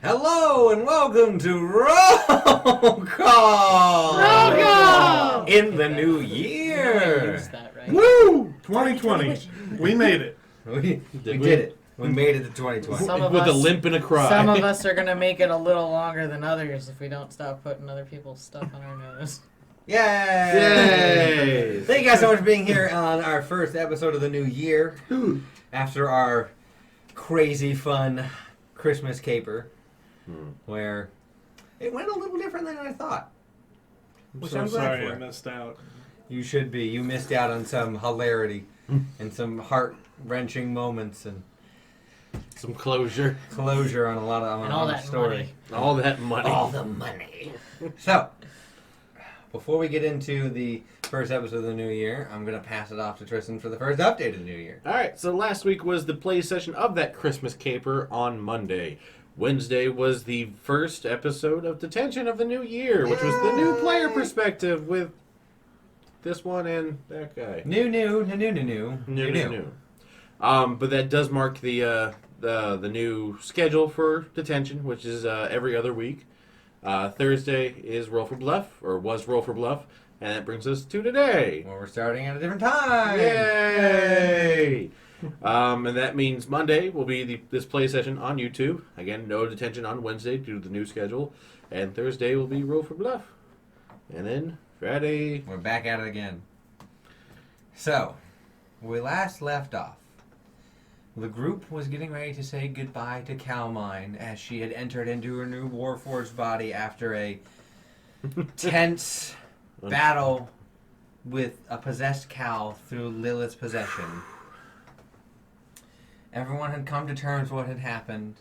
Hello and welcome to Roll Call! In the new year! Use that, right? Woo! 2020. We made it. We did it. We made it to 2020. With a limp and a cry. Some of us are going to make it a little longer than others if we don't stop putting other people's stuff on our nose. Yay! Yay! Thank you guys so much for being here on our first episode of the new year. After our crazy fun Christmas caper, where it went a little different than I thought. Which I'm glad sorry for. I missed out. You should be. You missed out on some hilarity and some heart-wrenching moments and Some closure. closure on a lot of And all that story. money. All that money. All the money. So, before we get into the first episode of the new year, I'm going to pass it off to Tristan for the first update of the new year. Alright, so last week was the play session of that Christmas caper on Monday. Wednesday was the first episode of Detention of the New Year, which was the new player perspective with this one and that guy. New. New. But that does mark the new schedule for Detention, which is every other week. Thursday is Roll for Bluff, or was Roll for Bluff, and that brings us to today. Well, we're starting at a different time. Yay! And that means Monday will be this play session on YouTube. Again, no Detention on Wednesday due to the new schedule. And Thursday will be Roll for Bluff. And then Friday... We're back at it again. So, we last left off. The group was getting ready to say goodbye to Calmine as she had entered into her new Warforged body after a tense battle with a possessed Cal through Lilith's possession. Everyone had come to terms with what had happened.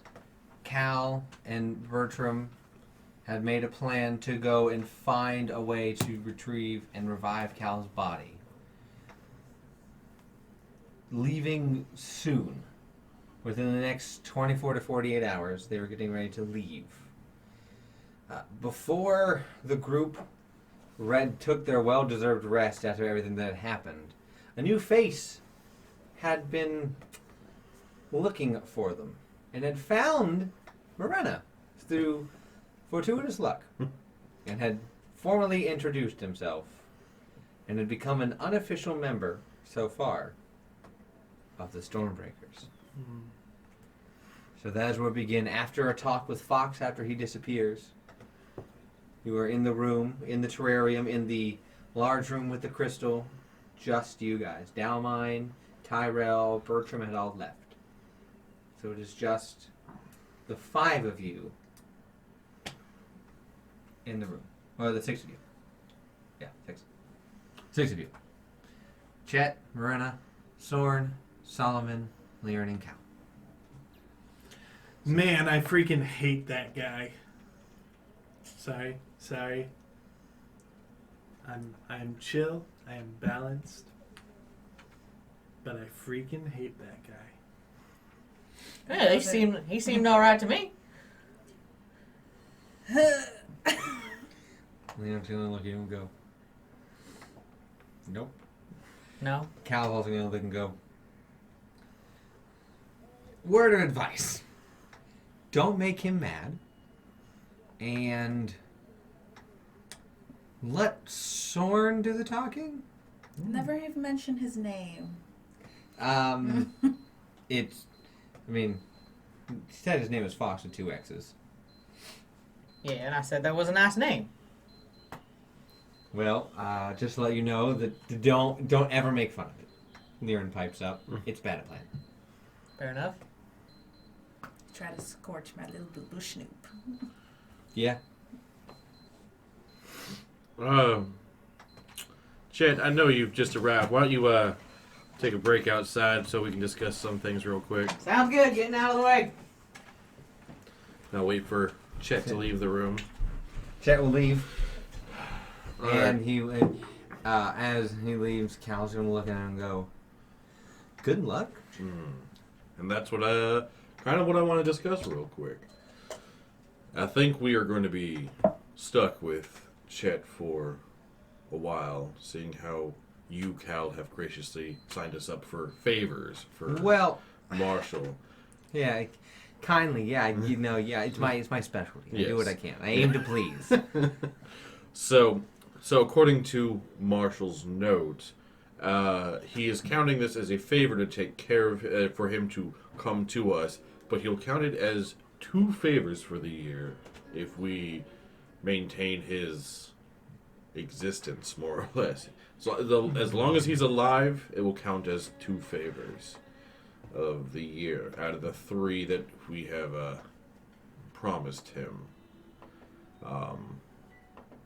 Cal and Bertram had made a plan to go and find a way to retrieve and revive Cal's body. Leaving soon. Within the next 24 to 48 hours, they were getting ready to leave. Before the group took their well-deserved rest after everything that had happened, a new face had been looking for them and had found Morena through fortuitous luck and had formally introduced himself and had become an unofficial member so far of the Stormbreakers. So that is where we begin. After a talk with Fox after he disappears, you are in the room, in the terrarium, in the large room with the crystal, just you guys. Dalmine, Tyrell, Bertram had all left. So it is just the 5 of you in the room. Or the 6 of you. Yeah, 6. 6 of you. Chet, Morena, Sorn, Solomon, Liern, and Cal. Man, I freaking hate that guy. Sorry. I'm chill. I am balanced. But I freaking hate that guy. Yeah, he seemed all right to me. Leon's gonna look at you and go, nope. No. Cal's also gonna look and go, word of advice. Don't make him mad. And let Sorn do the talking. Never even mention his name. He said his name was Fox with 2 X's. Yeah, and I said that was a nice name. Well, just to let you know that don't ever make fun of it. Liern pipes up. It's bad at plan. Fair enough. Try to scorch my little boo-boo snoop. Yeah. Chet, I know you've just arrived. Why don't you take a break outside so we can discuss some things real quick? Sounds good. Getting out of the way. I'll wait for Chet to leave the room. Chet will leave. All And as he leaves, Cal's going to look at him and go, good luck. And that's what kind of what I want to discuss real quick. I think we are going to be stuck with Chet for a while, seeing how you, Cal, have graciously signed us up for favors for Well, Marshall. yeah, Kindly, yeah, it's my specialty. I do what I can. I aim to please. So according to Marshall's note, he is counting this as a favor to take care of for him to come to us, but he'll count it as 2 favors for the year if we maintain his existence, more or less. So as long as he's alive, it will count as 2 favors of the year out of the 3 that we have promised him.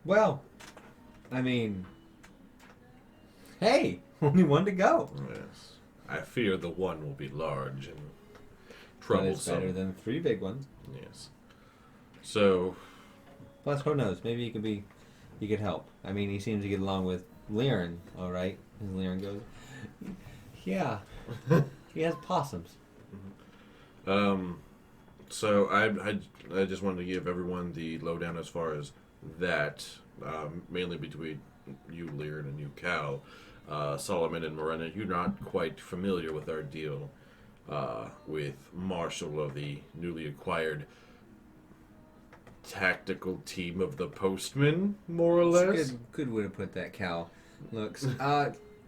Well, I mean, hey, only one to go. Yes, I fear the one will be large and But it's troublesome. better than 3 big ones. Yes. So Plus, who knows? Maybe he could help. I mean, he seems to get along with Liren, all right. As Liren goes, yeah, he has possums. So I just wanted to give everyone the lowdown as far as that, mainly between you, Liren, and you, Cal. Solomon and Morena, you're not quite familiar with our deal with Marshall of the newly acquired tactical team of the Postman, more or less. Good way to put that, Cal. Looks,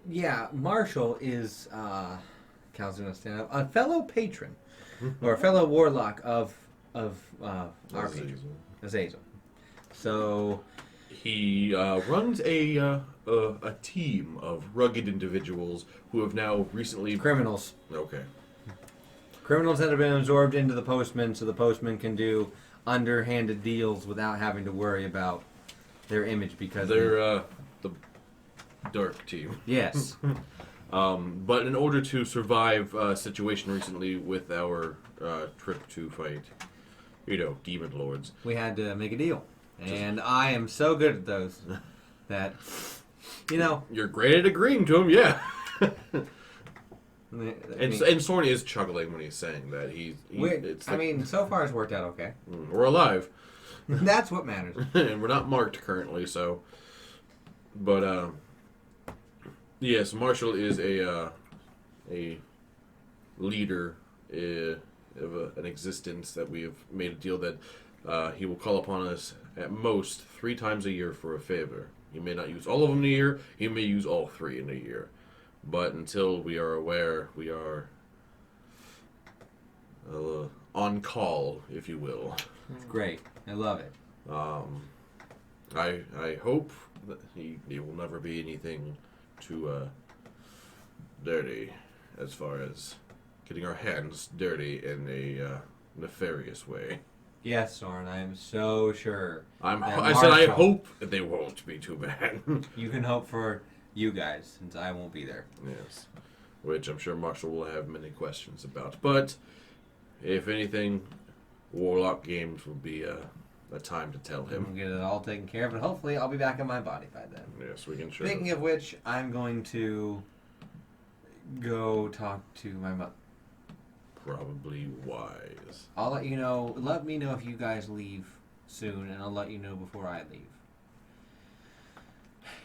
yeah, Marshall is Cal's gonna stand up. A fellow patron or a fellow warlock of our patron, Azazel. So he runs a team of rugged individuals who have now recently criminals that have been absorbed into the Postman, so the Postman can do underhanded deals without having to worry about their image because they're the dark team. Yes. But in order to survive a situation recently with our trip to fight, demon lords, We had to make a deal. And I am so good at those that, you're great at agreeing to them, yeah. And And Sorna is chuckling when he's saying that. so far it's worked out okay. We're alive. That's what matters. And we're not marked currently, so. But yes, Marshall is a leader of an existence that we have made a deal that he will call upon us at most 3 times a year for a favor. He may not use all of them in a year. He may use all 3 in a year. But until we are aware, we are on call, if you will. It's great. I love it. I hope that he will never be anything too dirty as far as getting our hands dirty in a nefarious way. Yes, Sorn, I am so sure. I said I hope that they won't be too bad. You can hope for you guys, since I won't be there. Yes. Which I'm sure Marshall will have many questions about. But, if anything, Warlock Games will be a time to tell him. We'll get it all taken care of, and hopefully I'll be back in my body by then. Yes, we can sure. Speaking of which, I'm going to go talk to my mother. Probably wise. I'll let you know. Let me know if you guys leave soon, and I'll let you know before I leave.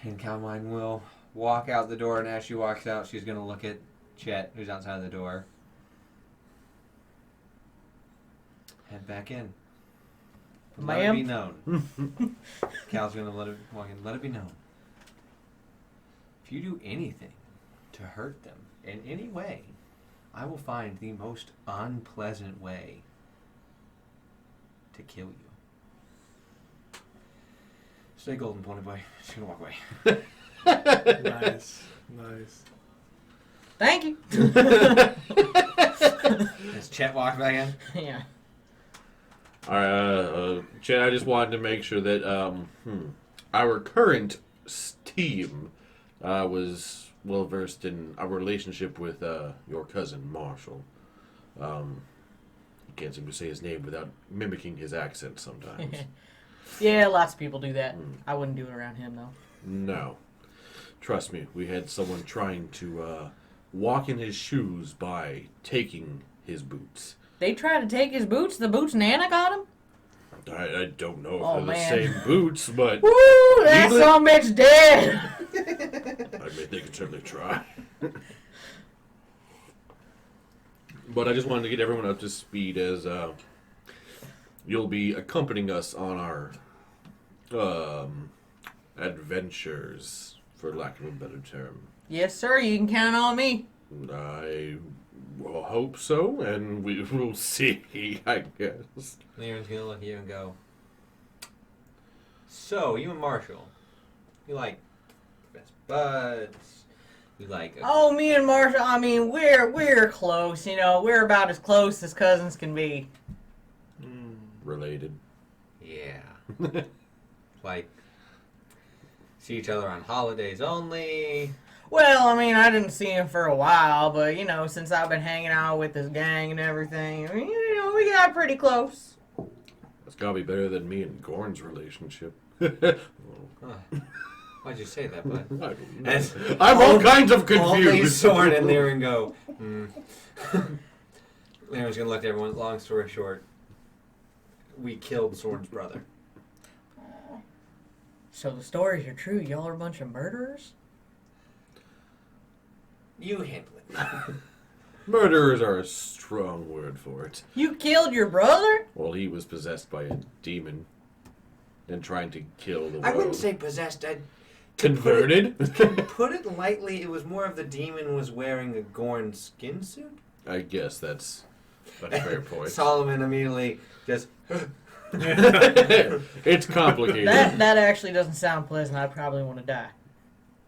And Calmine will walk out the door, and as she walks out, she's going to look at Chet, who's outside the door. Head back in. Let it be known. Cal's going to let it be known. If you do anything to hurt them in any way, I will find the most unpleasant way to kill you. Stay golden, pony boy. Just gonna walk away. Nice. Thank you. As Chet walks back in. Yeah. Alright, Chet, I just wanted to make sure that our current team was well versed in our relationship with your cousin Marshall. You can't seem to say his name without mimicking his accent sometimes. Yeah, lots of people do that. I wouldn't do it around him, though. No. Trust me, we had someone trying to walk in his shoes by taking his boots. They tried to take his boots? The boots Nana got him? I don't know if Oh, they're man. the same boots, but Woo! That son of a bitch dead! I mean, they could certainly try. But I just wanted to get everyone up to speed as you'll be accompanying us on our adventures, for lack of a better term. Yes, sir. You can count on me. I hope so, and we will see, I guess. Leon's gonna look at you and go, so, you and Marshall, you like best buds, you like... Oh, me and Marshall, I mean, we're close, you know. We're about as close as cousins can be. Related. Yeah. Like, see each other on holidays only. Well, I mean, I didn't see him for a while, but, you know, since I've been hanging out with this gang and everything, I mean, you know, we got pretty close. That's gotta be better than me and Gorn's relationship. Why'd you say that, bud? I don't know. I'm all kinds of Only confused. Sorna and Lyran go, Lyran's gonna look at everyone, long story short, we killed Sorn's brother. So the stories are true. Y'all are a bunch of murderers? You handle it. Murderers are a strong word for it. You killed your brother? Well, he was possessed by a demon and trying to kill the world. I wouldn't say possessed. Converted? To put it lightly, it was more of the demon was wearing a Gorn skin suit. I guess that's a fair point. Solomon immediately just... It's complicated. That actually doesn't sound pleasant. I'd probably want to die.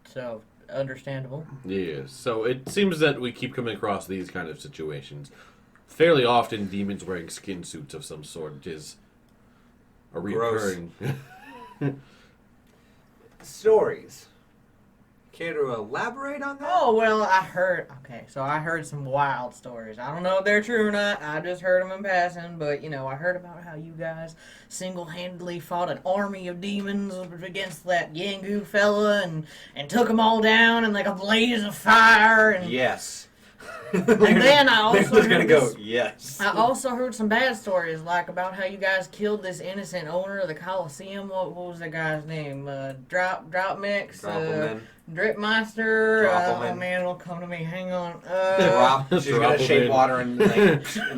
So, understandable. Yeah, so it seems that we keep coming across these kind of situations. Fairly often, demons wearing skin suits of some sort is a recurring... Stories. Care to elaborate on that? Oh, well, I heard some wild stories. I don't know if they're true or not. I just heard them in passing. But, you know, I heard about how you guys single-handedly fought an army of demons against that Yangu fella and took them all down in like a blaze of fire. And Yes. And then I also was gonna heard go, this- yes. I also heard some bad stories, like about how you guys killed this innocent owner of the Coliseum. What was the guy's name? Drop Mix? Droppelman. Dripmeister? Oh Droppelman. man, it'll come to me. Hang on. Drop. She's gonna shake Droppelman. water in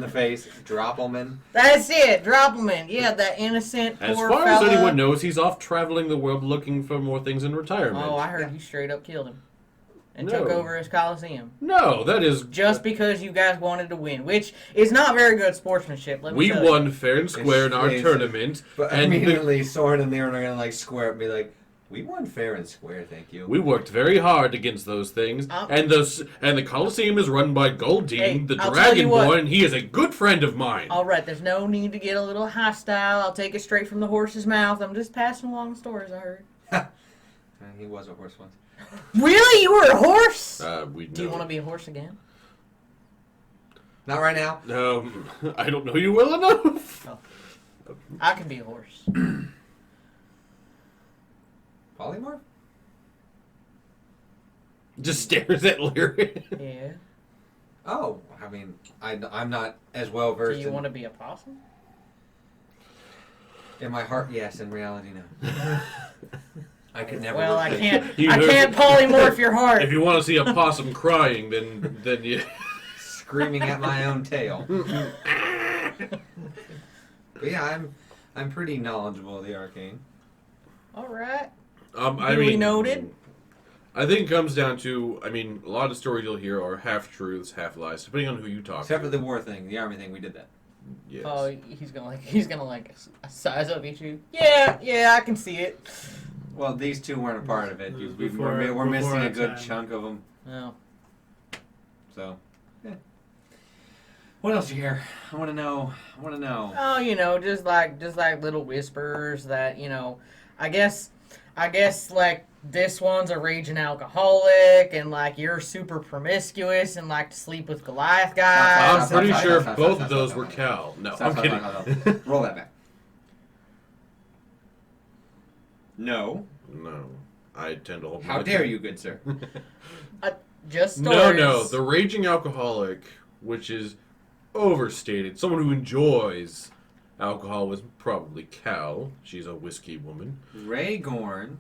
the face. Droppelman. That's it, Droppelman. Yeah, that innocent As poor far fella. as anyone knows, he's off traveling the world looking for more things in retirement. Oh, I heard you straight up killed him. And No. took over his Coliseum. No, that is... Just because you guys wanted to win, which is not very good sportsmanship, let me We tell you. won fair and square in our It's- tournament. But and immediately, Soren and Lyran are gonna like square up and be like, "We won fair and square, thank you." we worked very hard against those things. Oh. And the Coliseum is run by Goldine, Hey, the I'll tell you what. Dragonborn, and he is a good friend of mine. All right, there's no need to get a little hostile. I'll take it straight from the horse's mouth. I'm just passing along the stories I heard. He was a horse once. Really? You were a horse? We Do you want to be a horse again? Not right now. I don't know you well enough. I can be a horse. Polymorph? Just stares at Lyric. Yeah. Oh, I mean, I'm not as well Do versed you want to be a possum? in my heart. Yes, in reality, no. I could never. Well, I replace- can't. I can't polymorph your heart. If you want to see a possum crying, then you... Screaming at my own tail. But yeah, I'm pretty knowledgeable of the arcane. All right. I Duly mean, noted. I think it comes down to, a lot of stories you'll hear are half truths, half lies, depending on who you talk Except to. for the war thing, the army thing, we did that. Yes. Oh, he's gonna size up you. Yeah, I can see it. Well, these two weren't a part of it. Before- We're missing before a our good time. chunk of them. No. So, yeah. What else you hear? I want to know. Oh, you know, just like little whispers that, you know, I guess like this one's a raging alcoholic and like you're super promiscuous and like to sleep with Goliath guys. I'm pretty sure Stop, both stop, of those stop, were stop. Cal. No, Stop, I'm stop, kidding. stop, stop. Roll that back. No. No, I tend to hold How my dare tongue. you, good sir? Just stories. No, the raging alcoholic, which is overstated, someone who enjoys Alcohol was probably Cal. She's a whiskey woman. Rhaegorn,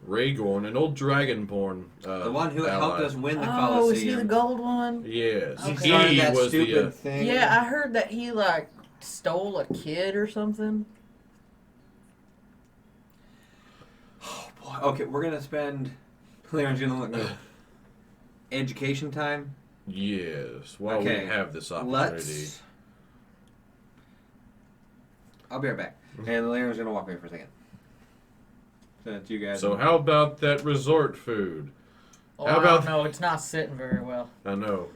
an old dragonborn. the one who ally. helped us win the Oh, is he the Colosseum. gold one? Yes. Okay. He started that was stupid the. thing. Yeah, I heard that he like stole a kid or something. Oh, boy. Okay, we're gonna spend. Leon's gonna look good. Education time. Yes. While Okay, we have this opportunity. I'll be right back. And Leon's gonna walk away for a second. So that's you guys. So how about that resort food? Oh, How I about- don't know. It's not sitting very well. I know.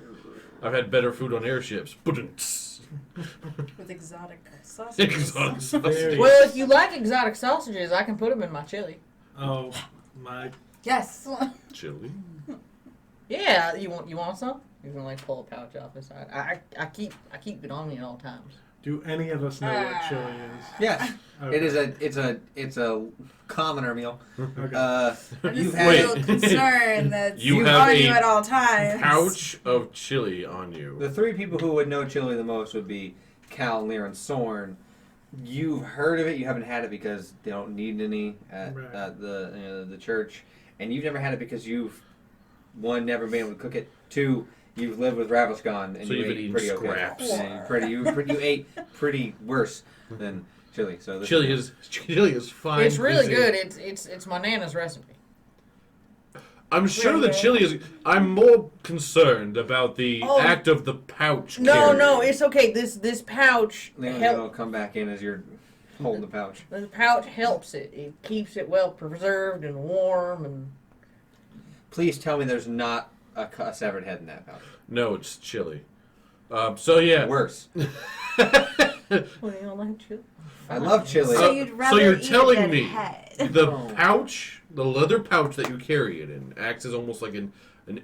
I've had better food on airships. With exotic sausages. Exotic sausage. Very- Well, if you like exotic sausages, I can put them in my chili. Oh, my. Yes. Chili. Yeah, you want some? You can like pull a pouch off the side. I keep it on me at all times. Do any of us know what chili is? Yes, Okay. it's a commoner meal. Okay. I'm You've just had- a little concerned that You you have on you a at all times. Pouch of chili on you. The three people who would know chili the most would be Cal, Lear, and Sorn. You've heard of it. You haven't had it because they don't need any at Right. the church, and you've never had it because you've one never been able to cook it. Two, you've lived with Ravishgon and So you you've been ate eating pretty scraps. okay. Yeah, you ate pretty worse than chili. So this Chili is fine. It's really cuisine. good. It's my nana's recipe. I'm sure the Really? chili is. I'm more concerned about the Oh. act of the pouch. No, carrying. it's okay. This pouch Leon's help. gonna come back in as you're holding the pouch. The pouch helps it. It keeps it well preserved and warm and. Please tell me there's not a severed head in that pouch. No, it's chili. So yeah. Worse. What do you don't like chili? I love chili. So you'd rather you're eat telling a dead me head. The Oh. pouch, the leather pouch that you carry it in, acts as almost like an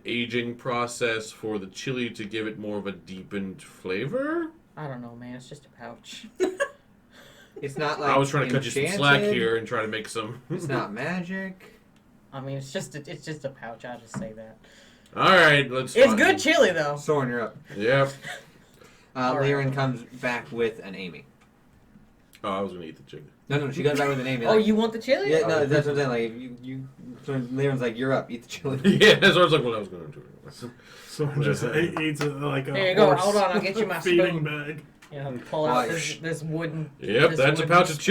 aging process for the chili to give it more of a deepened flavor? I don't know, man. It's just a pouch. It's not like I was trying to cut you some slack enchanted. here and try to make some. It's not magic. I mean, it's just a pouch. I just say that. All right, let's. It's find good it. chili though. Soren, you're up. Yep. All right. Lyran comes back with an Amy. Oh, I was gonna eat the chicken. No, she comes back with an Amy. Oh, Like, you want the chili? yeah, no, that's what I'm saying. Like, you so Lyran's like, you're up, eat the chili. Yeah, that's what I was like. Well, I was going to do. So just eats it like a Here you go. horse Hold on, I'll get you my feeding spoon. bag. You know, pull out Watch. this wooden. Yep, this that's a wooden pouch of spoon.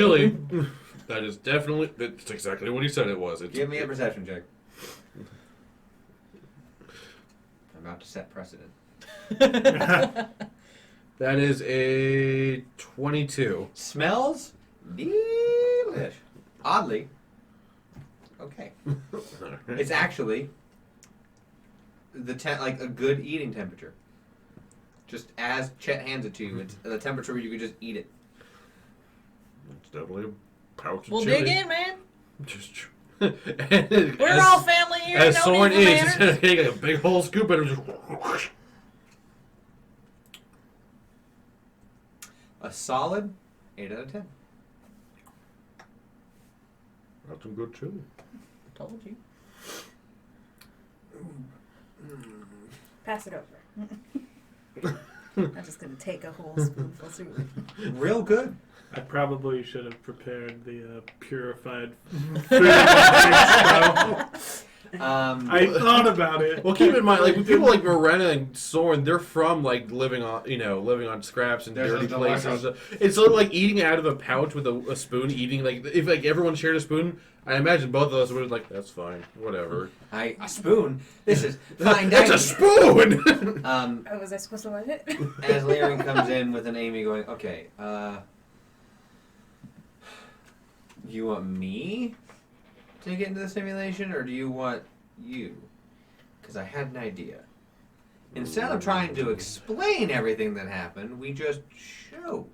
chili. That is definitely. That's exactly what he said it was. It's, Give me a perception check. I'm about to set precedent. That is a 22. Smells delish. Oddly, okay. It's actually like a good eating temperature. Just as Chet hands it to you, it's the temperature where you could just eat it. It's definitely a pouch of We'll chili. dig in, man. Just We're all family here. As no Soren need for is, manners. he's taking a big whole scoop and just. A solid 8 out of 10. That's some good chili. Told you. Pass it over. I'm just gonna take a whole spoonful soup. Real good. I probably should have prepared the purified food. I thought about it. Well, keep in mind, like people like Morena and Soren, they're from like living on scraps and There's dirty no places. It's sort of like eating out of a pouch with a spoon. Eating like if like everyone shared a spoon, I imagine both of us would have like that's fine, whatever. A spoon. This is fine That's dining. a spoon. Oh, was I supposed to let it? As Lyran comes in with an Amy going, okay, you want me to get into the simulation, or do you want you? Because I had an idea. Instead of trying to explain everything that happened, we just show.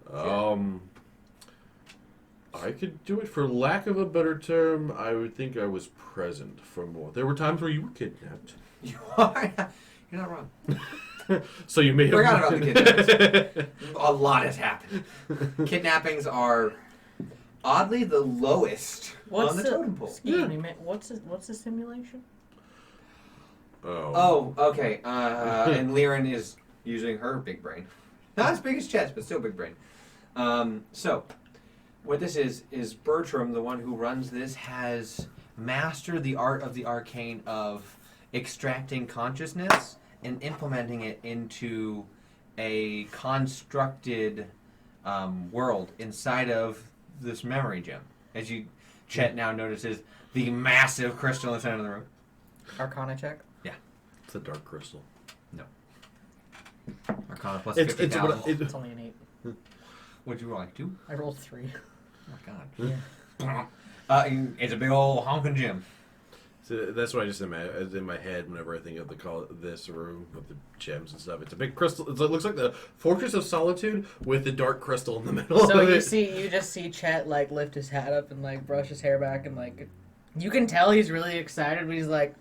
I could do it for lack of a better term. I would think I was present for more. There were times where you were kidnapped. You are. You're not wrong. So you may have Forgot about the kidnappings. A lot has happened. Kidnappings are oddly the lowest on the totem pole. Excuse me, man. What's the simulation? Oh, okay. And Lyran is using her big brain. Not as big as Chet's, but still big brain. So, what this is Bertram, the one who runs this, has mastered the art of the arcane of extracting consciousness and implementing it into a constructed world inside of this memory gem. As Chet now notices the massive crystal in the center of the room. Arcana check. It's a dark crystal. Arcana plus It's 50,000. It's only an 8. What'd you roll, like 2? I rolled 3. Oh my god. It's a big old honking gem. So that's what I just imagine in my head whenever I think of this room with the gems and stuff. It's a big crystal. It looks like the Fortress of Solitude with the dark crystal in the middle So of you it. you just see Chet like lift his hat up and like brush his hair back and like you can tell he's really excited, but he's like,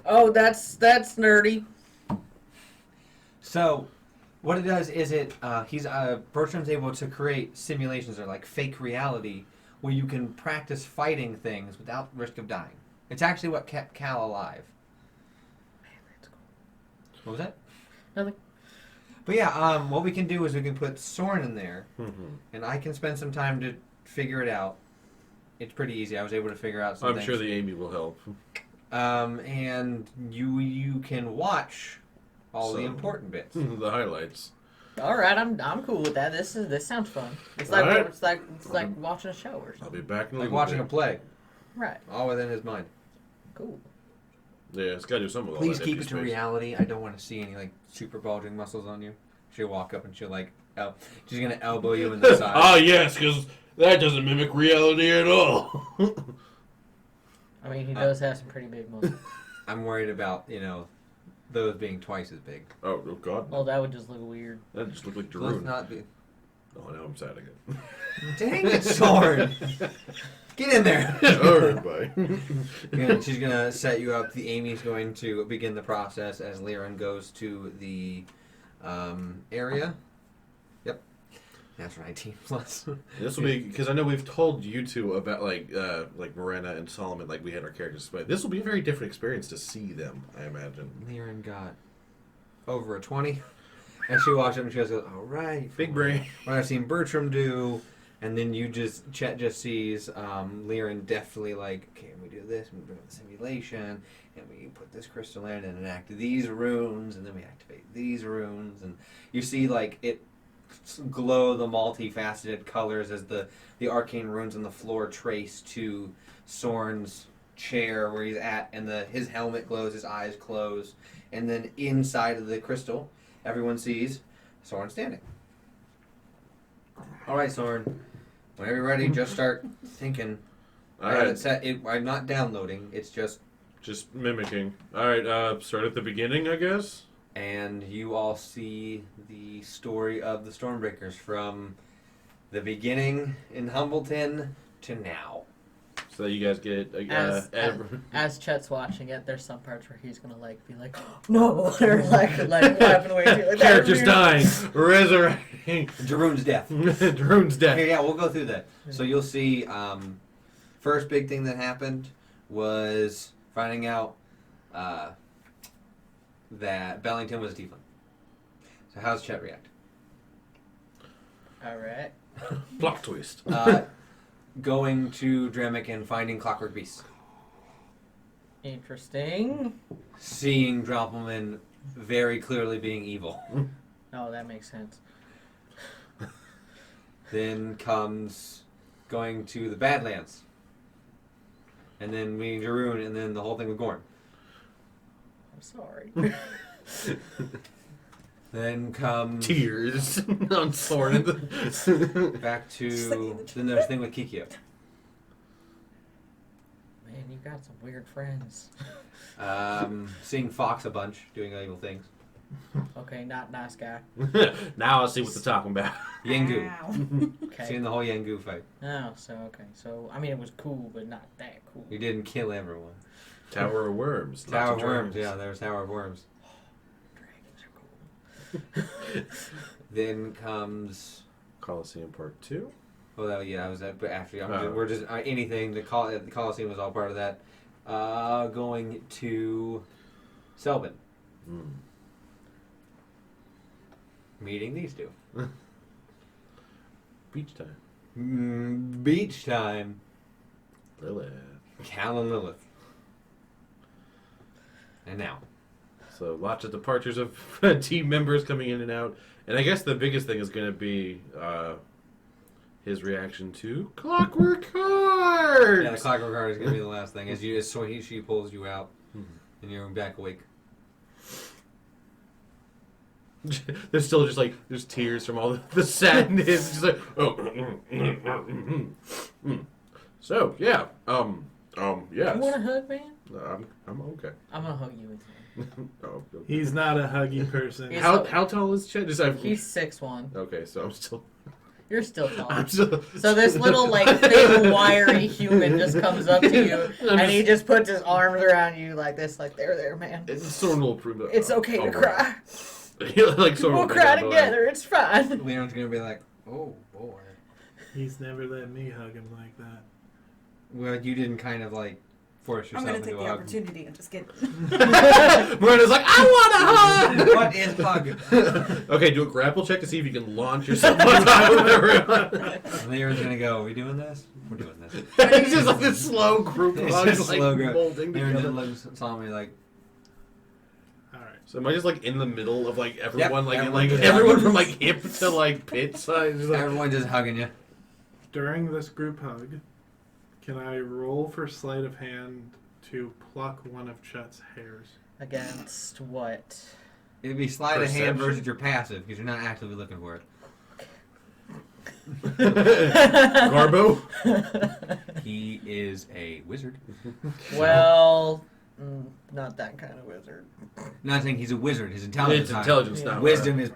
"Oh, that's nerdy." So, what it does is Bertram's able to create simulations or like fake reality where you can practice fighting things without risk of dying. It's actually what kept Cal alive. Man, that's cool. What was that? Nothing. But yeah, what we can do is we can put Sorn in there, Mm-hmm. and I can spend some time to figure it out. It's pretty easy. I was able to figure out some I'm things. sure the Amy will help. And you can watch all the So- important bits. The highlights. All right, I'm cool with that. This sounds fun. It's like Alright. it's like watching a show or I'll something. be back in a Like little watching a bit. play, Right. all within his mind. Cool. Yeah, it's got to do something with Please all that keep empty it to space. reality. I don't want to see any like super bulging muscles on you. She'll walk up and she'll like, she's gonna elbow you in the side. Ah, yes, because that doesn't mimic reality at all. I mean, he does have some pretty big muscles. I'm worried about those being twice as big. Oh, God. Well, that would just look weird. That just looked like Let's Drew. not be. Oh, now I'm sad again. Dang it, Sorn! Get in there. Alright, bye. And she's gonna set you up. The Amy's going to begin the process as Liren goes to the area. Yep, that's 19 plus. This will be because I know we've told you two about like Morena and Solomon, like we had our characters, but this will be a very different experience to see them. I imagine. Liren got over a 20, and she walks up and she goes, "All right, Big brain. What I've seen Bertram do." And then Chet just sees Liren deftly like, okay, we do this, we bring up the simulation, and we put this crystal in and enact these runes, and then we activate these runes, and you see like it glow the multifaceted colors as the arcane runes on the floor trace to Sorn's chair where he's at, and his helmet glows, his eyes close, and then inside of the crystal, everyone sees Sorn standing. All right, Sorn. Whenever you're ready, just start thinking. All I have right, it set. I'm not downloading. It's just, just mimicking. All right, start at the beginning, I guess. and you all see the story of the Stormbreakers from the beginning in Humbleton to now. So that you guys get As Chet's watching it, there's some parts where he's gonna like be like, "No," or like laughing away too. Like, characters dying, resurrecting, Darune's death. Drone's death. Okay, yeah, we'll go through that. So you'll see. First big thing that happened was finding out that Bellington was a tiefling. So how's Chet react? All right. Plot twist. Going to Dremic and finding Clockwork Beasts. Interesting. Seeing Droppelman very clearly being evil. Oh, that makes sense. Then comes going to the Badlands. And then meeting Darune, and then the whole thing with Gorn. I'm sorry. Then comes Tears on Sorna. back to then there's the thing with Kikyo. Man, you got some weird friends. Seeing Fox a bunch doing evil things. Okay, not nice guy. Now I see what they're talking about. Yengu. Ow. Okay. Seeing the whole Yengu fight. Oh, so okay. So I mean, it was cool, but not that cool. We didn't kill everyone. Tower of Worms. Tower lots of Worms, dragons. yeah, there was Tower of Worms. Dragons are cool. Then comes Coliseum Part 2. well, yeah, I was at, but after Oh. we're just anything. The Coliseum was all part of that. Going to Selbin, Mm. meeting these two. Beach time. Beach time. Lilith. Callen Lilith. And now. So lots of departures of team members coming in and out. And I guess the biggest thing is going to be his reaction to Clockwork Cards. Yeah, the clockwork card is going to be the last thing. As she pulls you out, and you're back awake. There's still just like, there's tears from all the sadness. It's just like, So, yeah. Yes. You want a hug, man? I'm okay. I'm gonna hug you. Oh, okay. He's not a huggy person. He's- How tall is Chet? He's 6'1". Okay, so I'm still. You're still tall. I'm still. So this little like thin, wiry human just comes up to you, and he just puts his arms around you like this, like there, man. Someone will approve that. It's okay to cry. Like We'll cry together. It's fine. Leon's going to be like, oh, boy. He's never let me hug him like that. Well, you didn't kind of like force I'm yourself gonna take into the a hug. opportunity and just get. Miranda's like, I want a hug! What is hug? Okay, do a grapple check to see if you can launch yourself on top of everyone. Leon's going to go, are we doing this? We're doing this. It's just like this slow group of It's hugs, just like, slow growth. molding Leon together. just looks at me like, All right. So am I just like in the middle of like everyone, like everyone just- everyone from like hip to like pit size? Just, like, everyone just hugging you. During this group hug, can I roll for sleight of hand to pluck one of Chet's hairs? Against what? It'd be sleight of hand Perception. versus your passive because you're not actively looking for it. Garbo? He is a wizard. Well, not that kind of wizard. Not saying he's a wizard. His intelligence. It's is high. intelligence, Yeah. not Wisdom is.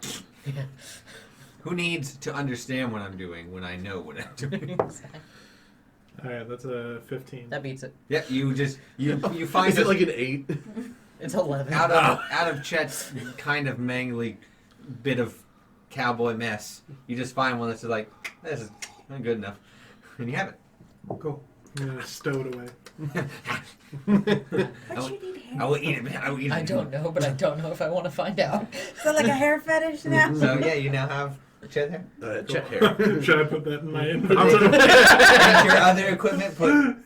Who needs to understand what I'm doing when I know what I'm doing? All right, that's a 15. That beats it. Yeah, you just you find Is it like an 8? It's 11. out of Chet's kind of mangly bit of cowboy mess. You just find one that's just like, this is not good enough, and you have it. Cool. I'm gonna stow it away. Why'd you need hair? I will eat it. I will eat it. I don't know, but I don't know if I want to find out. Is that like a hair fetish now? So yeah, you now have Chet there. Chet hair. Should I put that in my And inventory? your other equipment, put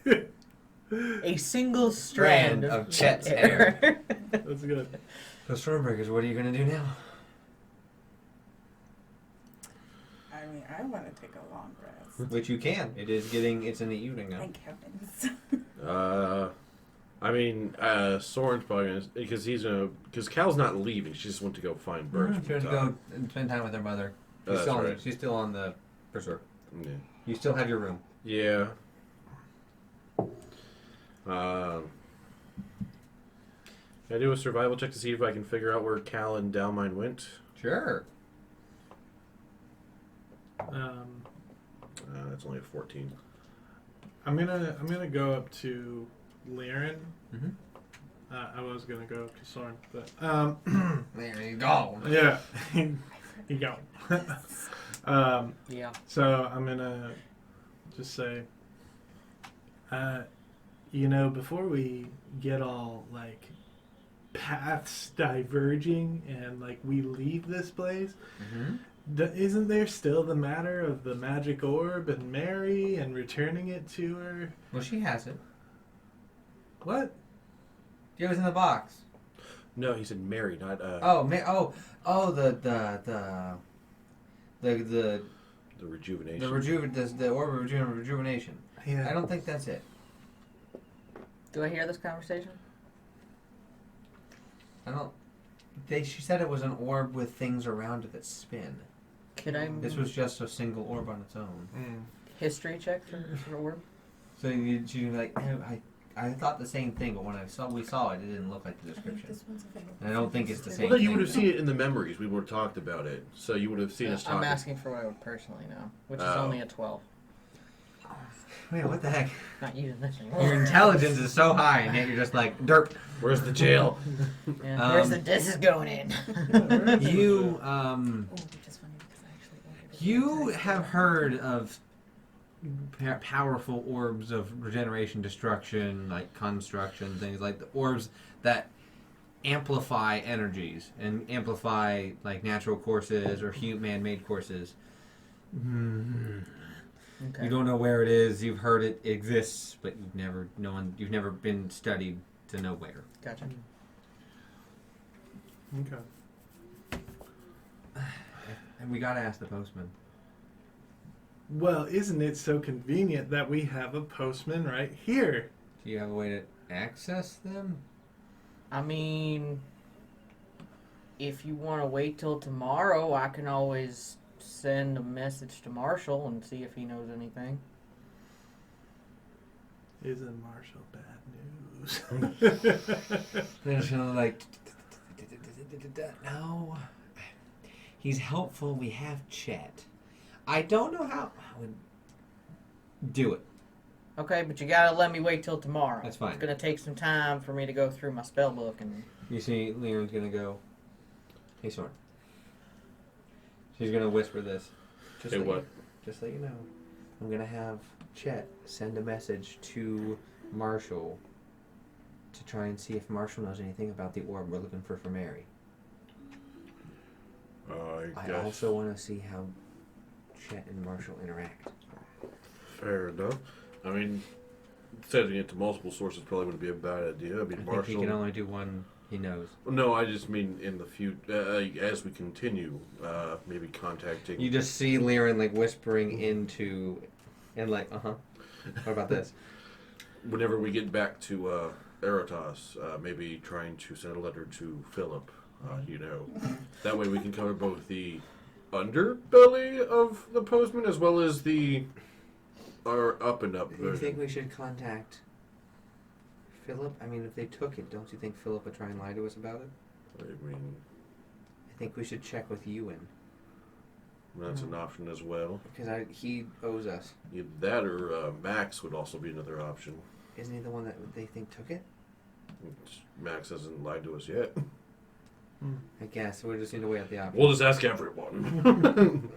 A single strand of Chet's hair. That's good. So Stormbreakers, what are you gonna do now? I mean, I want to take a long rest. Which you can. It's in the evening now. Thank heavens. I mean, Soren's probably gonna, because Cal's not leaving. She just went to go find Bertram. She has to go and spend time with her mother. She's, That's right. she's still on the pursuer. Yeah. You still have your room. Yeah. Can I do a survival check to see if I can figure out where Callen Delma went? Sure. That's only a 14. I'm gonna go up to Liren. Mm-hmm. I was gonna go up to Sorn, but There you go. yeah, you go. Yeah. So I'm gonna just say, before we get all like paths diverging and like we leave this place, isn't there still the matter of the magic orb and Mary and returning it to her? Well, she has it. What? It was in the box. No, he said Mary, not The rejuvenation. the orb of rejuvenation. Yeah. I don't think that's it. Do I hear this conversation? I don't. She said it was an orb with things around it that spin. Could I This was just a single orb on its own. history check for orb? So she's like, I thought the same thing, but when we saw it, it didn't look like the description. This one's available. And I don't think it's the Well, same then you thing. would have seen it in the memories. We would have talked about it. So you would have seen us talking. I'm asking for what I would personally know, which is Oh. only a 12. Wait, what the heck? Not using this anymore. Your intelligence is so high, and yet you're just like, derp. Where's the jail? Yeah, where's the this is going in? You, Which is funny because I actually ordered it. you have heard of powerful orbs of regeneration, destruction, like construction, things like the orbs that amplify energies and amplify like natural courses or man-made courses. Okay. You don't know where it is. You've heard it exists, but you've never been studied to know where. Gotcha. Okay. And we gotta ask the postman. Well, isn't it so convenient that we have a postman right here? Do you have a way to access them? I mean, if you want to wait till tomorrow, I can always send a message to Marshall and see if he knows anything. Isn't Marshall bad news? They're just gonna like, no. He's helpful. We have Chet. I don't know how I would do it. Okay, but you gotta let me wait till tomorrow. That's fine. It's gonna take some time for me to go through my spell book and. You see, Leon's gonna go, hey, Sorna. She's gonna whisper this. Just Hey, let what? Just let you know. I'm gonna have Chet send a message to Marshall to try and see if Marshall knows anything about the orb we're looking for Mary. I guess. also want to see how Chet and Marshall interact. Fair enough. I mean, sending it to multiple sources probably wouldn't be a bad idea. I mean, I think Marshall. he can only do one. He knows. No, I just mean in the future, as we continue, maybe contacting. You just see Liren like whispering into, and like, what about this? Whenever we get back to Eratos, maybe trying to send a letter to Philip. That way we can cover both the underbelly of the postman as well as our up and up Do you version. think we should contact Philip? I mean, if they took it, don't you think Philip would try and lie to us about it? I mean, I think we should check with Ewan. that's an option as well. Because he owes us. Either that or Max would also be another option. Isn't he the one that they think took it? Max hasn't lied to us yet. I guess. We just need to wait out the option. We'll just ask everyone.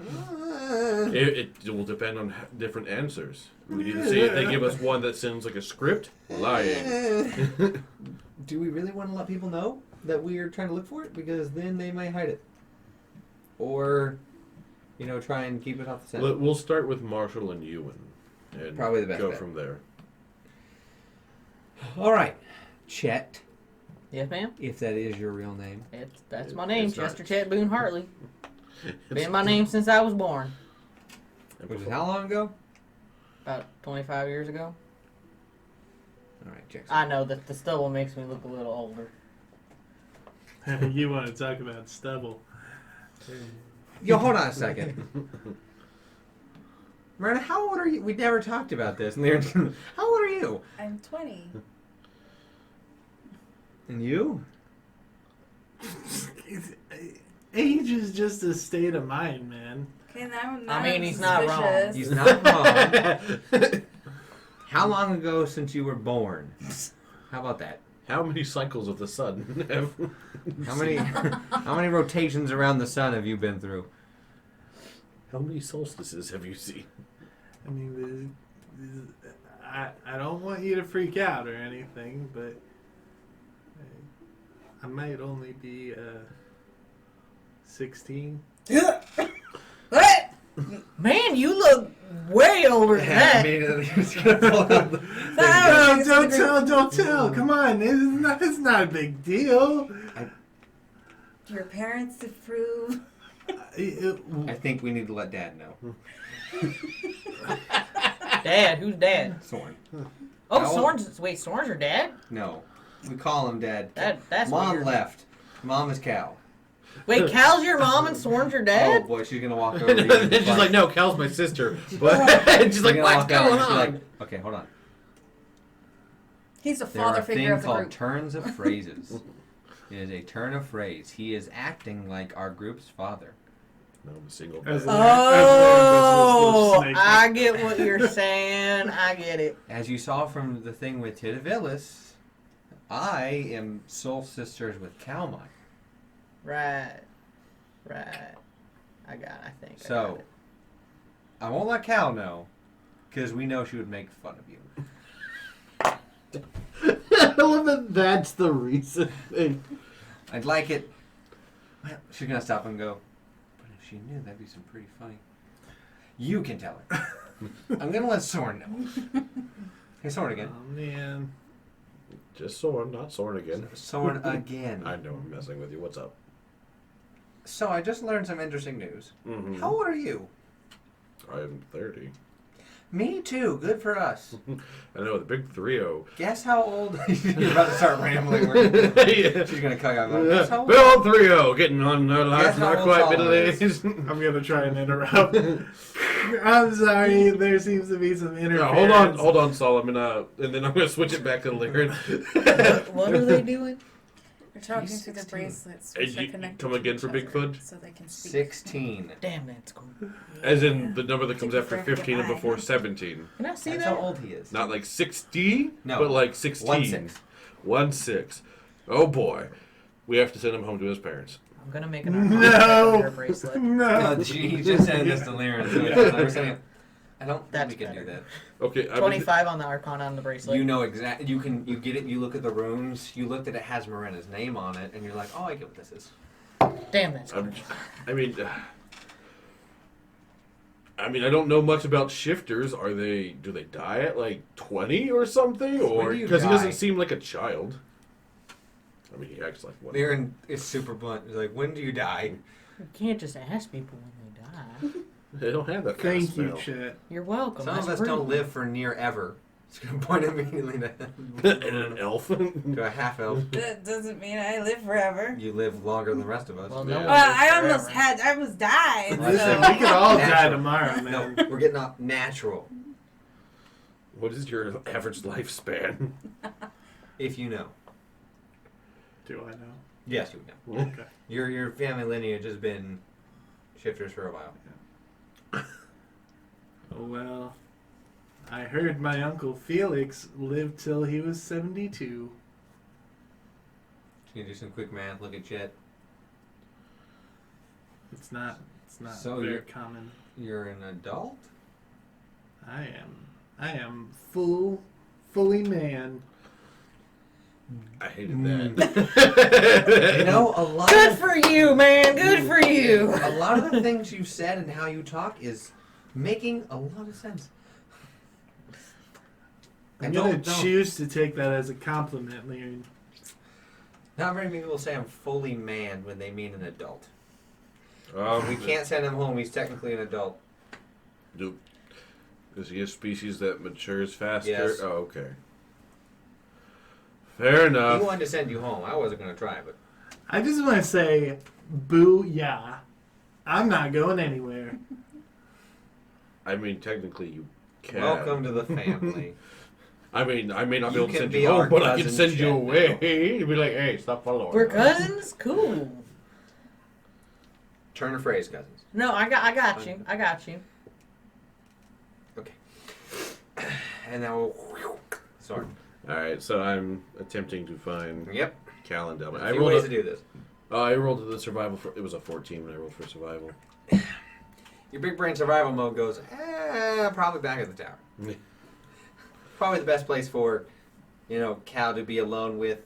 It will depend on different answers. We need to see if they give us one that sounds like a script. Lying. Do we really want to let people know that we are trying to look for it? Because then they might hide it. Or, try and keep it off the scent. We'll start with Marshall and Ewan. And Probably the best go bet. from there. All right. Chet, Yes, ma'am. if that is your real name. That's my name, It's not. Chester Chet Boone Hartley. Been my name since I was born. Which is how long ago? About 25 years ago. All right, Jackson. I know that the stubble makes me look a little older. You want to talk about stubble? Yo, hold on a second. Miranda, how old are you? We never talked about this. How old are you? I'm 20. And you? Age is just a state of mind, man. Okay, now I mean, I'm he's not wrong. suspicious. He's not wrong. How long ago since you were born? How about that? How many cycles of the sun have... How many rotations around the sun have you been through? How many solstices have you seen? I mean, I don't want you to freak out or anything, but I might only be 16. What? Man, you look way older than that. Don't tell. Come on, it's not a big deal. Do your parents approve? I think we need to let Dad know. Dad? Who's dad? Sorn. Oh, How old? Sorn's your dad? No. We call him Dad. That's Mom weird. left. Mom is Cal. Wait, Cal's your mom and Sorn's your Oh dad? boy, she's gonna walk over to you. And she's like, no, Cal's my sister. But she's like, what's going on? Like, okay, hold on. He's a There are father a figure thing of the called group. turns of phrases. It is a turn of phrase. He is acting like our group's father. No, I'm a single. As man. a- Oh, snake. I get what you're saying. I get it. As you saw from the thing with Tidavillis, I am soul sisters with Calmine. Right. I think. I So, got it. I won't let Cal know, because we know she would make fun of you. I love that that's the reason. I'd like it. Well, she's gonna stop and go. But if she knew, that'd be some pretty funny. You can tell her. I'm gonna let Sorn know. Hey, Sorn again. Oh man. Just Sorn, not Sorn again. Sorn again. I know I'm messing with you. What's up? So I just learned some interesting news. Mm-hmm. How old are you? I'm 30. Me too. Good for us. I know, the big 3-0. Guess how old? You're about to start rambling. Yeah. She's gonna cut out. Guess how old? Bill 3-0, getting on their lives, Guess how not old quite Solomon middle is. aged. I'm gonna try and interrupt. I'm sorry, there seems to be some interference. Hold on, Solomon, and then I'm gonna switch it back to Lyric. What are they doing? They're talking He's through the 16. bracelets. Hey, Which are you connected come to again each for other Bigfoot? So they can speak. 16. Damn, that's cool. As in the number that comes Take after forever to 15 and buy. before 17. Can I see That's that? how old he is. Not like 60, No. but like 16. 1-6. 1-6. Oh boy. We have to send him home to his parents. I'm gonna make an her bracelet. No. No, he just said this to Lyran, so it's we're saying. I don't think That's we can do better. that. Okay, 25 on the Arcana on the bracelet. You know exactly. You get it. You look at the runes. You looked at it has Morena's name on it, and you're like, oh, I get what this is. Damn, that's cool. I mean, I don't know much about shifters. Do they die at like 20 or something? Or When do you because he die? doesn't seem like a child. I mean, he acts like one. Lyran is super blunt. He's like, when do you die? You can't just ask people when they die. They don't have that. Thank fast you, spell. Chet. You're welcome. Some of That's us don't rude. live for near ever. It's gonna point immediately And an to elf. a half elf. That doesn't mean I live forever. You live longer than the rest of us. Well, Yeah. no Well, one I lives forever. almost died. Listen, So. we could all die Natural. tomorrow, No, man. we're getting off natural. What is your average lifespan? If you know. Do I know? Yes, you know. Okay. Your family lineage has been shifters for a while. Oh, well. I heard my Uncle Felix lived till he was 72. You can do some quick math. Look at Chet. It's not So very you're- common. You're an adult. I am fully man. I hated Mm. that. You know, a lot. Good of, for you, man. Good for you. a lot of the things you said and how you talk is making a lot of sense. I'm gonna choose to take that as a compliment, Leon. Not very many people say I'm fully man when they mean an adult. Um, We can't send him home. He's technically an adult. Is he a species that matures faster? Yes. Oh, okay. Fair He enough. wanted to send you home. I wasn't going to try, but I just want to say, boo, yeah. I'm not going anywhere. I mean, technically, you can. welcome to the family. I mean, I may not be You able to can send be you our home, but I can cousin send you Chet away. You'd be like, hey, stop following. We're us. cousins? Cool. Turn of phrase, cousins. No, I got you. I got you. And now we'll... Sorry. Alright, so I'm attempting to find Yep. Callen Delma. A I few rolled ways a, to do this. I rolled the survival for, it was a 14 when I rolled for survival. Your big brain survival mode goes, probably back at the tower. Probably the best place for, Cal to be alone with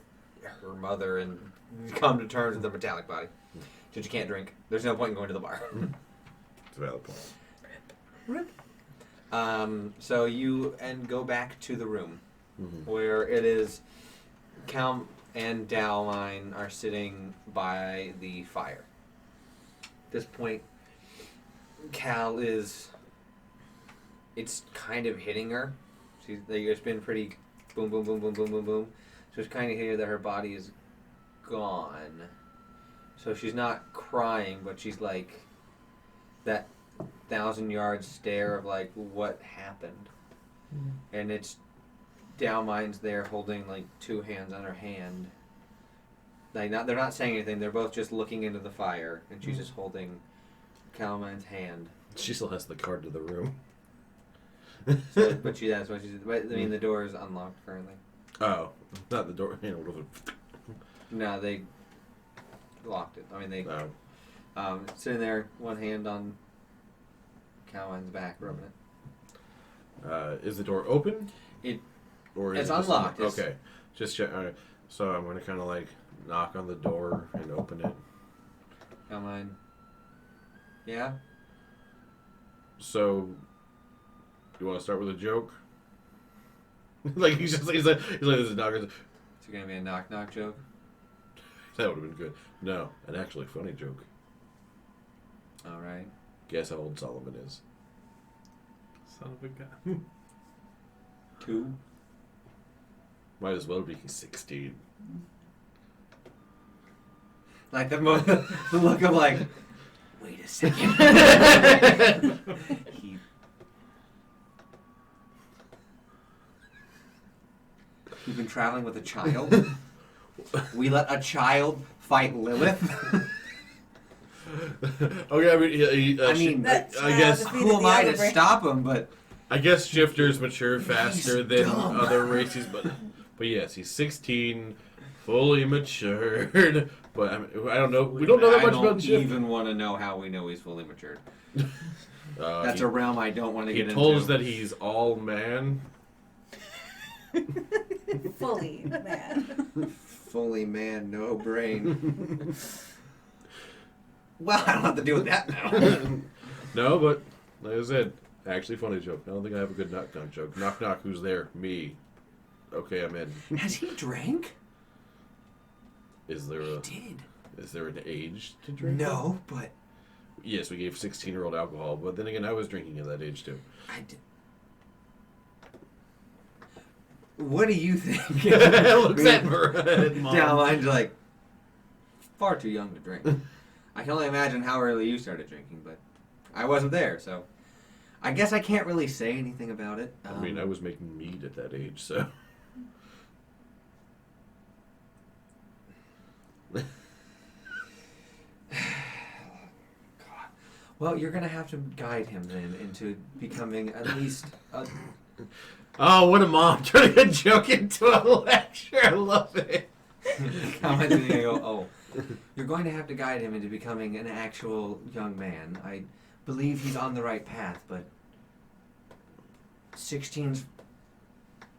her mother and come to terms with the metallic body. Since you can't drink. There's no point in going to the bar. It's a valid point. So you go back to the room Mm-hmm. where it is Cal and Dalmine are sitting by the fire. At this point, Cal it's kind of hitting her. It's been pretty boom, boom, boom, boom, boom, boom, boom. So it's kind of hitting her that her body is gone. So she's not crying, but she's like that 1,000-yard stare of like, what happened? And it's Dalmine's there holding like two hands on her hand. They're not saying anything. They're both just looking into the fire, and she's just holding Calmine's hand. She still has the card to the room. So, but that's what she said. But, I mean, the door is unlocked currently. Oh, not the door. No, they locked it. I mean, they Oh. sitting there, one hand on Calmine's back, rubbing it. Is the door open? Or It's it just unlocked. Okay, just check. All right. So I'm gonna kind of like knock on the door and open it. Calmine. Yeah. So You want to start with a joke? Like he's like this is a knocker. Is it gonna be a knock knock joke? That would have been good. No, an actually funny joke. All right. Guess how old Solomon is? Son of a gun. 2. Might as well be 16. Like the look of like, wait a second. You've been traveling with a child? We let a child fight Lilith? Okay, I mean, I mean, That's I guess how who am I to Brain. stop him? But I guess shifters mature faster He's than dumb. other races, but yes, he's 16, fully matured. But I don't know. We don't know that much about I don't Shift. even want to know how we know he's fully matured. That's he, a realm I don't want to He get told into. us that he's all man. Fully man. Fully man, no brain. Well, I don't have to deal with that now. No, but like I said, actually funny joke. I don't think I have a good knock knock joke. Knock knock, who's there? Me. Okay, I'm in. Has he drank? Is there He did. an age to drink? No, but Yes, we gave 16-year-old alcohol, but then again, I was drinking at that age too. I did. What do you think? Looks at her. Down line's like far too young to drink. I can only imagine how early you started drinking, but I wasn't there, so I guess I can't really say anything about it. I mean, I was making mead at that age, so. Well, you're gonna have to guide him then into becoming at least a. Oh, what a mom turning a joke into a lecture. I love it. Commenting and go, oh, you're going to have to guide him into becoming an actual young man. I believe he's on the right path, but 16's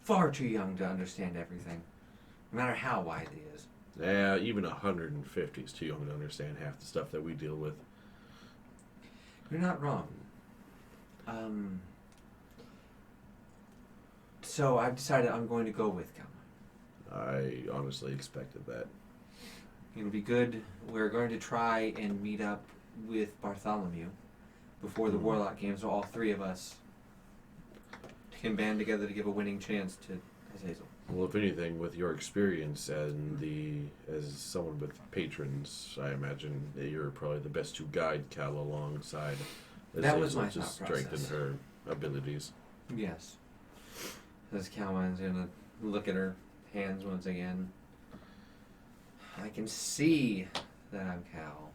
far too young to understand everything, no matter how wise he is. Yeah, even 150 is too young to understand half the stuff that we deal with. You're not wrong. So I've decided I'm going to go with Callen. I honestly expected that. It'll be good. We're going to try and meet up with Bartholomew before the Warlock game, so all 3 of us can band together to give a winning chance to Azazel. Well, if anything, with your experience and as someone with patrons, I imagine that you're probably the best to guide Cal alongside That was my to thought strengthen process. her abilities. Yes. As Callen's gonna look at her hands once again. I can see that I'm Cal.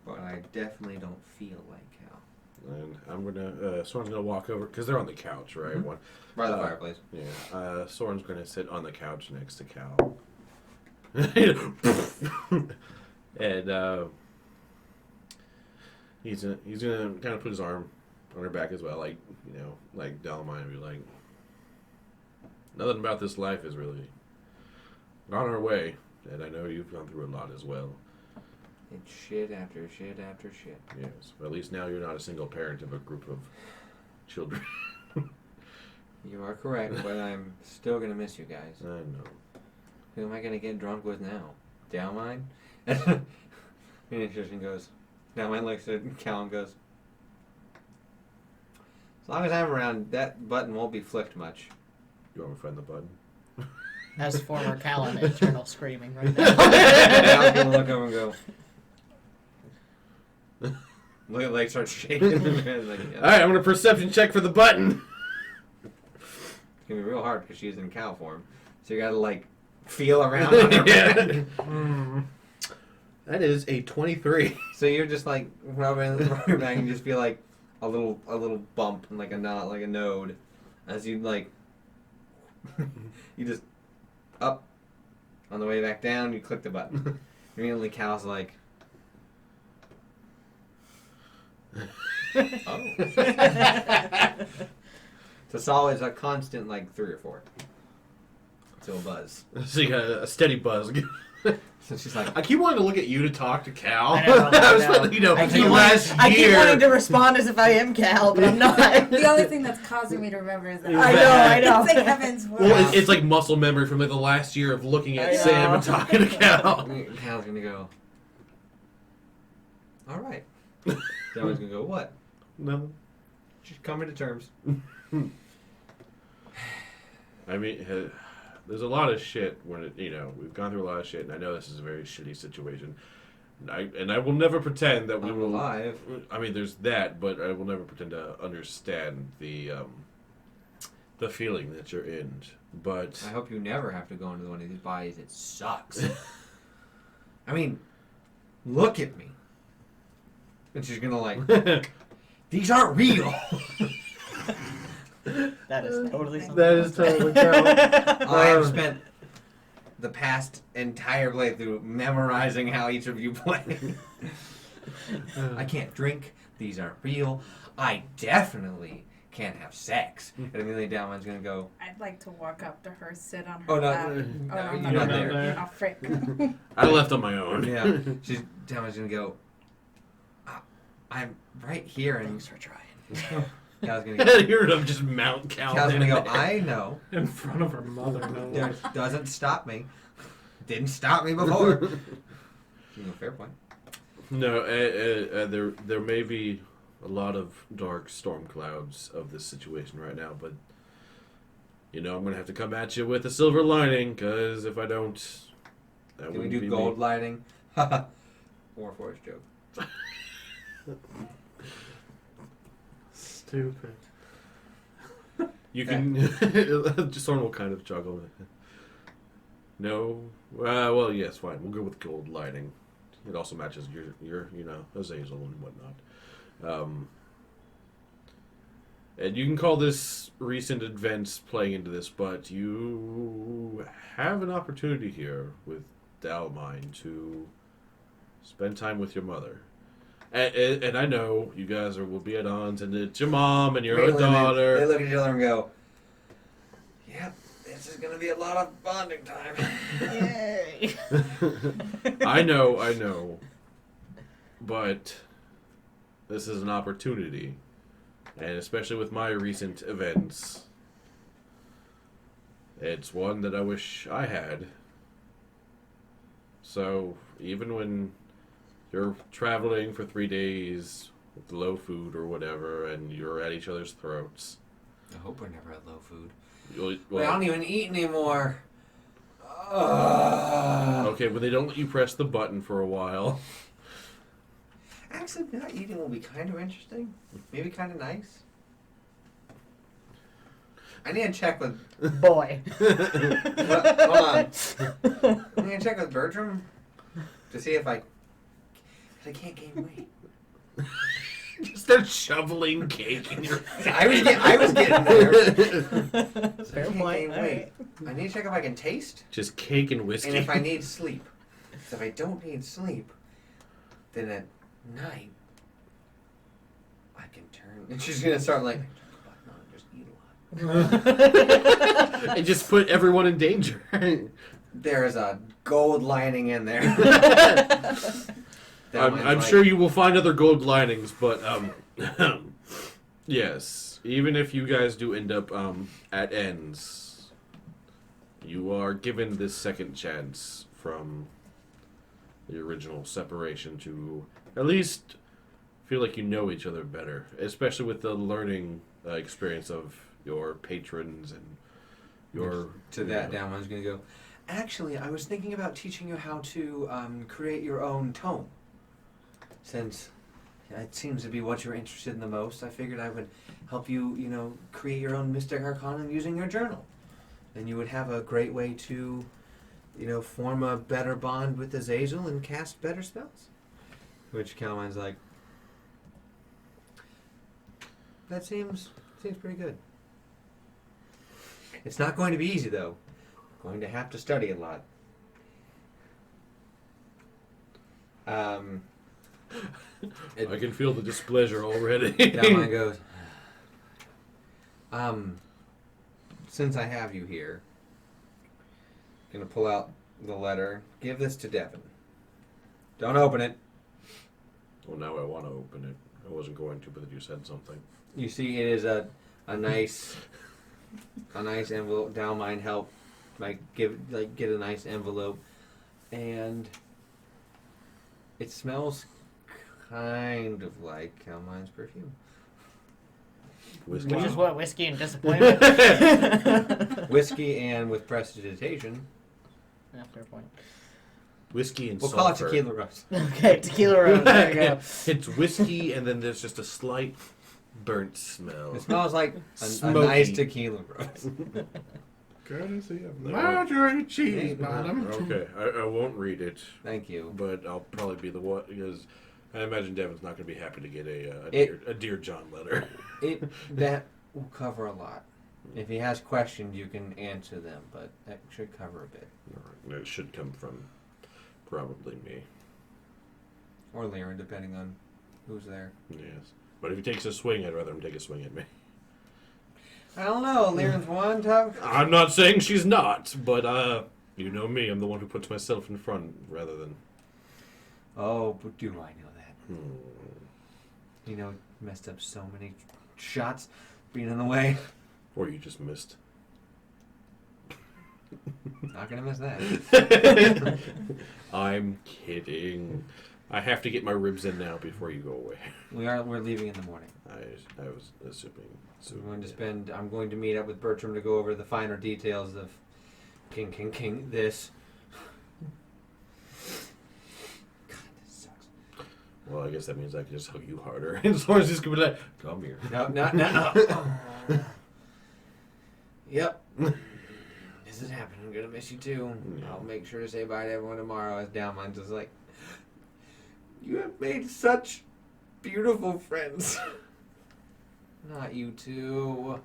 But I definitely don't feel like Cal. And I'm gonna, Soren's gonna walk over, because they're on the couch, right? Mhm. By the fireplace. Yeah. Soren's gonna sit on the couch next to Cal. And, he's gonna kind of put his arm on her back as well, like, you know, like Delma, and be like, nothing about this life is really on our way, and I know you've gone through a lot as well. It's shit after shit after shit. Yes, but at least now you're not a single parent of a group of children. You are correct, but I'm still gonna miss you guys. I know. Who am I gonna get drunk with now? Downline? And Christian goes, Downline looks at Cal and goes, as long as I'm around, that button won't be flicked much. You want me to find the button? As former Callen, internal screaming right now. And I'm gonna look over and go, look at like starts shaking. Like, yeah. Alright, I'm gonna perception check for the button. It's gonna be real hard because she's in cow form. So you gotta like feel around on her back. That is a 23. So you're just like rubbing your back and you just feel like a little bump and like a knot, like a node, as you like you just up on the way back down. You click the button. Immediately, Cal's like, oh. So it's always a constant like 3 or 4. So a buzz. So you got a steady buzz. So she's like, I keep wanting to look at you to talk to Cal. I know. I keep wanting to respond as if I am Cal, but I'm not. The only thing that's causing me to remember is that I know. It's like Heaven's Word. Well, it's like muscle memory from like the last year of looking at I Sam know. and talking to Cal. Cal's gonna go, all right. Someone's gonna go, what? No. Just coming to terms. I mean, there's a lot of shit when we've gone through a lot of shit, and I know this is a very shitty situation. And I will never pretend that we I'm will. alive. I mean, there's that, but I will never pretend to understand the feeling that you're in. But I hope you never have to go into one of these bodies. It sucks. I mean, look at me. And she's gonna like, these aren't real. That is totally something. That is totally Cal. I have spent the past entire playthrough memorizing how each of you play. I can't drink. These aren't real. I definitely can't have sex. And immediately Dalman's gonna go, I'd like to walk up to her, sit on her oh, no, lap. no, I'm you're not there. Oh, frick. I left on my own. Yeah. Dalman's gonna go, I'm right here. And Thanks for trying. Cal's gonna go, You're gonna just mount Cal. Cal's gonna go, I know. In front of her mother, no There less. doesn't stop me. Didn't stop me before. Fair point. No, there may be a lot of dark storm clouds of this situation right now, but I'm gonna have to come at you with a silver lining, because if I don't, that Can we wouldn't do be gold me. lighting? War Force joke. Stupid. You can Sorna will kind of juggle it. No, well, yes, fine. We'll go with gold lighting. It also matches your Azazel and whatnot. And you can call this recent events playing into this, but you have an opportunity here with Dalmine to spend time with your mother. And I know you guys will be at odds, and it's your mom and your daughter. They look at each other and go, yep, this is going to be a lot of bonding time. Yay! I know. But this is an opportunity. And especially with my recent events, it's one that I wish I had. So, even when you're traveling for 3 days with low food or whatever, and you're at each other's throats. I hope we're never at low food. Well, I don't even eat anymore. okay, but they don't let you press the button for a while. Actually, not eating will be kind of interesting. Maybe kind of nice. I need to check with... Boy. Hold on. I need to check with Bertram to see if I can't gain weight. Just start shoveling cake in your face. I was getting there. So Fair I can't point. gain All weight. I need to check if I can taste Just cake and whiskey. and if I need sleep. So if I don't need sleep, then at night I can turn. And she's gonna start like, just eat a lot. and just put everyone in danger. There's a gold lining in there. I'm sure you will find other gold linings, but yes, even if you guys do end up at ends, you are given this second chance from the original separation to at least feel like you know each other better, especially with the learning experience of your patrons and your... To that down, I was going to go, actually, I was thinking about teaching you how to create your own tome. Since it seems to be what you're interested in the most, I figured I would help you, create your own Mystic Arcanum using your journal. Then you would have a great way to, form a better bond with Azazel and cast better spells. Which Calline's like, that seems pretty good. It's not going to be easy, though. Going to have to study a lot. I can feel the displeasure already. Dalmine goes, since I have you here, gonna pull out the letter. Give this to Devin. Don't open it. Well, now I want to open it. I wasn't going to, but then you said something. You see, it is a nice envelope. Dalmine help, get a nice envelope, and it smells kind of like Calmine's perfume. Whiskey. Which is what whiskey and disappointment. Whiskey and with prestidigitation. Yeah, fair point. Whiskey and We'll call it sulfur. tequila rose. Okay, tequila rose. There you go. It's whiskey, and then there's just a slight burnt smell. It smells like a Smoky. nice tequila rose. Courtesy of No. Marjorie Cheese Bottom. Okay, I won't read it, Thank you. but I'll probably be the one because I imagine Devin's not going to be happy to get a Dear John letter. That will cover a lot. If he has questions, you can answer them, but that should cover a bit. It should come from probably me. Or Lyra, depending on who's there. Yes, but if he takes a swing, I'd rather him take a swing at me. I don't know. Lyra's one tough. I'm not saying she's not, but you know me. I'm the one who puts myself in front rather than. Oh, but do I know that? Hmm. You know, messed up so many shots being in the way. Or you just missed. Not gonna miss that. I'm kidding. I have to get my ribs in now before you go away. We're leaving in the morning. I was assuming. I'm going to meet up with Bertram to go over the finer details of King this. God, this sucks. Well, I guess that means I can just hug you harder. And Sorna's just gonna be like, "Come here." No. Yep. This is happening. I'm gonna miss you too. Yeah. I'll make sure to say bye to everyone tomorrow. As Downline's just like, you have made such beautiful friends. Not you two.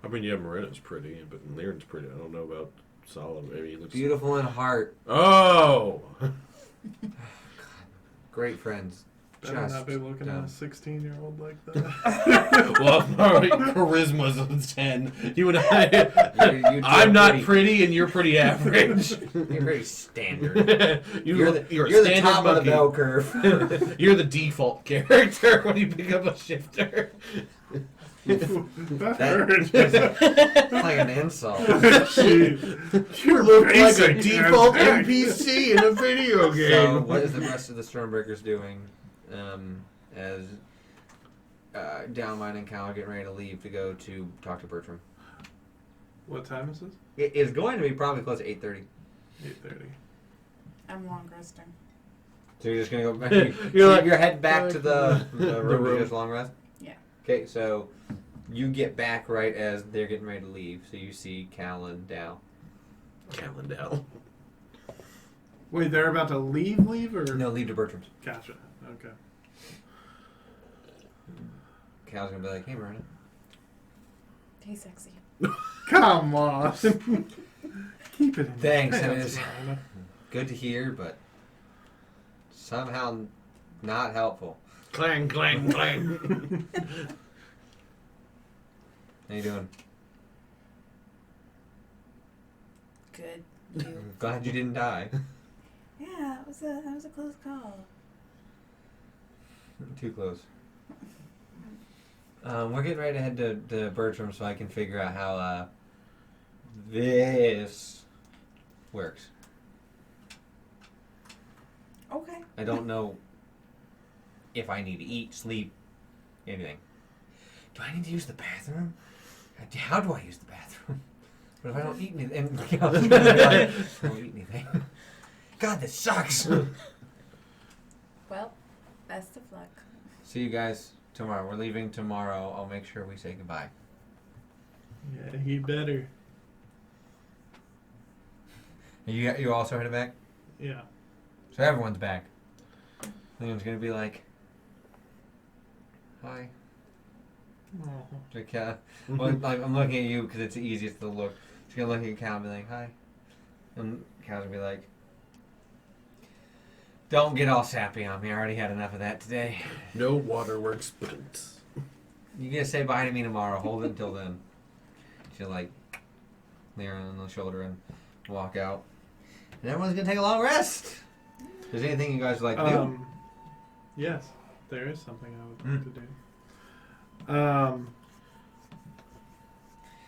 I mean, yeah, Marina's pretty, but Lyran's pretty. I don't know about Solid. Maybe he looks Beautiful in heart. Oh. Great friends. Better not be looking at a dumb. 16-year-old like that. Well, all right, charisma's a 10. You and I. You two I'm are not pretty, and you're pretty average. You're very standard. you're the standard top of the monkey. bell curve. You're the default character when you pick up a shifter. That That- hurts. It's like an insult. Jeez. You look like a basic default as heck. NPC in a video game. So, what is the rest of the Stormbreakers doing as Downmine and Cal are getting ready to leave to go to talk to Bertram? What time is this? It is going to be probably close to 8:30. 8:30. I'm long resting. So you're just going to go back? You're like- you're head back to the room to room. just long rest? Yeah. Okay, so you get back right as they're getting ready to leave. So you see Callen Dow. Callen Delma. Wait, they're about to leave or? No, leave to Bertram's. Gotcha. Okay. Cal's going to be like, hey, Miranda. Hey, sexy. Come on. Keep it in Thanks, your it pants, is. Miranda. Good to hear, but somehow not helpful. Clang, clang, clang. How you doing? Good. You. I'm glad you didn't die. Yeah, that was a close call. Too close. We're getting ready to head to Bertram so I can figure out how this works. Okay. I don't know if I need to eat, sleep, anything. Do I need to use the bathroom? How do I use the bathroom? What if I don't eat anything? And I don't eat anything. God, this sucks. Well, best of luck. See you guys tomorrow. We're leaving tomorrow. I'll make sure we say goodbye. Yeah, he better. You also headed back? Yeah. So everyone's back. Liam's gonna be like, hi. Oh. Like, well, like, I'm looking at you because it's the easiest to look. She's gonna look at Cal and be like, hi. And Cal's gonna be like, don't get all sappy on me. I already had enough of that today. No waterworks sprints. You gonna say bye to me tomorrow. Hold it until then. She'll like, Lyra on the shoulder and walk out. And everyone's going to take a long rest. Is there anything you guys would like to do? Yes, there is something I would like to do.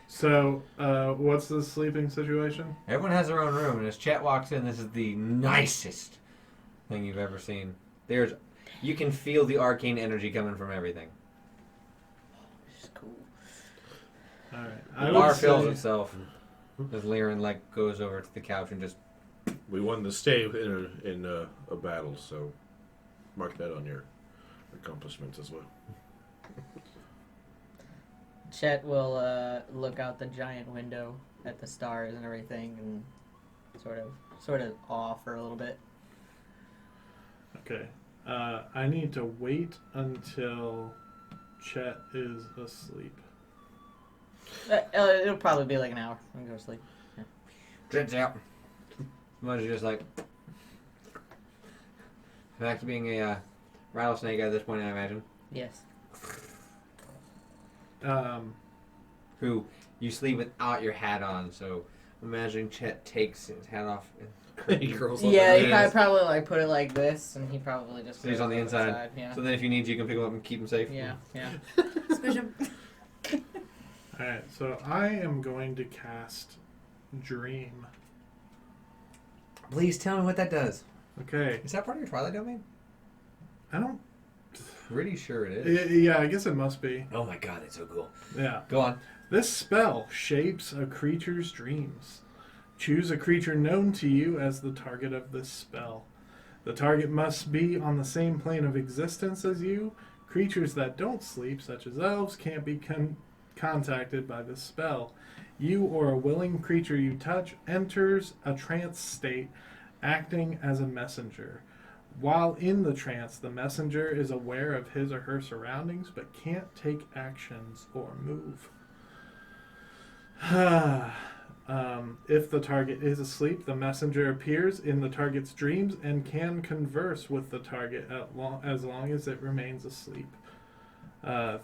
So, what's the sleeping situation? Everyone has their own room, and as Chet walks in, this is the nicest thing you've ever seen. You can feel the arcane energy coming from everything. This is cool. All right. The bar fills itself as Lyran goes over to the couch and just. We won the stay in a battle, so mark that on your accomplishments as well. Chet will look out the giant window at the stars and everything, and sort of awe for a little bit. Okay. I need to wait until Chet is asleep. It'll probably be like an hour. I'm gonna go to sleep. Chet's out. Someone's just back to being a rattlesnake at this point, I imagine. Yes. Who you sleep without your hat on, so imagine Chet takes his hat off. He curls up. Yeah, he you has- probably put it like this, and he probably just. So he's on the inside. Yeah. So then if you need, you can pick him up and keep him safe. Yeah. Squish him. Alright, so I am going to cast Dream. Please tell me what that does. Okay. Is that part of your Twilight domain? I don't... Pretty sure it is. Yeah, I guess it must be. Oh my god, that's so cool. Yeah. Go on. This spell shapes a creature's dreams. Choose a creature known to you as the target of this spell. The target must be on the same plane of existence as you. Creatures that don't sleep, such as elves, can't be contacted by this spell. You or a willing creature you touch enters a trance state, acting as a messenger. While in the trance, the messenger is aware of his or her surroundings, but can't take actions or move. If the target is asleep, the messenger appears in the target's dreams and can converse with the target as long as it remains asleep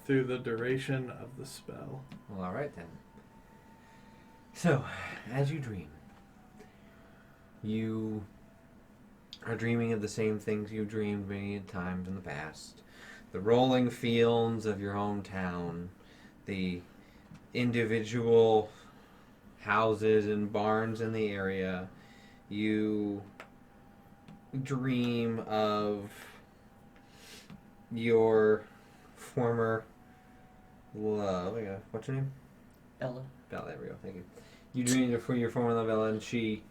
through the duration of the spell. Well, alright then. So, as you dream, you are dreaming of the same things you dreamed many times in the past. The rolling fields of your hometown, the individual houses and barns in the area. You dream of your former love. What's her name? Bella. Bella, there we go. Thank you. You dream of your former love, Bella, and she,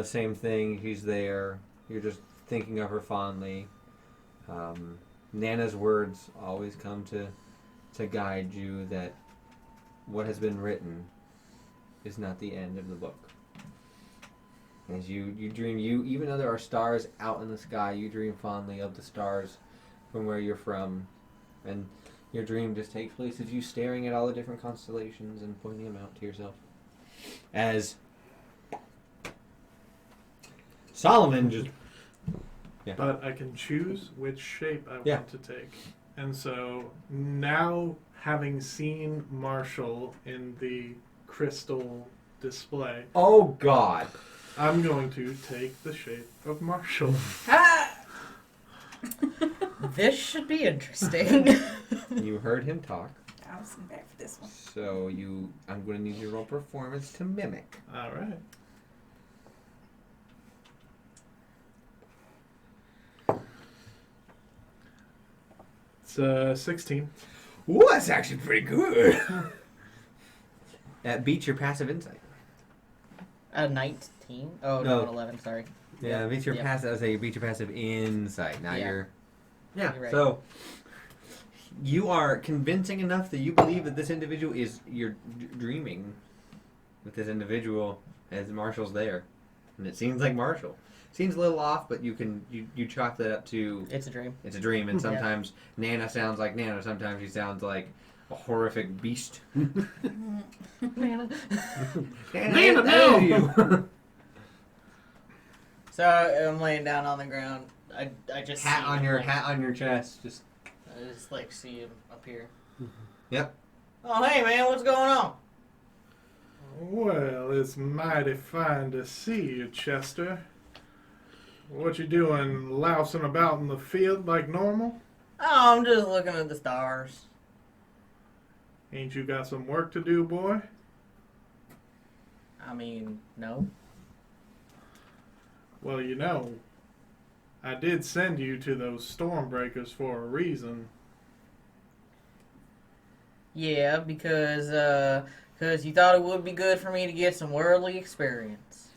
same thing. She's there. You're just thinking of her fondly. Nana's words always come to guide you that what has been written is not the end of the book. As you dream, even though there are stars out in the sky, you dream fondly of the stars from where you're from. And your dream just takes place as you staring at all the different constellations and pointing them out to yourself. As Solomon just... Yeah. But I can choose which shape I Yeah. want to take. And so now, having seen Marshall in the crystal display, Oh, God. I'm going to take the shape of Marshall. This should be interesting. You heard him talk, I was back for this one. so I'm going to need your roll performance to mimic. All right. It's 16. Ooh, that's actually pretty good. That beats your passive insight. 19? Oh, No. no, 11, sorry. Yeah, Yep, beats your yep. passive. I say beats your passive insight. Not Yeah. your. Yeah. You're right. So you are convincing enough that you believe that this individual is you're dreaming with this individual as Marshall's there, and it seems like Marshall. Seems a little off, but you chalk that up to It's a dream. it's a dream, and Yeah. sometimes Nana sounds like Nana. Sometimes she sounds like a horrific beast. Nana. Nana, no! you. So I'm laying down on the ground. I just hat see on him, your like, hat on your chest. Just I just see him up here. Yep. Oh hey man, what's going on? Well, it's mighty fine to see you, Chester. What you doing, lousing about in the field like normal? Oh, I'm just looking at the stars. Ain't you got some work to do, boy? I mean, no. Well, you know, I did send you to those Stormbreakers for a reason. Yeah, because you thought it would be good for me to get some worldly experience.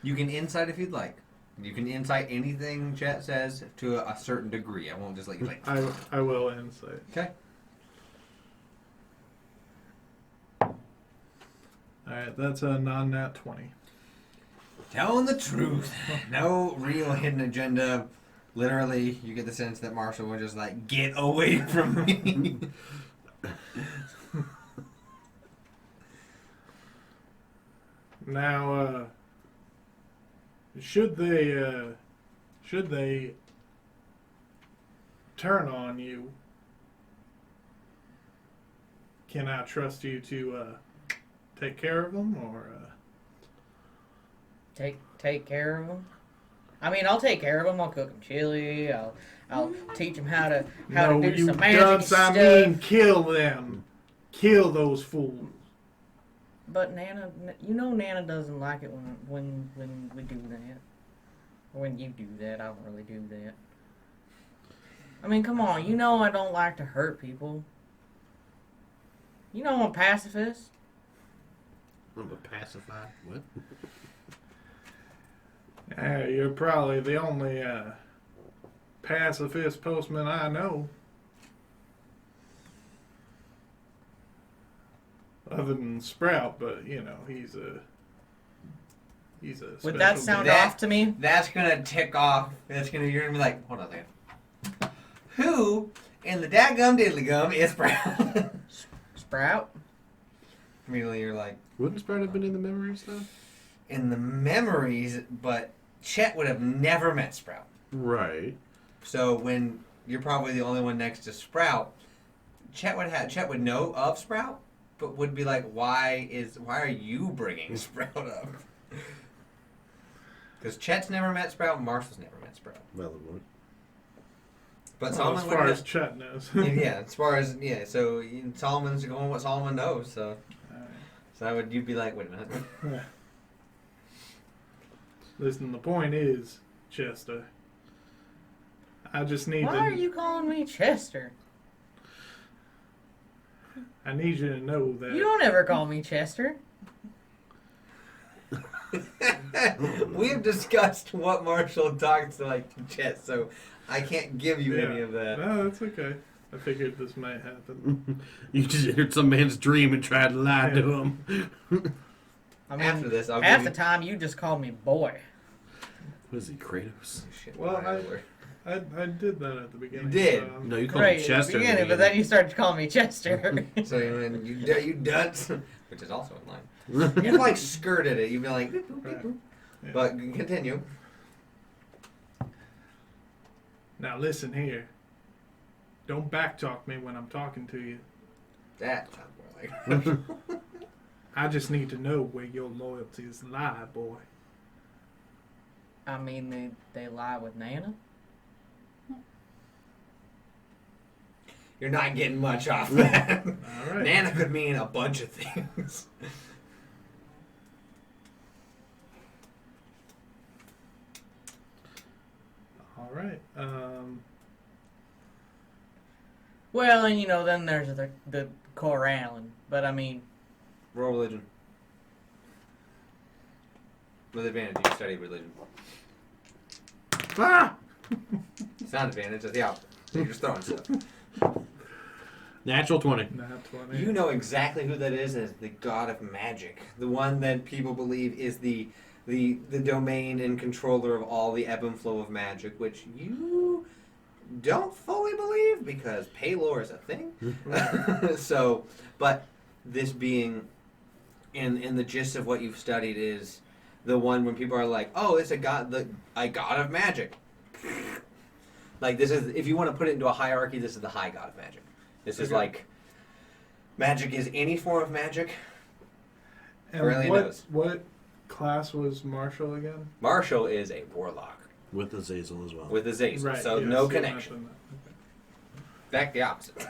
You can insight if you'd like. You can insight anything Chet says to a certain degree. I won't just let you like. I will insight. Okay. Alright, that's a non-nat 20. Telling the truth. No real hidden agenda. Literally, you get the sense that Marshall was just like, get away from me. Now, should they turn on you, can I trust you to take care of them, or Take care of them. I mean, I'll take care of them. I'll cook them chili. I'll teach them how to no, do you some magic dunce, stuff. I mean, kill them, kill those fools. But Nana, Nana doesn't like it when we do that. Or when you do that, I don't really do that. I mean, come on, I don't like to hurt people. I'm a pacifist. I'm a pacifier. What? You're probably the only pacifist postman I know. Other than Sprout, but he's a Would that special sound guy. off to me? That's gonna tick off. You're gonna be like, hold on a second. Who in the dadgum diddly gum is Sprout? Sprout? Immediately you're like, Wouldn't Sprout have been in the memory stuff? in the memories, but Chet would have never met Sprout. Right. So when you're probably the only one next to Sprout, Chet would know of Sprout, but would be like, why are you bringing Sprout up? Because Chet's never met Sprout, Marshall's never met Sprout. Relevant. But Well, Solomon as would far know. as Chet knows. Yeah, as far as so Solomon's going what Solomon knows. So you'd be like, wait a minute. Yeah. Listen, the point is, Chester, I just need Why are you calling me Chester? I need you to know that. You don't ever call me Chester. We have discussed what Marshall talks like to Chet, so I can't give you any of that. No, that's okay. I figured this might happen. You just entered some man's dream and tried to lie to him. I mean, After this, I'll half give the time you just called me boy. What is he, Kratos? Shit, Well, whatever. I did that at the beginning. You did? so, No, you called Right, him at the Chester. in the beginning, but then you started calling me Chester. So then you dunce, which is also in line. You'd like skirted it. You'd be like, boop, boop, boop, boop. Yeah. But continue. Now listen here. Don't backtalk me when I'm talking to you. That sounds more like. I just need to know where your loyalties lie, boy. I mean, they lie with Nana. You're not getting much off that. All right. Nana could mean a bunch of things. All right. Well, and then there's the Corrallin. But I mean, Roll religion. With advantage, you study religion. Ah! It's not advantage, it's the opposite. So you're just throwing stuff. Natural 20. Nat 20. You know exactly who that is as the god of magic. The one that people believe is the domain and controller of all the ebb and flow of magic, which you don't fully believe because Paylor is a thing. So, but this being in the gist of what you've studied is the one when people are like, oh, it's a god of magic. Like this is, if you want to put it into a hierarchy, this is the high god of magic. This is Okay. like Magic is any form of magic. And Really knows. what class was Marshall again? Marshall is a warlock With Azazel as well. with a Zazel, Right. so yes, no yeah, connection. nothing. In fact, the opposite.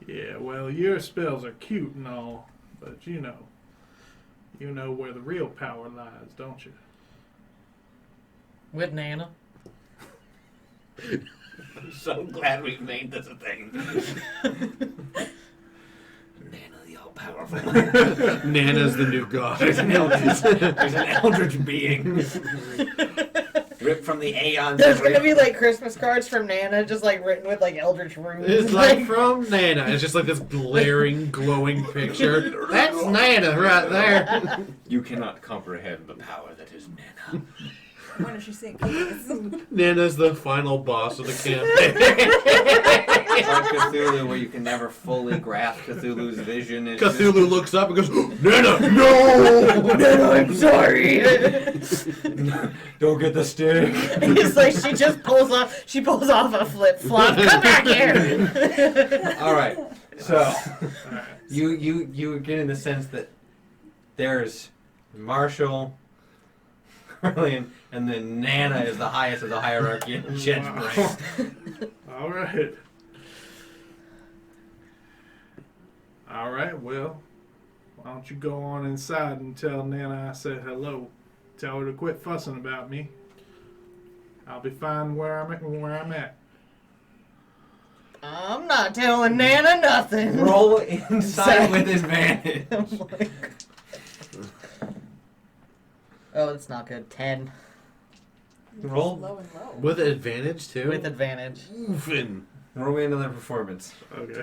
Yeah, well, your spells are cute and all, but you know where the real power lies, don't you? With Nana. I'm so glad we made this a thing. Nana the all-powerful. Nana's the new god. There's an eldritch being. Ripped from the aeons. There's of gonna be like Christmas cards from Nana, just like written with like Eldritch runes. It's like from Nana. It's just like this glaring, glowing picture. That's Nana right there. You cannot comprehend the power that is Nana. When does she say cookies? Nana's the final boss of the campaign. Like Cthulhu, where you can never fully grasp Cthulhu's vision. It's Cthulhu looks up and goes, Nana, no! Nana, I'm sorry. Don't get the stick. It's like she pulls off a flip flop. Come back here. All right. So Alright. you get in the sense that there's Marshall, Carlian, and then Nana is the highest of the hierarchy in Chet's brain. Alright. Alright, well, why don't you go on inside and tell Nana I said hello. Tell her to quit fussing about me. I'll be fine where I'm at. I'm not telling Nana nothing. Roll inside with advantage. I'm like- oh, it's not good. 10 Roll. Low and low. With advantage, too? with advantage. Oofing. Roll me another performance. Okay.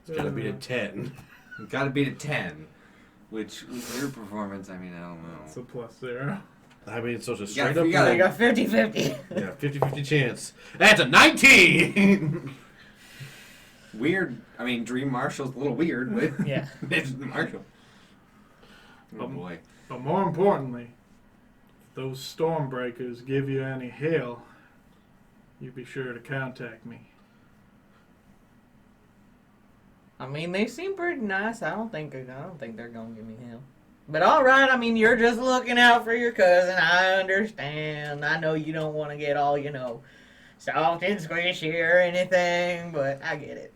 It's gotta be a 10. You gotta beat a 10. Which, with your performance, I mean, I don't know. It's a +0. I mean, so it's a You straight gotta- up you gotta- I got 50-50. yeah, 50-50 chance. That's a 19! Weird. I mean, Dream Marshall's a little weird, but Yeah. it's Marshall. Oh boy. But more importantly, if those Stormbreakers give you any hail, you be sure to contact me. I mean, they seem pretty nice. I don't think they're gonna give me hell. But all right, I mean, you're just looking out for your cousin. I understand. I know you don't want to get all, soft and squishy or anything, but I get it.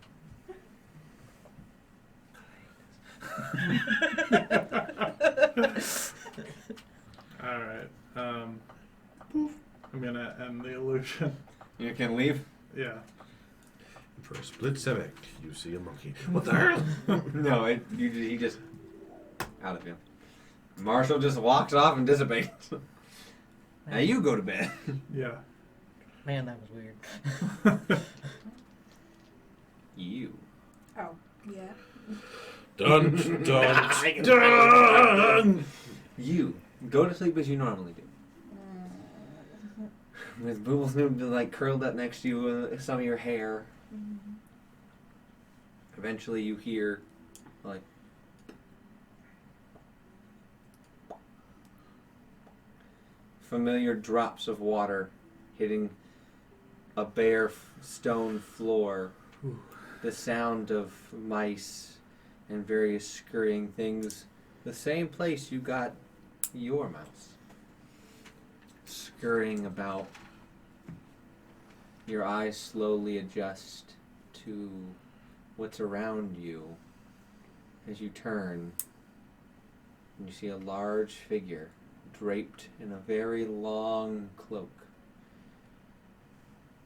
Alright. I'm gonna end the illusion. You can leave? Yeah. For a split second, you see a monkey. What the hell? No, he just out of him. Marshall just walks off and dissipates. Now you go to bed. Yeah. Man, that was weird. You. Oh, yeah. Dun, dun, dun! You go to sleep as you normally do. With Booble Snoop like curled up next to you, some of your hair. Eventually, you hear like familiar drops of water hitting a bare stone floor. The sound of mice and various scurrying things. The same place you got your mouse. Scurrying about. Your eyes slowly adjust to what's around you as you turn and you see a large figure draped in a very long cloak.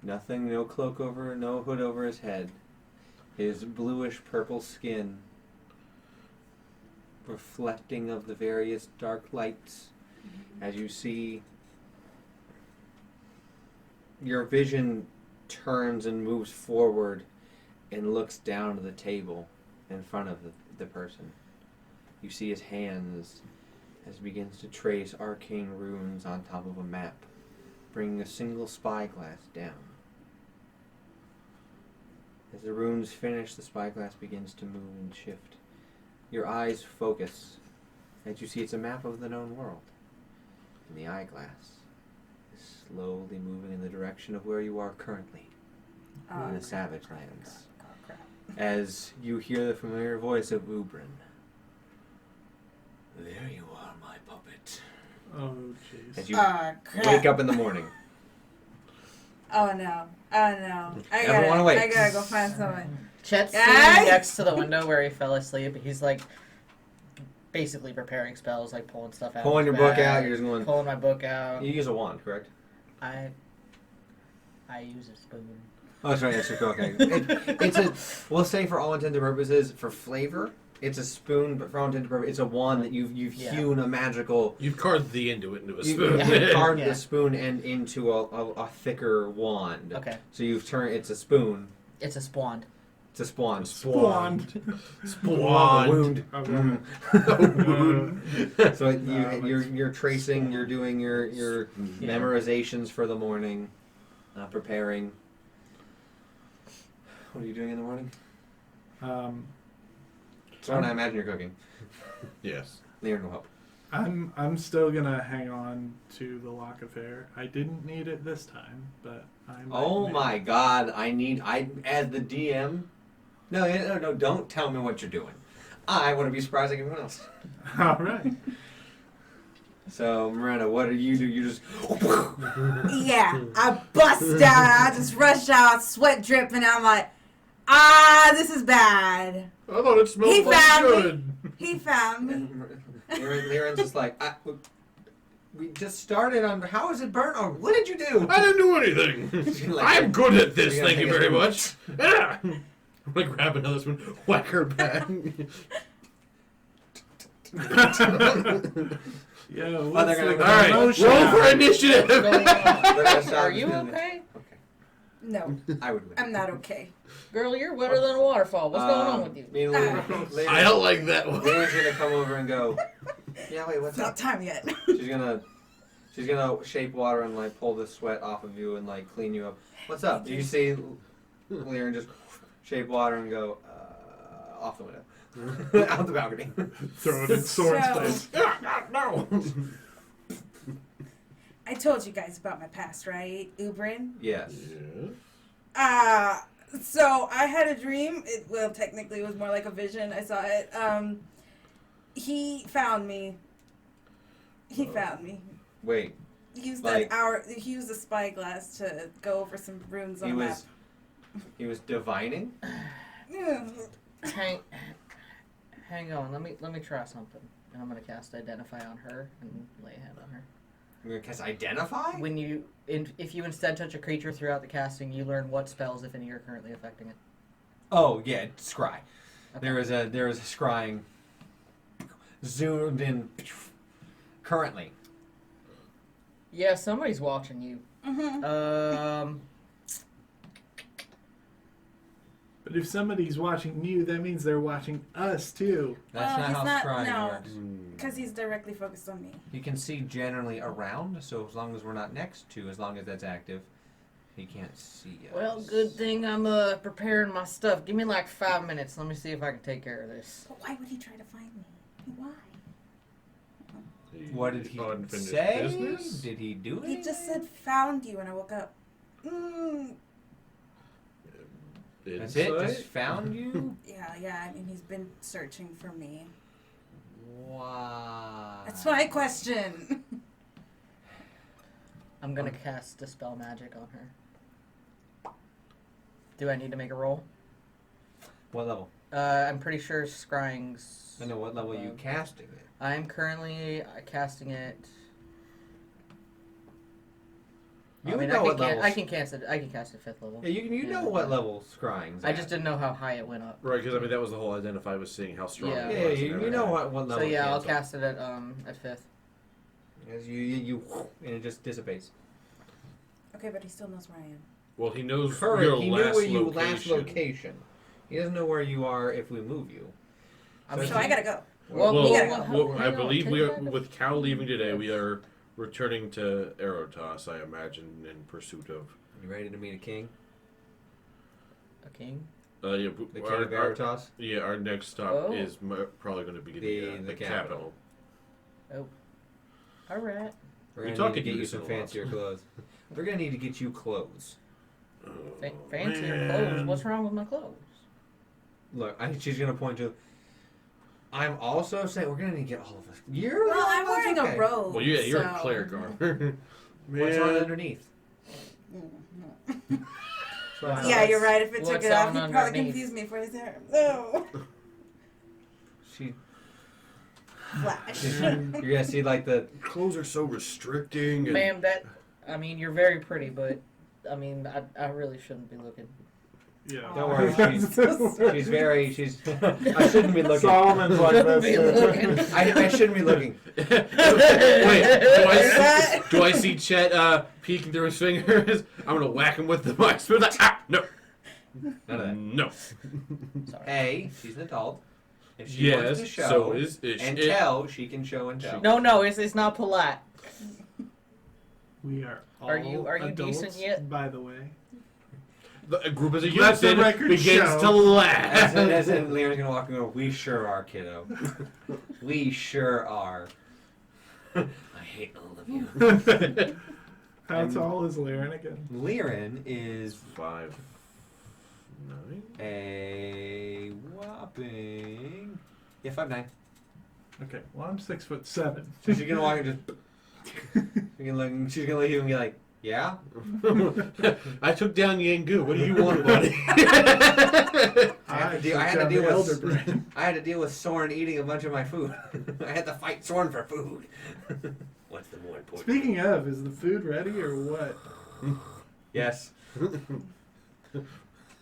Nothing, no cloak over, no hood over his head. His bluish purple skin reflecting of the various dark lights as you see your vision turns and moves forward and looks down to the table in front of the person. You see his hands as he begins to trace arcane runes on top of a map, bringing a single spyglass down. As the runes finish, the spyglass begins to move and shift. Your eyes focus as you see it's a map of the known world. And the eyeglass is slowly moving in the direction of where you are currently. in the Savage Lands. Crap. As you hear the familiar voice of Ubrin. There you are, my puppet. Oh, jeez. As you Crap. wake up in the morning. Oh no. I Everyone awake. I gotta go find someone. Chet's Guys? sitting next to the window where he fell asleep. He's like basically preparing spells, like pulling stuff out. Pulling of his your book bag, out, you're just going... pulling my book out. You use a wand, correct? I use a spoon. Oh, that's right, that's your okay. It's a... We'll say for all intents and purposes, for flavor, it's a spoon, but for all intents and purposes, it's a wand that you've hewn a magical... You've carved the end into a You spoon. carved Yeah. the spoon end into a thicker wand. Okay. So you've turned... It's a spoon. It's a spawned. It's a spawn. Spawned. Spawned. Wound. Okay. So you're tracing. You're doing your memorizations for the morning, preparing. What are you doing in the morning? So I imagine you're cooking. Yes. Lear will help. I'm still gonna hang on to the lock of hair. I didn't need it this time, but I might Oh need my it. God! I as the DM. No! Don't tell me what you're doing. I want to be surprised like everyone else. All right. So Miranda, what do? You just. Yeah, I bust down. I just rush out, sweat dripping. I'm like, this is bad. I thought it smelled He pretty found me. good. He found me. Liren's just like, we just started on. How is it burnt? Or what did you do? I didn't do anything. Like, I'm good at this, you're gonna thank you take very a much. Yeah. I'm gonna grab another spoon, whack her back. Yeah. they're What's gonna the go- Alright, commotion? roll for initiative. They're gonna stop Are you doing it. okay? No, I would win. I'm not okay. Girl, you're wetter than a waterfall. What's going on with you? Me and Liren, I don't like that one. Liren's gonna come over and go. Yeah, wait, what's It's not up? time yet. She's gonna shape water and like pull the sweat off of you and like clean you up. What's up? You see Liren just shape water and go off the window, out the balcony. Throw it in Sword's So- face. No. I told you guys about my past, right, Ubrin? Yes. So I had a dream. Technically, it was more like a vision. I saw it. He found me. He found me. Wait. He used Like- He used a spyglass to go over some runes on He a map. was. He was divining. Hang on. Let me try something. And I'm gonna cast Identify on her and lay a hand on her. You're gonna cast identify. When if you instead touch a creature throughout the casting, you learn what spells, if any, are currently affecting it. Oh yeah, scry. Okay. There is a scrying zoomed in currently. Yeah, somebody's watching you. Mm-hmm. But if somebody's watching you, that means they're watching us too. That's not he's how not- scrying no. works. Because he's directly focused on me. He can see generally around, so as long as we're not next to, as long as that's active, he can't see us. Well, good thing I'm preparing my stuff. Give me like 5 minutes. Let me see if I can take care of this. But why would he try to find me? Why? What did he Unfinished say? business? Did he do it? He just said found you, and I woke up. That's it? Just found you? Yeah. I mean, he's been searching for me. Why? That's my question. I'm gonna cast Dispel Magic on her. Do I need to make a roll? What level? I'm pretty sure scrying's... I know what level you casting it. I'm currently casting it... You I mean, know what level. I can cast it. I can cast it 5th level. Yeah, you know what level scrying's at. I just didn't know how high it went up. Right, because I mean that was the whole identify was seeing how strong. Yeah. it Yeah, was you and know everything. what So level. yeah, I'll cancel. cast it at 5th. As you and it just dissipates. Okay, but he still knows where I am. Well, he knows Correct. your He knew last where you location. last location. He doesn't know where you are if we move you. So I gotta go. Well, Well, we gotta go. I believe we are, Take that. with Cal leaving today, we are returning to Erotas, I imagine, in pursuit of. You ready to meet a king? A king? Yeah, The king of Veritas? yeah, our next stop Oh. is probably going to be the capital. All right. We're We gonna talk need to at get you unison some a lot. fancier clothes. We're gonna need to get you clothes. fancier Man. clothes. What's wrong with my clothes? Look, she's gonna point to. I'm also saying we're gonna need to get all of us. You're Well, I'm wearing okay. a robe. Well, you're a so- cleric armor. What's on underneath? Yeah, you're right. If it took What's it off, on he'd probably underneath? confuse me for his hair. No. She. Flash. You're gonna see like the. Clothes are so restricting. And Ma'am, you're very pretty, but I really shouldn't be looking. Yeah. Don't worry, she's very. She's. I shouldn't be looking. Solomon's like Shouldn't be this. looking. I shouldn't be looking. Wait, do I see Chet peeking through his fingers? I'm gonna whack him with the mic. Like, no. None of that. No. Sorry. A, she's an adult. If she wants to Yes, show so is and tell, she can show and tell. No, it's not polite. We are all Are you adults, decent yet? by the way. The group as a Let the unit record begins show. to laugh. As in Leon's gonna walk and go, we sure are, kiddo. We sure are. I hate all of you. How tall is Laren again? Liren is 5'9". a whopping 5'9". Okay, well I'm 6'7". So she's gonna walk and just she's gonna look at you and be like, yeah? I took down Yangu. What do you want, buddy? I had to deal with Sorn eating a bunch of my food. I had to fight Sorn for food. What's the more important? Speaking of, is the food ready or what? Yes.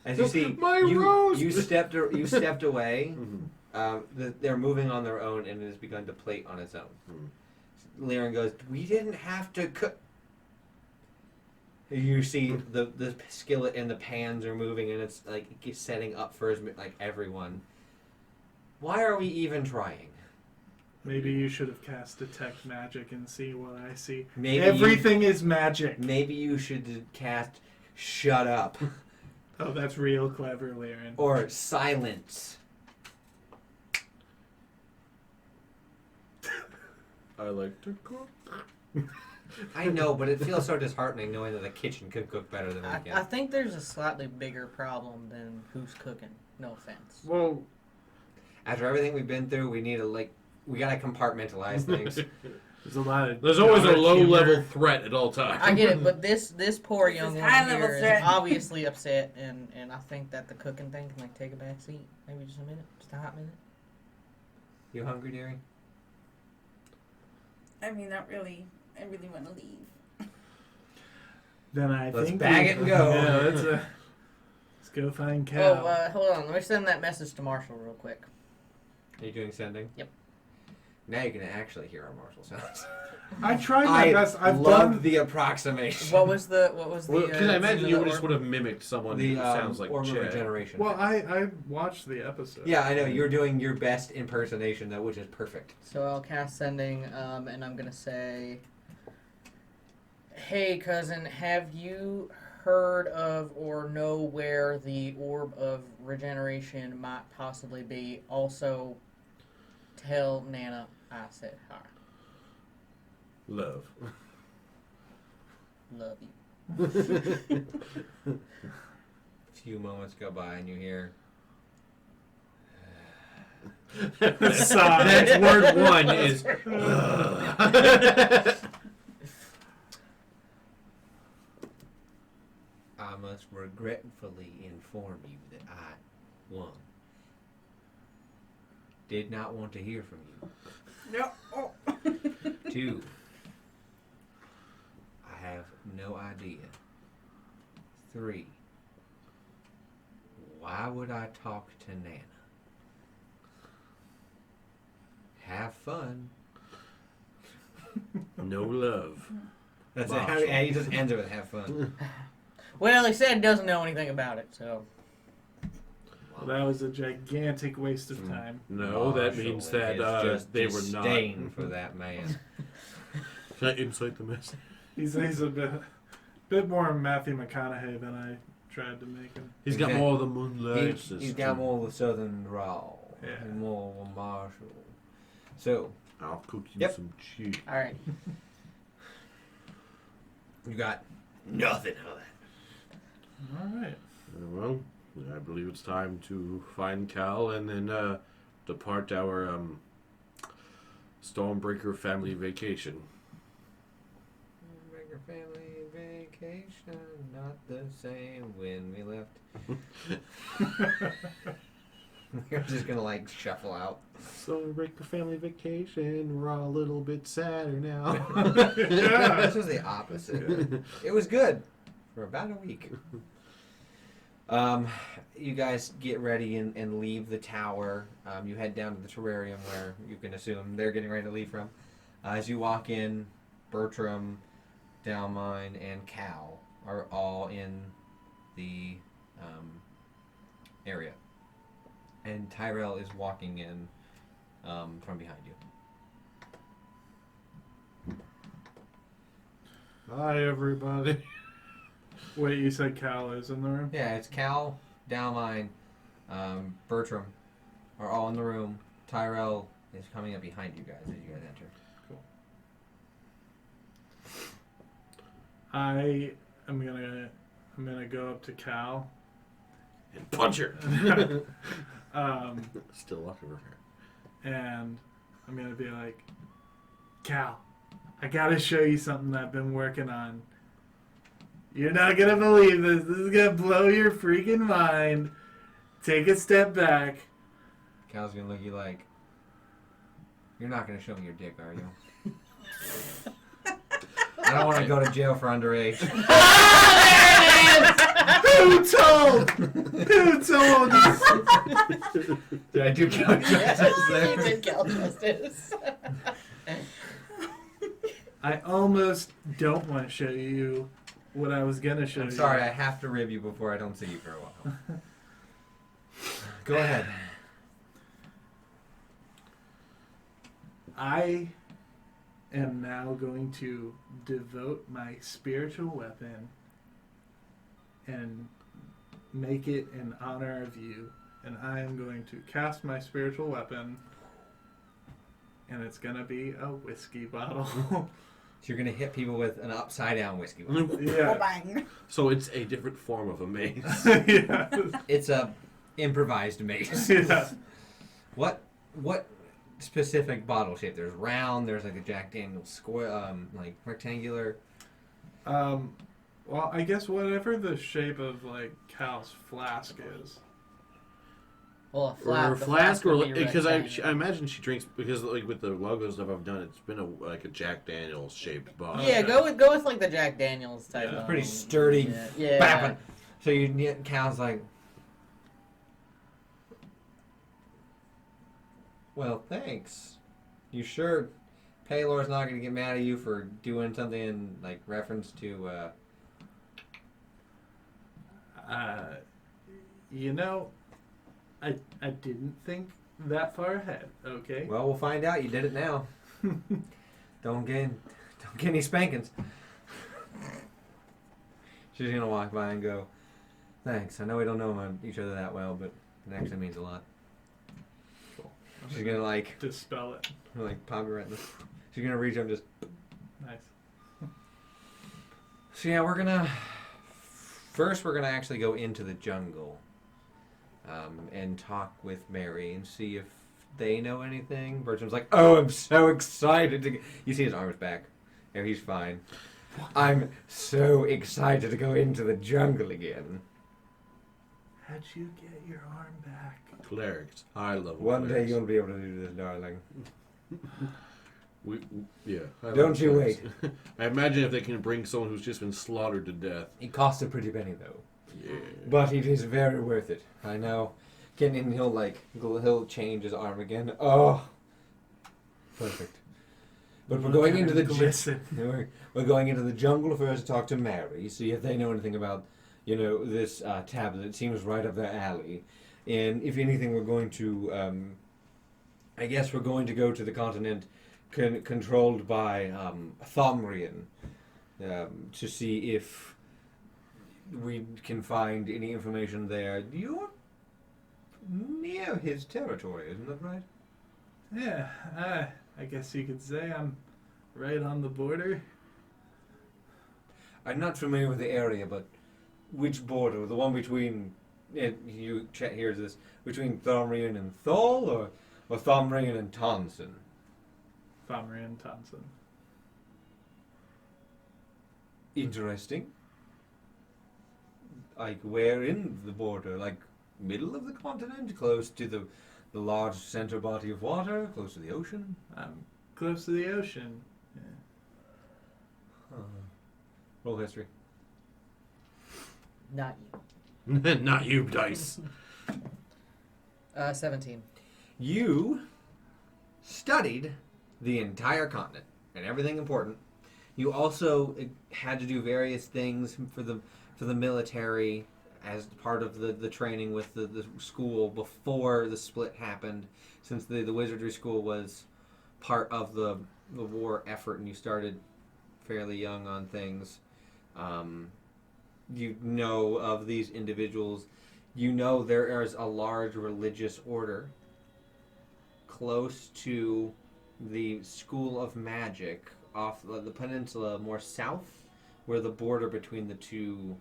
As you see, My roast! you stepped away. They're moving on their own, and it has begun to plate on its own. Liren goes, "We didn't have to cook." You see the skillet and the pans are moving, and it's like setting up for everyone. Why are we even trying? Maybe you should have cast Detect Magic and see what I see. Maybe Everything is magic. Maybe you should cast Shut Up Oh, that's real clever, Laren. or Silence. I like to cook. I know, but it feels so disheartening knowing that the kitchen could cook better than we I can. think there's a slightly bigger problem than who's cooking. No offense. Well, After everything we've been through, we need to we gotta compartmentalize things. There's a lot of there's always a dark low-level humor. threat at all times. I get it, but this poor This young is one high-level here is threat. obviously upset, and I think that the cooking thing can take a back seat. Maybe just a minute, just a hot minute. You hungry, dearie? I mean, not really. I really want to leave. Then I Let's think bag it and go. Yeah, let's go find Cal. Oh, hold on. Let me send that message to Marshall real quick. Are you doing sending? Yep. Now you can actually hear our martial sounds. I tried my best. I've love done the approximation. What was the? Because I imagine you just orb? would have mimicked someone The who sounds like orb of Chet. regeneration. Well, I watched the episode. Yeah, I know you're doing your best impersonation though, which is perfect. So I'll cast sending, and I'm gonna say, "Hey, cousin, have you heard of or know where the orb of regeneration might possibly be? Also, tell Nana I said hi. Love. Love you." A few moments go by and you hear. That's word one is. I must regretfully inform you that I, one, did not want to hear from you. No. Oh. 2, I have no idea. 3, why would I talk to Nana? Have fun. No love. That's it. Marshall. Yeah, he just ends it with have fun. Well, he said he doesn't know anything about it, so. Well, that was a gigantic waste of time. No, that Marshall means and that his just they were not. disdain for that man. Can I incite the mess? He's a bit more Matthew McConaughey than I tried to make him. He's got more of the moonlight He's system. got more of the southern drawl. Yeah. And more of a Marshall. So, I'll cook you Yep. some cheese. Alright. you got nothing out of that. All right. Well, I believe it's time to find Cal and then depart our Stormbreaker family vacation. Stormbreaker family vacation, not the same when we left. You're just gonna like shuffle out. Stormbreaker family vacation. We're all a little bit sadder now. Yeah. This was the opposite. It was good for about a week. You guys get ready and leave the tower. You head down to the terrarium where you can assume they're getting ready to leave from. As you walk in, Bertram, Dalmine, and Cal are all in the area. And Tyrell is walking in from behind you. Hi, everybody. Wait, you said Cal is in the room? Yeah, it's Cal, Dalmine, Bertram are all in the room. Tyrell is coming up behind you guys as you guys enter. I'm gonna go up to Cal. And punch her. Still walking over here. And I'm gonna be like, Cal, I gotta show you something I've been working on. You're not gonna believe this. This is gonna blow your freaking mind. Take a step back. Cal's gonna look at you like, you're not gonna show me your dick, are you? I don't want to go to jail for underage. Who told? Who told? Did I do Cal justice there? You did Cal justice. I almost don't want to show you what I was gonna show you. I'm sorry, I have to rib you before I don't see you for a while. Go ahead. I am now going to devote my spiritual weapon and make it in honor of you. And I am going to cast my spiritual weapon, and it's going to be a whiskey bottle. So you're gonna hit people with an upside down whiskey bottle. Yeah. Bang. So it's a different form of a mace. Yeah. It's a improvised mace. Yeah. What specific bottle shape? There's round. There's like a Jack Daniel's square, like rectangular. Well, I guess whatever the shape of like Cal's flask is. Well, Or a flask, or would be because I rectangular. imagine she drinks, because like with the logo stuff I've done, it's been like a Jack Daniel's shaped bottle. Yeah, go with like the Jack Daniels type. Yeah. of, Pretty sturdy. Yeah. Bapping. So you get Cal's like, well, thanks. You sure Paylor's not going to get mad at you for doing something in like reference to? You know, I didn't think that far ahead. Okay. Well, we'll find out. You did it now. Don't get any spankings. She's gonna walk by and go, "Thanks. I know we don't know each other that well, but it actually means a lot." Cool. She's gonna like Dispel it. pop you right in the. She's gonna reach up and just. Nice. So yeah, we're gonna actually go into the jungle, and talk with Mary and see if they know anything. Bertram's like, "Oh, I'm so excited to." You see his arms back. Yeah, he's fine. I'm so excited to go into the jungle again. How'd you get your arm back? Clerics, high level. One day clerics. you'll be able to do this, darling. Yeah. high Don't level you clerics. I imagine if they can bring someone who's just been slaughtered to death. It costs a pretty penny though, Yeah. but it is very worth it. I know. And he'll change his arm again. Oh, perfect. But we're going into the we're going into the jungle first to talk to Mary, see if they know anything about, this tablet. It seems right up their alley. And if anything, we're going to, I guess we're going to go to the continent controlled by Thomrian to see if we can find any information there. You're near his territory, isn't that right? Yeah, I guess you could say I'm right on the border. I'm not familiar with the area, but which border? The one between you Chet hears this between Thomrian and Thol, or Thomrian and Tonson? Thomrian Tonson. Interesting. Like where in the border? Like middle of the continent, close to the large center body of water, close to the ocean? Close to the ocean. Yeah. Huh. Roll history. Not Not you, Dice. you. 17. You studied the entire continent and everything important. You also had to do various things for the military as part of the training with the school before the split happened, since the wizardry school was part of the war effort and you started fairly young on things. You know of these individuals. You know there is a large religious order close to the School of Magic off the peninsula more south, where the border between the two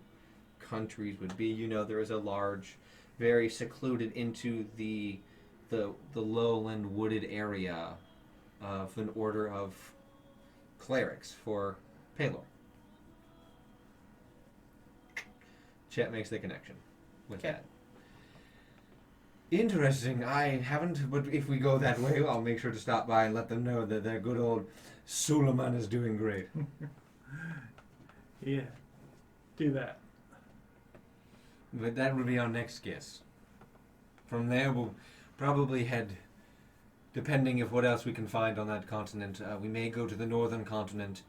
countries would be. You know there is a large, very secluded into the lowland wooded area of an order of clerics for Pelor. Chet makes the connection with that. Interesting. I haven't, but if we go that way, I'll make sure to stop by and let them know that their good old Suleiman is doing great. Yeah. Do that. But that will be our next guess. From there, we'll probably head, depending if what else we can find on that continent, we may go to the northern continent,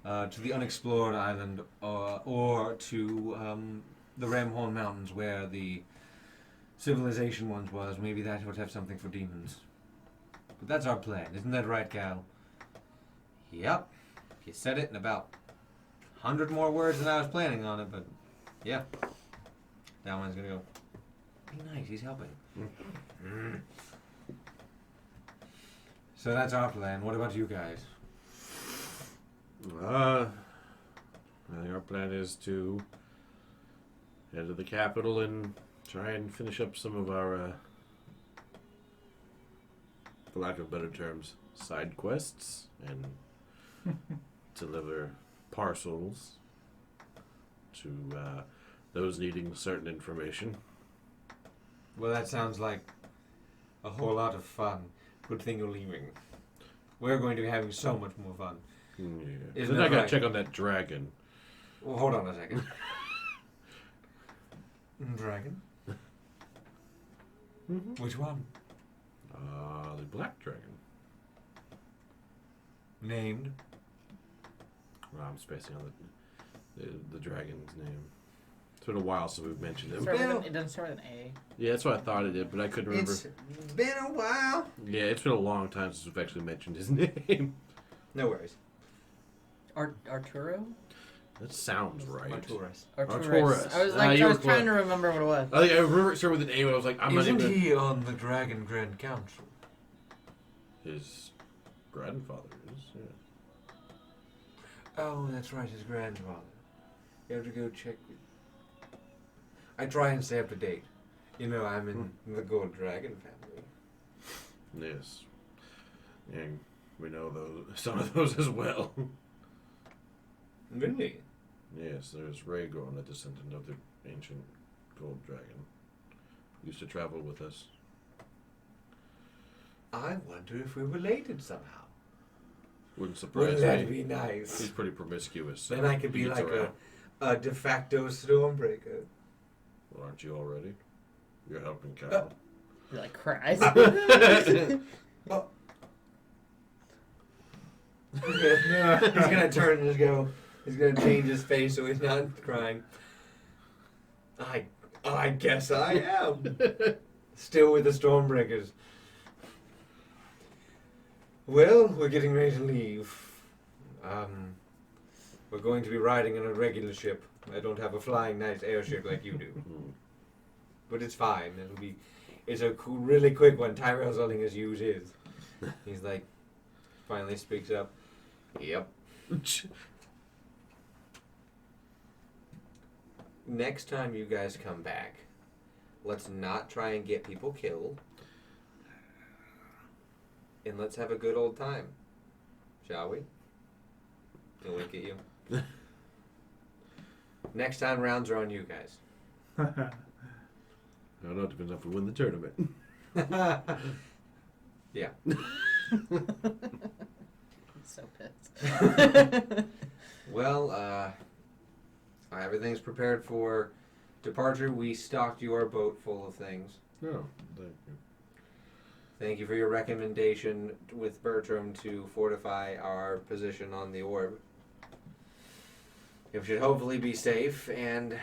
to the unexplored island, or to the Ramhorn Mountains, where the civilization once was. Maybe that would have something for demons. But that's our plan. Isn't that right, Cal? Yep. You said it in about 100 more words than I was planning on it, but yeah. That one's gonna go, be nice, he's helping. So that's our plan. What about you guys? I think our plan is to head to the capital and try and finish up some of our, for lack of better terms, side quests and deliver parcels to those needing certain information. Well, that sounds like a whole lot of fun. Good thing you're leaving. We're going to be having so much more fun. Yeah. Isn't Then I that gotta right? check on that dragon. Well, hold on a second. Dragon? Mm-hmm. Which one? The black dragon. Named? Well, I'm spacing on the dragon's name. It's been a while since we've mentioned him. It doesn't start with an A. Yeah, that's what I thought it did, but I couldn't remember. It's been a while. Yeah, it's been a long time since we've actually mentioned his name. No worries. Arturo? That sounds right. Arturus. Arturus. I was like, I was trying to remember what it was. I remember it started with an A, but I was like, I'm Isn't not even. he on the Dragon Grand Council? His grandfather is. Yeah. Oh, that's right, his grandfather. You have to go check. I try and stay up to date. You know, I'm in the Gold Dragon family. Yes. And we know some of those as well. Really? Yes, there's Rhaegon, a descendant of the ancient Gold Dragon. Used to travel with us. I wonder if we're related somehow. Wouldn't surprise Wouldn't that me. be nice? He's pretty promiscuous. So Then I could he be gets like around. a de facto Stormbreaker. Well, aren't you already? You're helping Cal. He like cries. Oh. He's gonna turn and just go. He's gonna change his face so he's not crying. I guess I am. Still with the Stormbreakers. Well, we're getting ready to leave. We're going to be riding in a regular ship. I don't have a flying nice airship like you do. But it's fine. It's a really quick one. Tyrell's letting us use his. He's like, finally speaks up. Yep. next time you guys come back, let's not try and get people killed. And let's have a good old time. Shall we? I'll wink at you. Next time, rounds are on you guys. I don't know. It depends on if we win the tournament. Yeah. I'm so pissed. Well, everything's prepared for departure. We stocked your boat full of things. No, thank you. Thank you for your recommendation with Bertram to fortify our position on the orb. It should hopefully be safe, and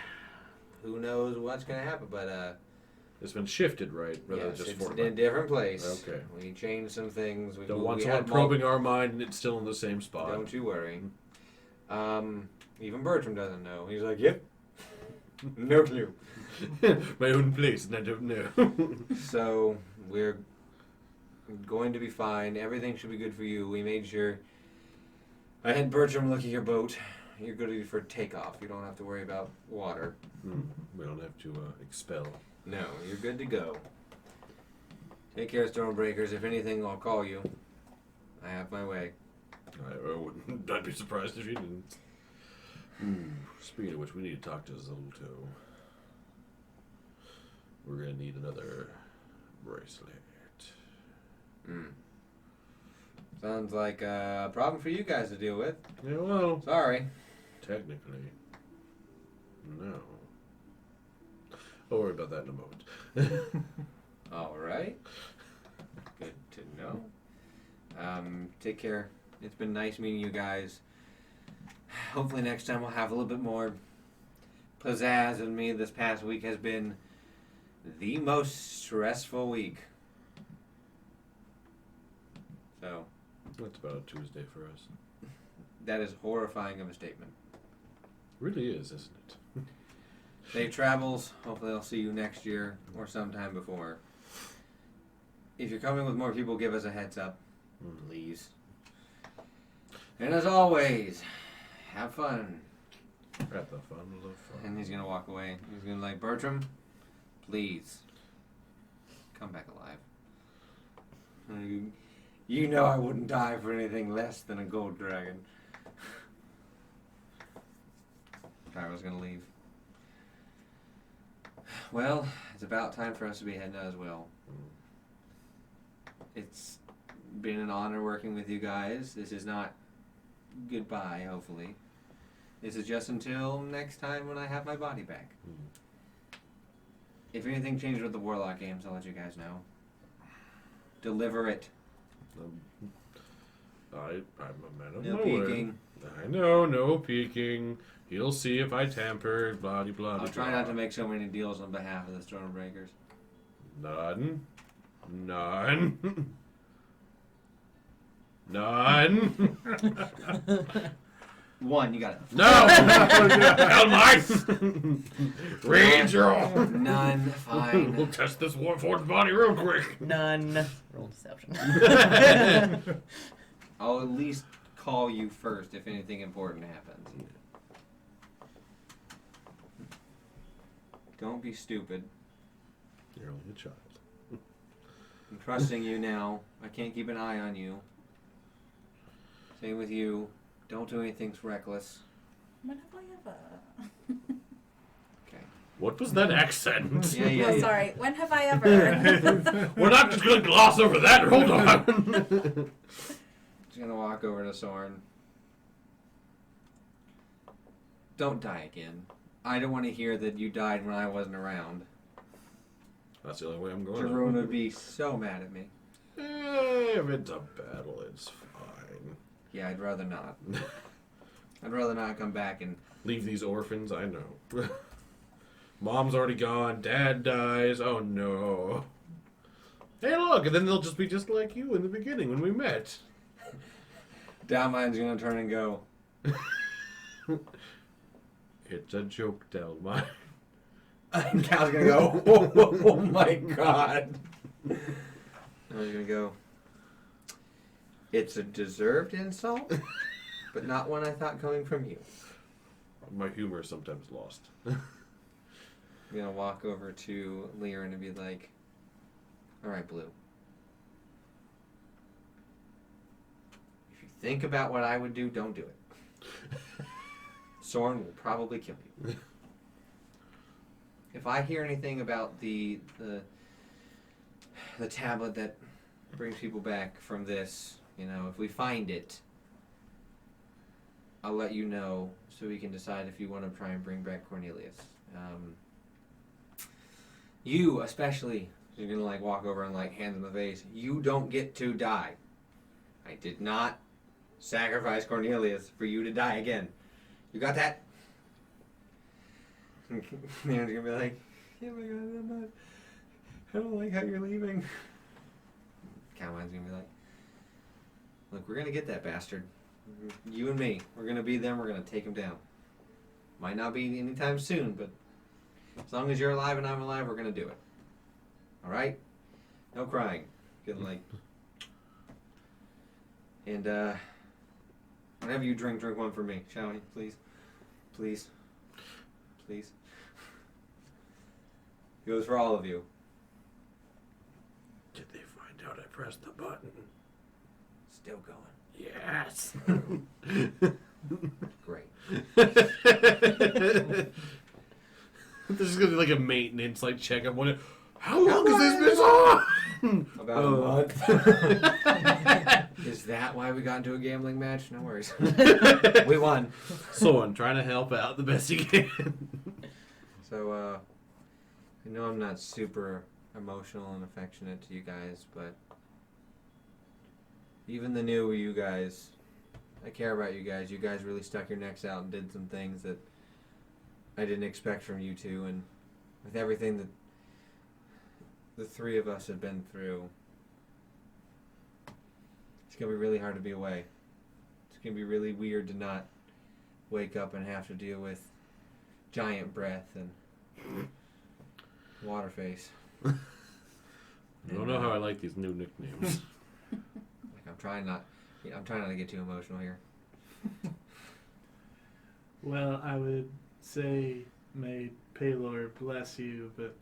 who knows what's going to happen, but It's been shifted, right? Rather than yes, just it's in fortified. a different place. Okay. We changed some things. Don't want we someone had probing our mind and it's still in the same spot. Don't you worry. Even Bertram doesn't know. He's like, yep. No clue. My own place, and I don't know. So, we're going to be fine. Everything should be good for you. We made sure. I had Bertram look at your boat. You're good for takeoff. You don't have to worry about water. We don't have to expel. No, you're good to go. Take care, Stormbreakers. If anything, I'll call you. I have my way. I wouldn't. I'd be surprised if you didn't. Speaking of which, we need to talk to Zolto. We're gonna need another bracelet. Sounds like a problem for you guys to deal with. Yeah, well, Sorry. technically, no. I'll worry about that in a moment. All right. Good to know. Take care. It's been nice meeting you guys. Hopefully next time we'll have a little bit more pizzazz in me. This past week has been the most stressful week. So, That's about a Tuesday for us. that is horrifying of a statement. Really is, isn't it? Safe travels. Hopefully I'll see you next year or sometime before. If you're coming with more people, give us a heads up. Please. And as always, have fun. Have the fun, love fun. And he's gonna walk away. He's gonna like, Bertram, please come back alive. You know I wouldn't die for anything less than a gold dragon. I was gonna leave. Well, it's about time for us to be heading out as well. It's been an honor working with you guys. This is not goodbye, hopefully. This is just until next time when I have my body back. If anything changes with the Warlock games, I'll let you guys know. Deliver it. I'm a man of No my peeking. word. I know, no peeking. He'll see if I tampered, blah, blah, I'll try not to make so many deals on behalf of the Stormbreakers. None. None. None. One, you got it. No! Hell mine! Ranger! None, fine. We'll test this Warforged body real quick. None. Roll deception. I'll at least call you first if anything important happens. Don't be stupid. You're only a child. I'm trusting you now. I can't keep an eye on you. Same with you. Don't do anything reckless. When have I ever? Okay. What was that accent? Yeah, Oh, sorry. When have I ever? We're not just going to gloss over that. Hold on. Just gonna walk over to Sorn. Don't die again. I don't want to hear that you died when I wasn't around. That's the only way I'm going. Jerome would be so mad at me. If it's a battle, it's fine. Yeah, I'd rather not. I'd rather not come back and... Leave these orphans, I know. Mom's already gone, Dad dies, oh no. Hey look, and then they'll just be just like you in the beginning when we met. Dalmine's gonna turn and go, It's a joke, Delma. and Cal's gonna go, oh my god. And he's gonna go, it's a deserved insult, but not one I thought coming from you. My humor is sometimes lost. gonna walk over to Leon and be like, "All right, Blue. If you think about what I would do, don't do it. Sorn will probably kill you. If I hear anything about the tablet that brings people back from this, if we find it, I'll let you know so we can decide if you want to try and bring back Cornelius. You especially, you're gonna like walk over and like hand him the vase. You don't get to die. I did not sacrifice Cornelius for you to die again. You got that?" Leon's gonna be like, "Yeah, my God, I don't like how you're leaving." Callen's gonna be like, "Look, we're gonna get that bastard. You and me. We're gonna be them. We're gonna take him down. Might not be anytime soon, but as long as you're alive and I'm alive, we're gonna do it. All right? No crying." Getting like, and whenever you drink one for me, shall we? Please, please, please. It goes for all of you. Did they find out I pressed the button? Still going. Yes. Great. This is gonna be like a maintenance checkup. How long has this been on? About a month. Is that why we got into a gambling match? No worries. We won. So I'm trying to help out the best you can. So, I know I'm not super emotional and affectionate to you guys, but even the new you guys, I care about you guys. You guys really stuck your necks out and did some things that I didn't expect from you two, and with everything that the three of us have been through, it's going to be really hard to be away. It's going to be really weird to not wake up and have to deal with giant breath and water face. I don't know how I like these new nicknames. I'm trying not to get too emotional here. Well, I would say may Paylor bless you, but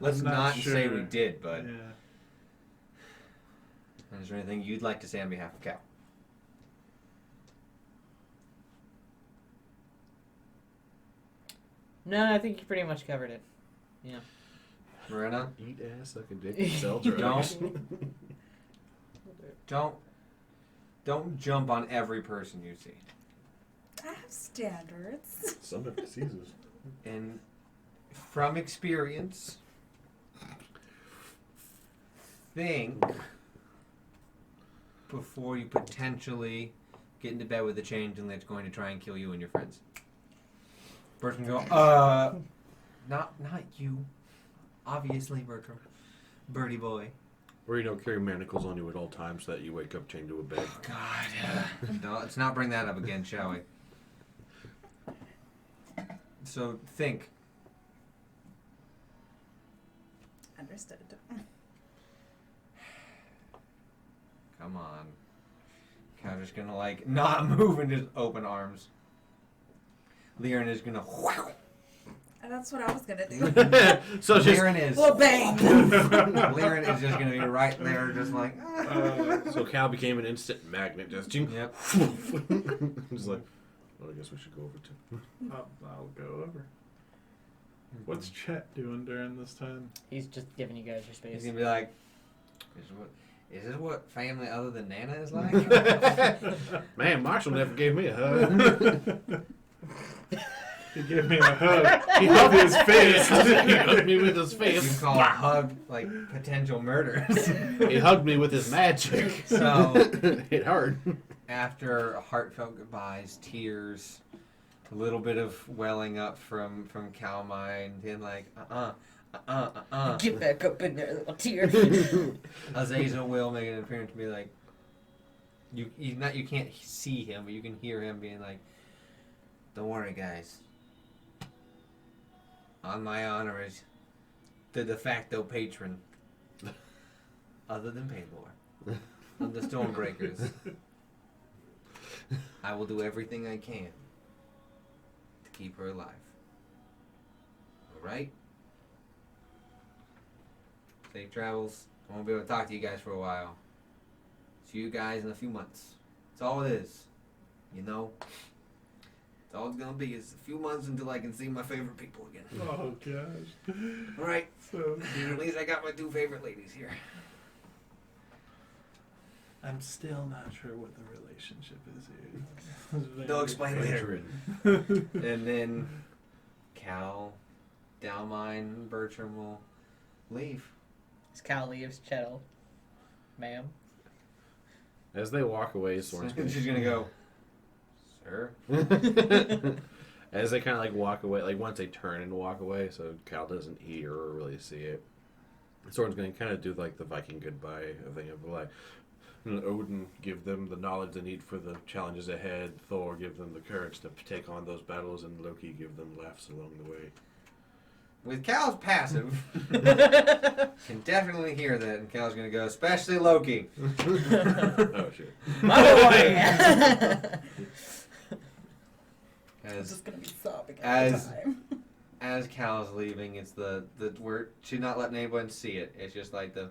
Let's I'm not sure. say we did, bud. Yeah. Is there anything you'd like to say on behalf of Cal? No, I think you pretty much covered it. Yeah. Marina? Eat ass, suck a dick, and sell drugs. Don't jump on every person you see. I have standards. Some have diseases. And from experience, think before you potentially get into bed with a changeling that's going to try and kill you and your friends. Bertram go, not you. Obviously, Bertram. Birdie boy. Or carry manacles on you at all times so that you wake up chained to a bed. Oh, God. No, let's not bring that up again, shall we? So, think. Understood. Come on. Cal's just gonna, not move and just open arms. Leon is gonna... And that's what I was gonna do. So just Leon is... Well, bang! Leon is just gonna be right there, just like... so Cal became an instant magnet, just... Yep. Just like, well, I guess we should go over to... I'll go over. What's Chet doing during this time? He's just giving you guys your space. He's gonna be like... Is this what family other than Nana is like? Man, Marshall never gave me a hug. He gave me a hug. He hugged his face. He hugged me with his face. You call a hug, potential murders. He hugged me with his magic. So... It hurt. After heartfelt goodbyes, tears, a little bit of welling up from Calmine, then Get back up in there, little tear. Azazel will make an appearance and be like, you can't see him, but you can hear him being like, "Don't worry, guys. On my honor as the de facto patron, other than Paylor, of the Stormbreakers, I will do everything I can to keep her alive. Alright? Safe travels. I won't be able to talk to you guys for a while. See you guys in a few months. That's all it is. You know? That's all it's gonna be is a few months until I can see my favorite people again. Oh gosh. Alright. So At cute. least I got my 2 favorite ladies here. I'm still not sure what the relationship is here. They'll explain later. Veteran. And then Cal, Delma, and Bertram will leave. As Cal leaves, Chet'll, ma'am. As they walk away, Sorna's She's gonna go, sir? As they kind of like walk away, like once they turn and walk away, so Cal doesn't hear or really see it. Sorna's going to kind of do like the Viking goodbye thing of like, Odin give them the knowledge they need for the challenges ahead. Thor give them the courage to take on those battles, and Loki give them laughs along the way. With Cal's passive, can definitely hear that, and Cal's gonna go, especially Loki. Oh shit! My boy! I'm As just gonna be sobbing as- all the time. as Cal's leaving, it's the we're she's not letting anyone see it. It's just like the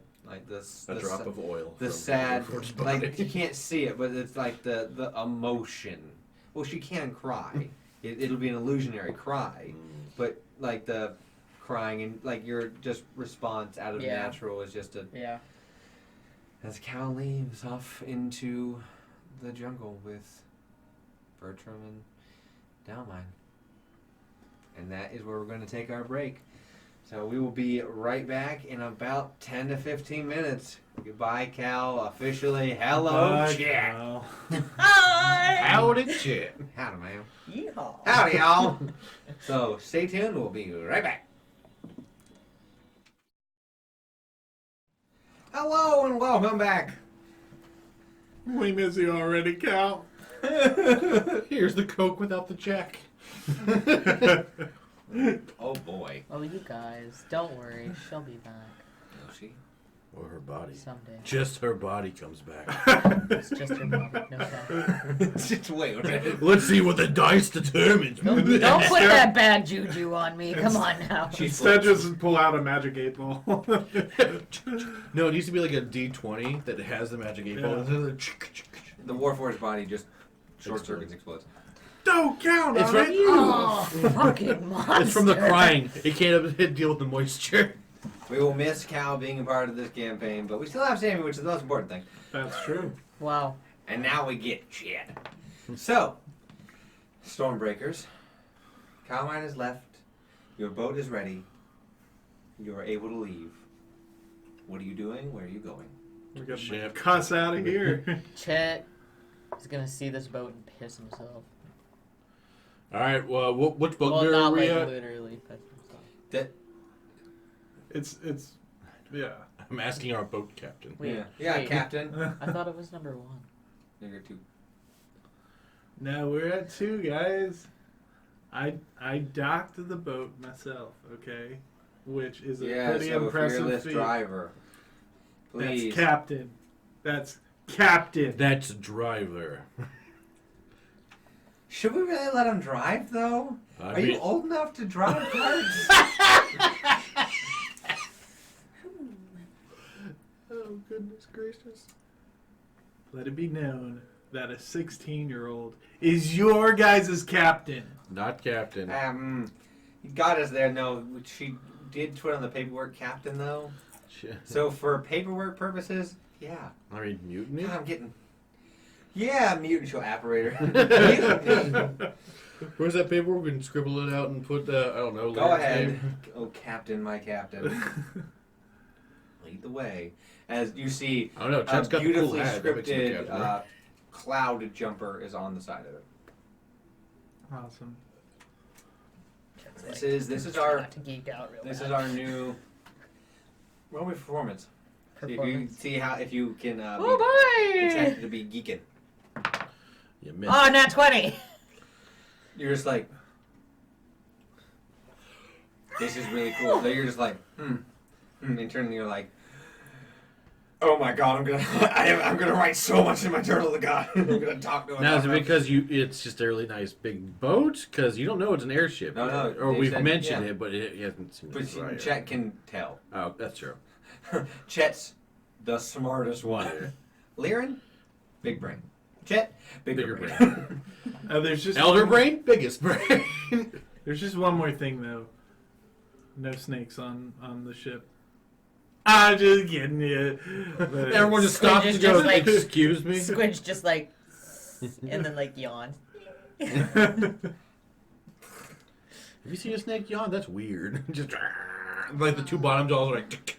Drop of oil. the from sad, Ford's body. like you can't see it, but it's like the emotion. Well, she can cry. It'll be an illusionary cry, but like the crying and like your just response out of the Yeah. natural is just a. Yeah. As Cal leaves off into the jungle with Bertram and Delma. And that is where we're going to take our break. So we will be right back in about 10 to 15 minutes. Goodbye, Cal. Officially, hello, Bye, Chet. Cal. Hi! Howdy, Chet. Howdy, man. Yeehaw. Howdy, y'all. So stay tuned. We'll be right back. Hello and welcome back. We miss you already, Cal. Here's the Coke without the check. Oh boy. Oh, you guys, don't worry. She'll be back Oh, she. Or her body. someday. Just her body comes back. It's just her body. No doubt. Just wait a minute. Let's see what the dice determines. Don't put that bad juju on me. Come on now. Instead, just pull out a magic 8-ball. No, it needs to be like a D20 that has the magic 8-ball. The Warforged body just short circuits explodes. Don't count It's on from- it. Oh, fucking monster. It's from the crying. It can't deal with the moisture. We will miss Cal being a part of this campaign, but we still have Sammy, which is the most important thing. That's true. Wow. And now we get Chet. So, Stormbreakers, Calmine is left. Your boat is ready. You are able to leave. What are you doing? Where are you going? We got Ship. cuss out of here. Chet is gonna see this boat and piss himself. All right. Well, which boat Well, are not we like at? literally piss himself. That, It's yeah. I'm asking our boat captain. Wait, yeah, wait. Captain. I thought it was number 1. You're two. No, we're at 2, guys. I docked the boat myself, okay? Which is a Yeah, pretty so impressive fearless feat. driver. Please. That's captain. That's captain. That's driver. Should we really let him drive, though? I Are mean- you old enough to drive carts? Oh goodness gracious! Let it be known that a 16-year-old is your guys' captain. Not captain. You got us there. No, she did put on the paperwork captain, though. So for paperwork purposes, yeah. I mean, mutiny. I'm getting... Yeah, mutant show operator. Mutiny. Where's that paperwork? We can scribble it out and put, I don't know. Go Larry's ahead. name. Oh, captain, my captain. Lead the way. As you see, I don't know. a Chet's got the cool beautifully hat. That makes him the scripted captain, right? cloud jumper is on the side of it. Awesome. This is our to geek out real this bad. is our new roll me performance. See if you see how if you can Oh be boy! expected to be geeking. You missed. Oh, not 20. You're just like, this is really cool. So you're just like, Internally you're like, oh my god, I'm gonna write so much in my journal to God. I'm gonna talk to him. Now, is it because it's just a really nice big boat? Because you don't know it's an airship. No, no, Or they we've said- mentioned yeah. it, but it hasn't seemed to But be right. Chet can tell. Oh, that's true. Chet's the smartest one. Liren, big brain. Chet, bigger brain. There's just Elder one- brain, biggest brain. There's just one more thing though. No snakes on the ship. Just kidding you. But Everyone just stops Squidge to is go, just like- excuse me? Squidge just like, and then like yawn. Have you seen a snake yawn? That's weird. Just like the two bottom jaws are like.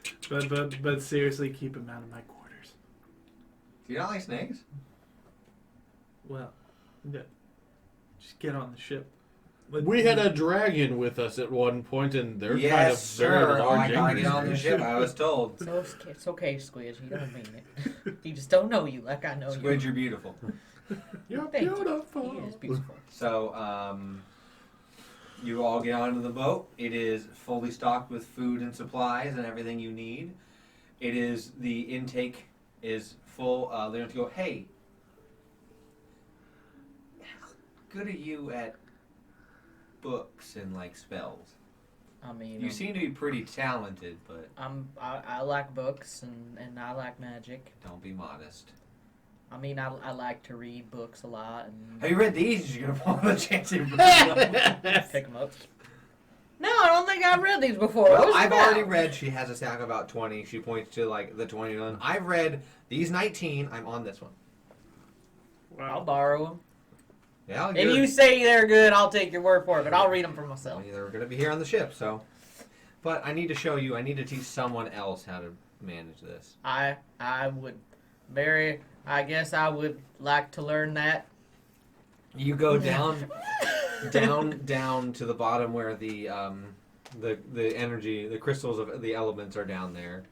but seriously, keep him out of my quarters. Do you not like snakes? Well, yeah. Just get on the ship. We had a dragon with us at one point, and they're Yes, kind of sir. very Oh, large. I gotta angry get on the snakes. ship. I was told. So it's okay, Squidge. You don't mean it. You just don't know you like I know Squid, you. you're beautiful. You're Thank you. beautiful. He is beautiful. So, you all get onto the boat. It is fully stocked with food and supplies and everything you need. It is, the intake is full. They're going to go, hey, how good are you at books and, like, spells? I mean, You seem to be pretty talented, but I like books and I like magic. don't be modest. I mean, I like to read books a lot and Have you read these? You're going to fall on the chance of pick them up. No, I don't think I've read these before. Well, What's it I've about? already read. She has a stack of about 20. She points to like the 21. I've read these 19. I'm on this one. I'll borrow them. Yeah, If you say they're good, I'll take your word for it, but I'll read them for well, myself. they're going to be here on the ship, so. But I need to show you. I need to teach someone else how to manage this. I would I guess I would like to learn that. You go down, down to the bottom where the energy, the crystals of the elements are down there,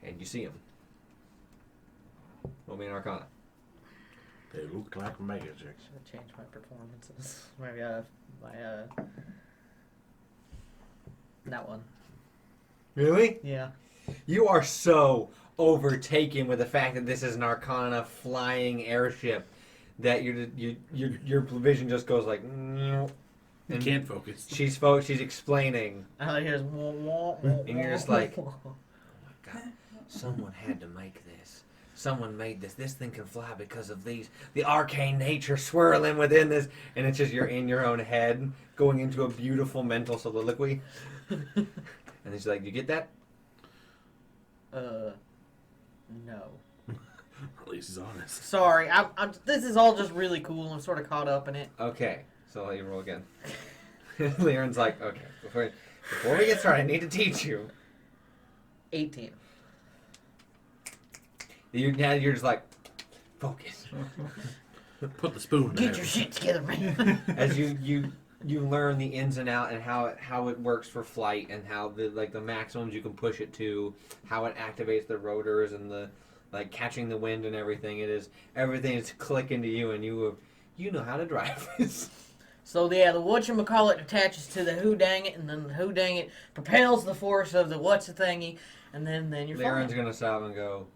and you see them. Roll me an Arcana. They look like magic. Should change my performances. Maybe that one. Really? Yeah. You are so overtaken with the fact that this is an Arcana flying airship that your vision just goes like. You And can't focus. she's explaining, All I hear is and you're just like, oh my god, someone had to make this. Someone made this. This thing can fly because of the arcane nature swirling within this, and it's just you're in your own head going into a beautiful mental soliloquy. And then she's like, "You get that?" No. At least he's honest. Sorry, this is all just really cool. I'm sort of caught up in it. Okay, so I'll let you roll again. Liren's like, "Okay, before we get started, I need to teach you." 18. Now you're just like, focus. Put the spoon Get down. your shit together, man. As you learn the ins and out and how it works for flight and how the maximums you can push it to, how it activates the rotors and the catching the wind and everything. Everything is clicking to you, and you know how to drive this. So yeah, the whatchamacallit attaches to the whodangit, and then the whodangit propels the force of the what's-a-thingy, and then you're Liren's fine. gonna stop and go,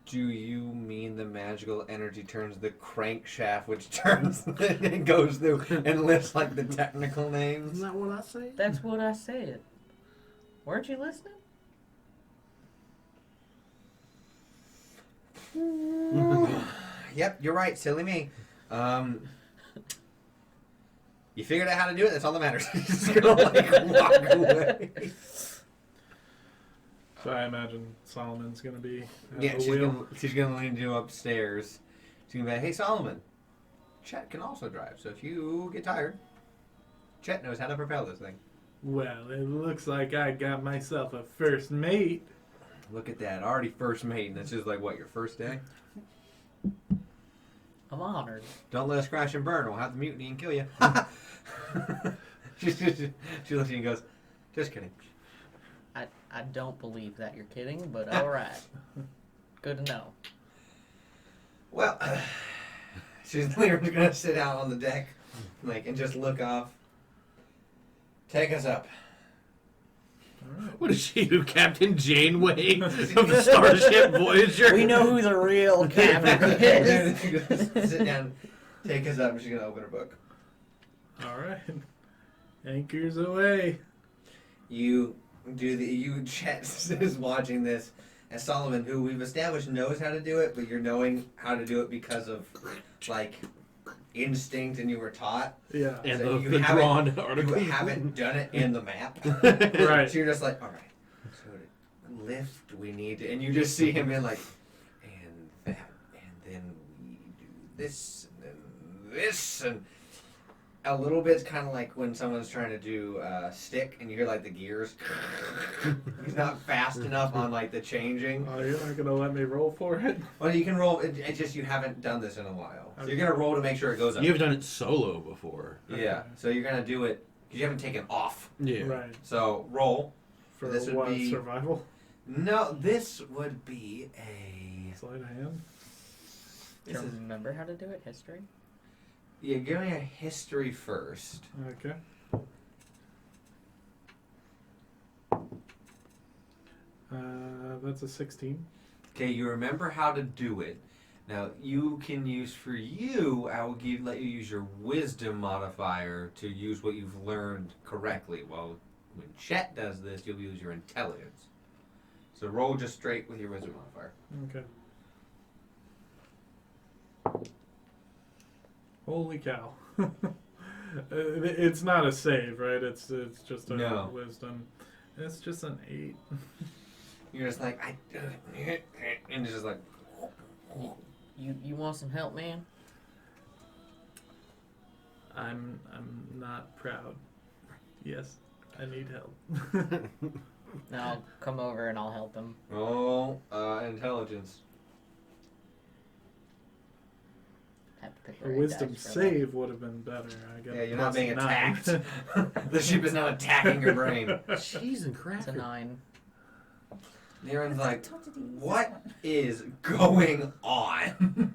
do you mean the magical energy turns the crankshaft, which turns and goes through and lists like the technical names? Isn't that what I say? That's what I said. Weren't you listening? Yep, you're right, silly me. You figured out how to do it, that's all that matters. You're just gonna walk away. So I imagine Solomon's gonna be at Yeah, the she's wheel. gonna lead you upstairs. She's gonna be like, hey Solomon, Chet can also drive, so if you get tired, Chet knows how to propel this thing. Well, it looks like I got myself a first mate. Look at that, already first mate, and that's just like, what, your first day? I'm honored. Don't let us crash and burn, we'll have the mutiny and kill you. she looks at you and goes, just kidding. I don't believe that you're kidding, but alright. Good to know. Well, she's literally gonna sit out on the deck, and just look off. Take us up. What is she, Captain Janeway of the Starship Voyager? We know who the real captain is. Sit down, take us up, and she's going to open her book. All right. Anchors away. Chet is watching this, and Solomon, who we've established knows how to do it, but you're knowing how to do it because of, like, instinct and you were taught. Yeah. And So the drawn article. You haven't done it in the map. Right. So you're just like, all right, so to lift, we need to, and you just see him in like, and that, and then we do this, and then this, and a little bit's kind of like when someone's trying to do stick, and you hear like the gears. He's not fast enough on like the changing. Oh, you're not gonna let me roll for it? Well, you can roll. It's just you haven't done this in a while, so you're gonna roll to make sure it goes up. You've done it solo before. Yeah, so you're gonna do it because you haven't taken off. Yeah. Right. So roll. For This would what? be- Survival? No, this would be a. Sleight of hand? Do you remember how to do it? History? Yeah, give me a history first. Okay. That's a 16. Okay, you remember how to do it. Now you can use for you. I will let you use your wisdom modifier to use what you've learned correctly. Well, when Chet does this, you'll use your intelligence. So roll just straight with your wisdom modifier. Okay. Holy cow. It's not a save, right? It's just a No. wisdom. It's just an 8. You're just like and it's just like. You want some help, man? I'm not proud. Yes, I need help. Now I'll come over and I'll help him. Roll intelligence. Have to pick A the right wisdom dice for that. save would have been better. I guess. Yeah, you're not being 9. attacked. The ship is not attacking your brain. Cheese and It's a cracker. 9. Aaron's like, I told you to use what that one. is going on?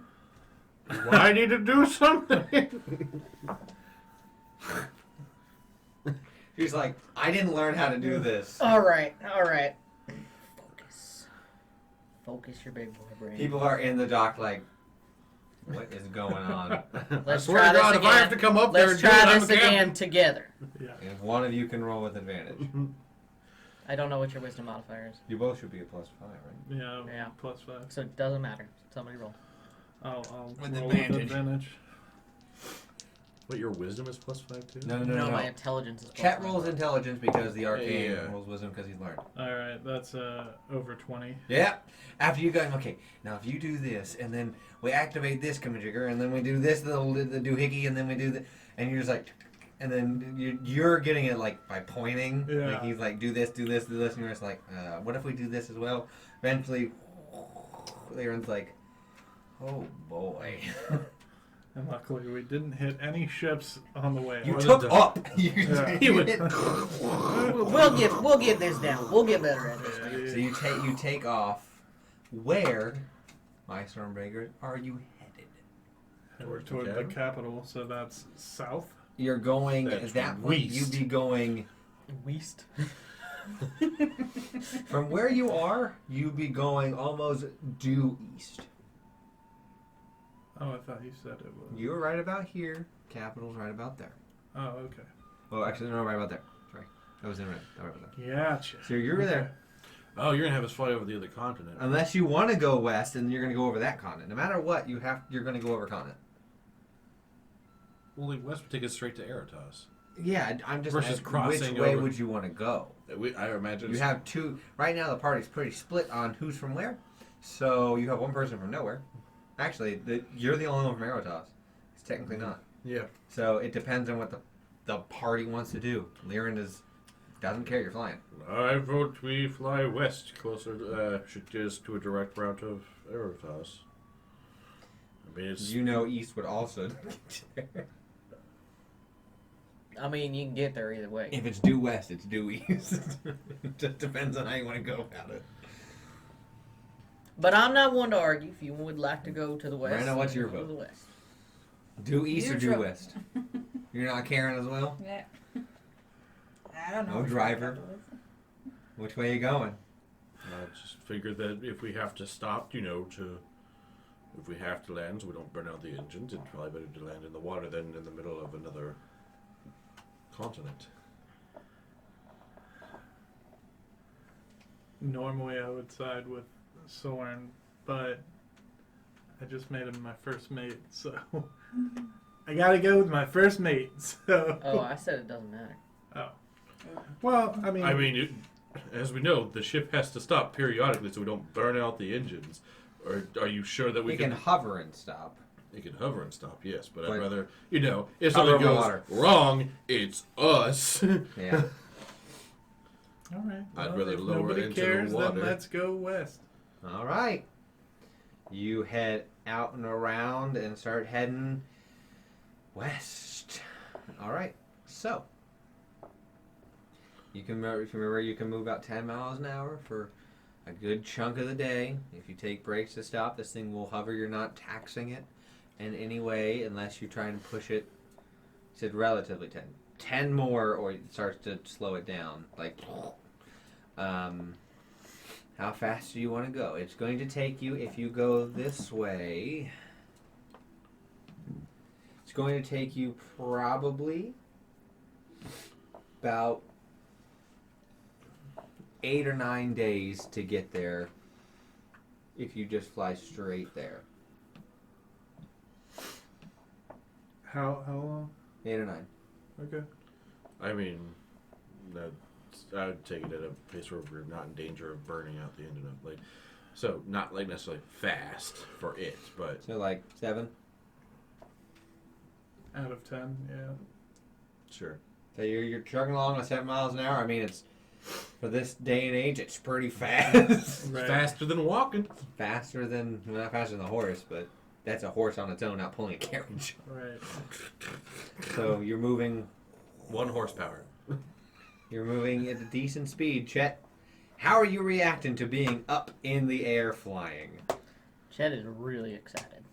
Do I need to do something? She's like, I didn't learn how to do this. All right. Focus your big boy brain. People are in the dock like, what is going on? Let's I swear try to God, this if I have to again. come up there Let's and do it, try I'm this the captain. again together. Yeah. If one of you can roll with advantage. I don't know what your wisdom modifier is, You both should be a +5, right? Yeah. +5. so it doesn't matter. Somebody roll. I'll With roll advantage. with advantage. What, your wisdom is +5 too? No. My intelligence is. Chet +1. rolls intelligence because the arcane Yeah. rolls wisdom because he's learned. All right, that's over 20. Yeah. After you go, okay, now if you do this, and then we activate this jigger, and then we do this, the doohickey, and then we do the, and you're just like, and then you're getting it like by pointing. Yeah. Like he's like, do this, and you're just like, what if we do this as well? Eventually, Aaron's like, oh boy. And luckily, we didn't hit any ships on the way. You What took a up. Yeah. You did. We'll get this down. We'll get better at this. Man. So you take off. Where, my Stormbreaker, are you headed? We're toward the capital, so that's south. You're going That's at that point. west. You'd be going West. from where you are. You'd be going almost due east. Oh, I thought you said it was. You were right about here. Capital's right about there. Oh, okay. Well, actually, no, right about there. Sorry, I was in right. Right about there. Gotcha. So you're there. Oh, you're gonna have us fly over the other continent. Unless you want to go west, and you're going to go over that continent. No matter what, you're going to go over continent. Well, the west would take us straight to Eratos. Yeah, I'm just Versus asking, crossing which way over. would you want to go? I imagine You have two. Right now, the party's pretty split on who's from where. So you have one person from nowhere. Actually, you're the only one from Eratos. It's technically not. Yeah. So it depends on what the party wants to do. Lyran doesn't care you're flying. I vote we fly west, closer just to a direct route of Eratos. I mean, it's You know, east would also. I mean, you can get there either way. If it's due west, it's due east. It just depends on how you want to go about it. But I'm not one to argue. If you would like to go to the west, Brenda, what's your go to vote? the west. Due east or due Neutral. west? You're not caring as well? Yeah. I don't know. No which driver. capital is. Which way are you going? I just figured that if we have to stop, if we have to land so we don't burn out the engines, it's probably better to land in the water than in the middle of another continent. Normally I would side with Sorn, but I just made him my first mate, so I gotta go with my first mate. So. Oh, I said it doesn't matter. Oh. Well, I mean. As we know, the ship has to stop periodically so we don't burn out the engines. Or are you sure that we can hover and stop. It can hover and stop, yes, but But I'd rather, if hover something over goes water. wrong, it's us. Yeah. All right. I'd well, rather if lower nobody into cares, the water. then let's go west. All right. You head out and around and start heading west. All right. So you can remember you can move about 10 miles an hour for a good chunk of the day. If you take breaks to stop, this thing will hover. You're not taxing it in any way unless you try and push it. I said relatively 10. 10 more or it starts to slow it down. Like, how fast do you want to go? It's going to take you, if you go this way, it's going to take you probably about 8 or 9 days to get there if you just fly straight there. How long? 8 or 9. Okay. I mean, I would take it at a pace where we're not in danger of burning out the engine. So not like necessarily fast for it, but So like 7. Out of 10, yeah. sure. So you're chugging along at 7 miles an hour. I mean, it's for this day and age, it's pretty fast. Right. Faster than walking. Faster than, well, not faster than a horse, but that's a horse on its own, not pulling a carriage. Right. So you're moving 1 horsepower. You're moving at a decent speed. Chet, how are you reacting to being up in the air flying? Chet is really excited.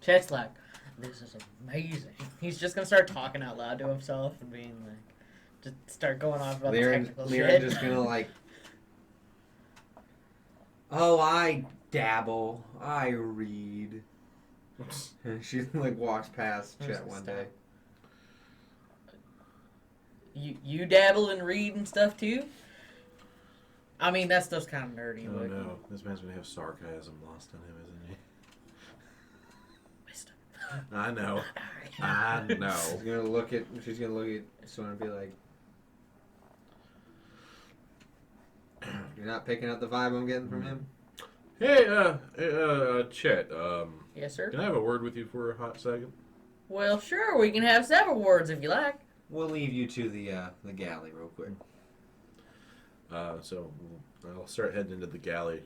Chet's like, this is amazing. He's just gonna start talking out loud to himself and being like, just start going off about the technical shit. just gonna like, oh, I dabble, I read. And she like walks past Where's Chet the one stop? day. You dabble and read and stuff too? I mean, that stuff's kind of nerdy. Oh but no, this man's gonna have sarcasm lost on him, isn't he? Wisdom. I know. I know. She's gonna look at someone and be like, you're not picking up the vibe I'm getting from him? Hey, Chet, Yes, sir? can I have a word with you for a hot second? Well, sure, we can have several words if you like. We'll leave you to the galley real quick. So I'll start heading into the galley.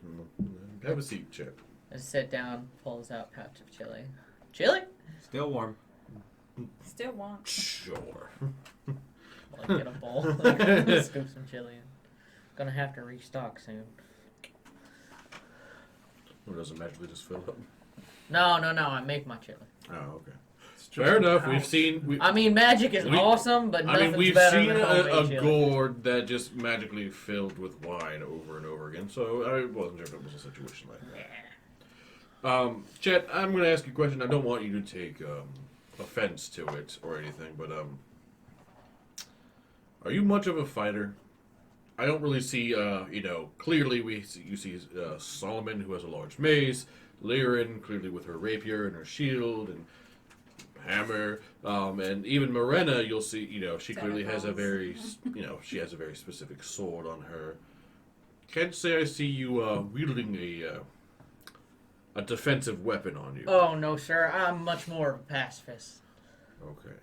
Have a seat, Chet. I sit down, pulls out pouch of chili. Chili? Still warm. Still want. Sure. Like, get a bowl. Scoop some chili in. Gonna have to restock soon. Or does it magically just fill up? No, I make my chili. Oh, okay. It's just Fair a enough. house. We've seen. I mean, magic is awesome, but nothing's better We've than seen homemade a chili. gourd that just magically filled with wine over and over again. So I wasn't sure if it was a situation like that. Chet, I'm going to ask you a question. I don't want you to take offense to it or anything, but are you much of a fighter? I don't really see, clearly you see Solomon, who has a large mace, Lyrin, clearly with her rapier and her shield and hammer, and even Morena, you'll see, she clearly has a very, she has a very specific sword on her. Can't say I see you wielding a defensive weapon on you. Oh, no, sir. I'm much more of a pacifist. Okay.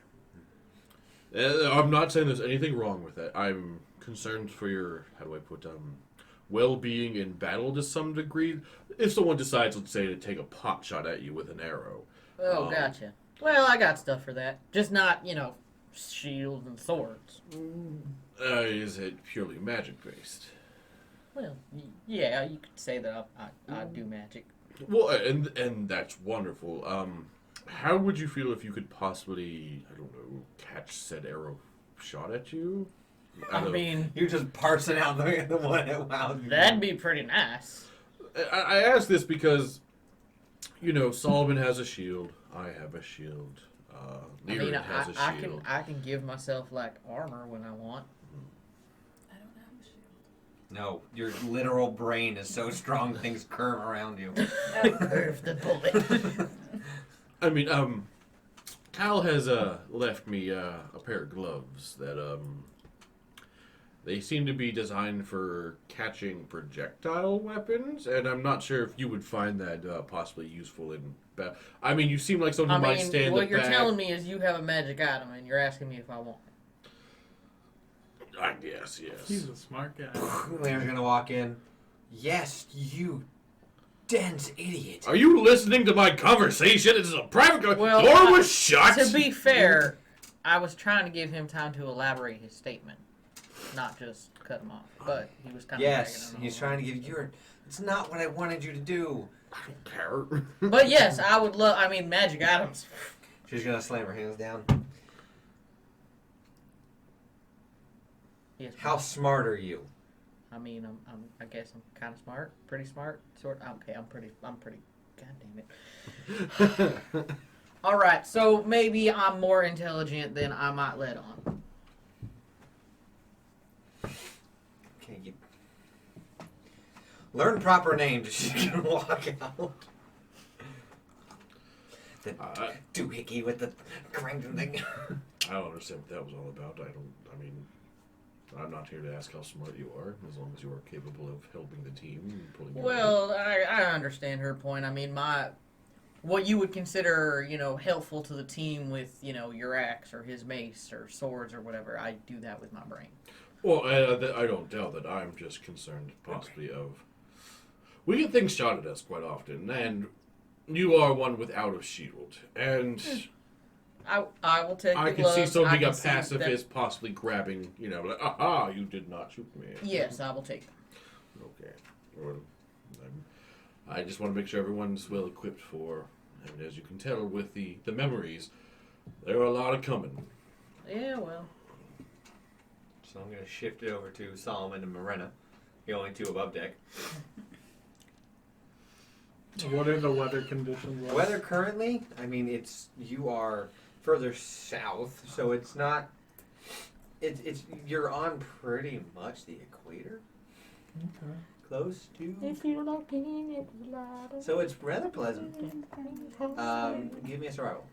I'm not saying there's anything wrong with that. I'm concerned for your, well-being in battle to some degree. If someone decides, let's say, to take a pot shot at you with an arrow. Oh, gotcha. Well, I got stuff for that. Just not, shields and swords. Is it purely magic-based? Well, yeah, you could say that I do magic. Well, and that's wonderful. How would you feel if you could possibly, catch said arrow shot at you? I mean, You're just parsing out the one at WoW. that'd be pretty nice. I ask this because, Solomon has a shield. I have a shield. I mean, Lyric has a shield. I can give myself like armor when I want. I don't have a shield. No, your literal brain is so strong things curve around you. Curve the bullet. I mean, Cal has left me a pair of gloves that they seem to be designed for catching projectile weapons, and I'm not sure if you would find that possibly useful in battle. I mean, you seem like someone who might stand what the you're back. telling me is you have a magic item, and you're asking me if I want it. I guess, yes. He's a smart guy. Leon's gonna walk in. Yes, you dense idiot. Are you listening to my conversation? This is a private Well, door was shut. To be fair, I was trying to give him time to elaborate his statement, not just cut him off. But he was kind of Yes, he's trying to give you. It's not what I wanted you to do. I don't care. But yes, I would love. I mean, magic items. She's gonna slam her hands down. Yes. How smart are you? I mean, I guess I'm kind of smart, pretty smart, sort. Okay, I'm pretty. God damn it. All right, so maybe I'm more intelligent than I might let on. Okay, you learn proper names. She's gonna walk out. The doohickey with the cranking thing. I don't understand what that was all about. I'm not here to ask how smart you are, as long as you are capable of helping the team and pulling your weight. Well, I understand her point. I mean, what you would consider, helpful to the team with, your axe or his mace or swords or whatever, I do that with my brain. Well, I don't doubt that. I'm just concerned possibly of... We get things shot at us quite often, and you are one without a shield. And I will take I the can gloves. see something can a see pacifist possibly grabbing, like, aha, you did not shoot me. Yes, I will take them. Okay. Well, I just want to make sure everyone's well equipped for, and as you can tell with the memories, there are a lot of coming. Yeah, well. So I'm gonna shift it over to Solomon and Morena, the only two above deck. What are the weather conditions like? Weather currently, I mean, you are further south, so it's not. It's you're on pretty much the equator, Okay. close to. If you're looking at the light. So it's rather pleasant. Give me a survival,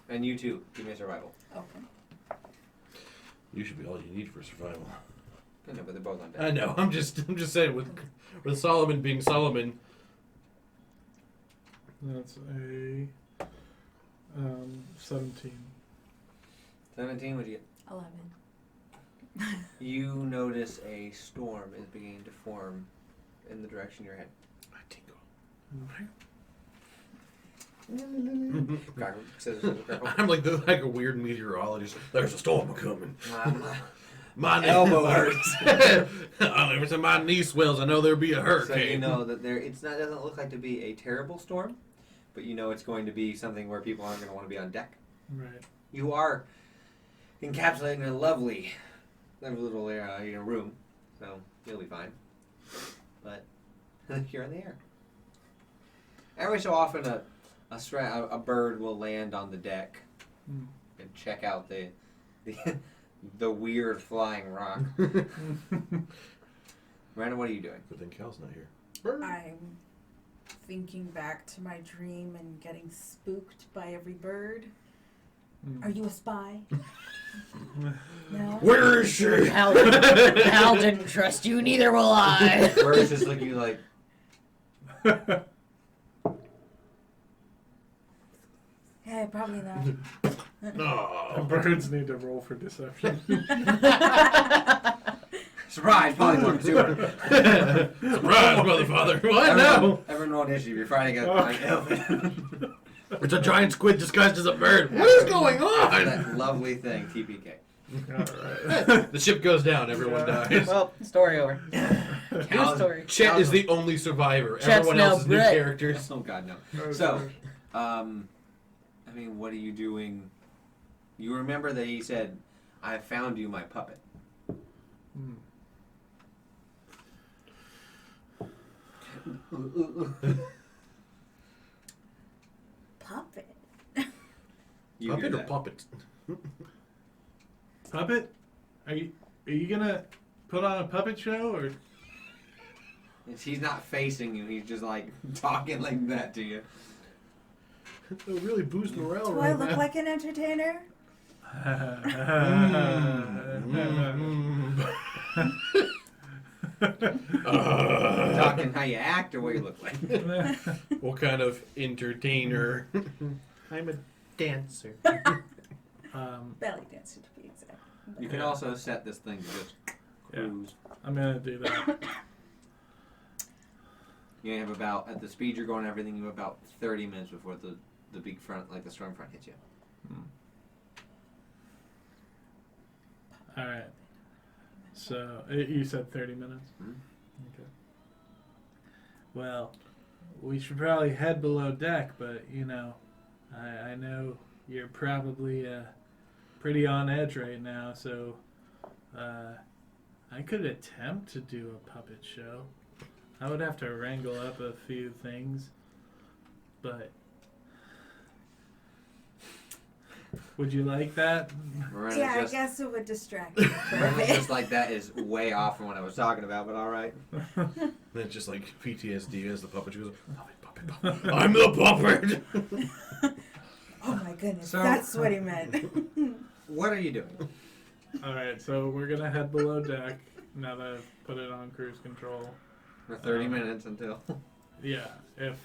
and you too. Give me a survival. Okay. You should be all you need for survival. I know, but they're both on deck. I know. I'm just saying with Solomon being Solomon. That's a 17. 17. What'd you get? 11. You notice a storm is beginning to form in the direction you're heading. I tingle. I'm like a weird meteorologist. There's a storm coming. My elbow hurts. Every time my knee swells, I know there'll be a hurricane. So you know that doesn't look like to be a terrible storm, but you know it's going to be something where people aren't going to want to be on deck. Right. You are encapsulated in a lovely little room, so you'll be fine. But you're in the air. Every so often, a bird will land on the deck and check out the weird flying rock. Miranda, what are you doing? Good thing Cal's not here. I'm thinking back to my dream and getting spooked by every bird. Are you a spy? No? Where is she? Hal didn't trust you, neither will I. Bird's just looking like. Yeah, probably not. No. Birds need to roll for deception. Surprise, polymorph super. Surprise, mother father. What? No. Everyone roll initiative. You're fighting an elephant. It's a giant squid disguised as a bird. What is going on? That lovely thing, TPK. Alright. The ship goes down. Everyone dies. Well, story over. Cal- New story. Chet is the only survivor. Chet's Everyone now else is new Brett. characters. Oh God, no. So, I mean, what are you doing? You remember that he said, "I found you, my puppet." Puppet. You Puppet do or that. puppet? Puppet? Are you gonna put on a puppet show or? He's not facing you. He's just like talking like that to you. It'll really boost morale Do I look like an entertainer? Talking how you act or what you look like. What kind of entertainer? I'm a dancer. Belly dancer to be exact. You can also set this thing to just cruise. I'm gonna do that. You have about, at the speed you're going and everything, you have about 30 minutes before the big front, like the storm front hits you. All right. So you said 30 minutes. Okay. Well, we should probably head below deck, but I know you're probably pretty on edge right now, so I could attempt to do a puppet show. I would have to wrangle up a few things, but would you like that? Morena's Yeah, just, I guess it would distract me for a Morena's bit. just like, that is way off from what I was talking about, but alright. Then it's just like PTSD as the puppet. She goes, puppet, puppet, puppet. I'm the puppet. Oh my goodness, So- that's what he meant. What are you doing? All right, so we're gonna head below deck now that I've put it on cruise control. For 30 minutes until... Yeah, if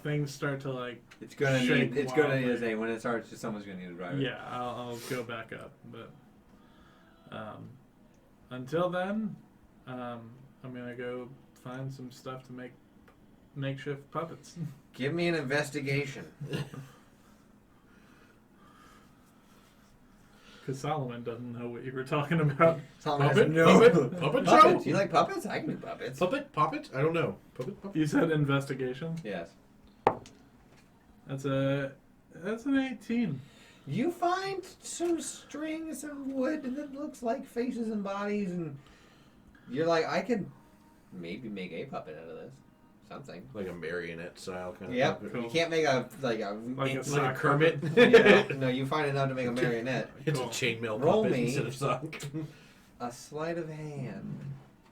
things start to like, It's gonna Shake need, it's gonna wildly. need to say, when it starts, someone's gonna need to drive it. yeah, I'll go back up. But until then, I'm gonna go find some stuff to make makeshift puppets. Give me an investigation. Because Solomon doesn't know what you were talking about. Solomon has Puppet? no... Puppet? Puppet show? Puppets. You like puppets? I can do puppets. Puppet? I don't know. Puppet? You said investigation. Yes. That's an 18. You find some string, some wood that looks like faces and bodies, and you're like, I could maybe make a puppet out of this. Something. Like a marionette style kind of Yep. puppet. You can't make a Like a Like a sock Kermit. yeah, no, you find enough to make a marionette. It's Cool. a chainmail Roll puppet me. instead of sock. A sleight of hand.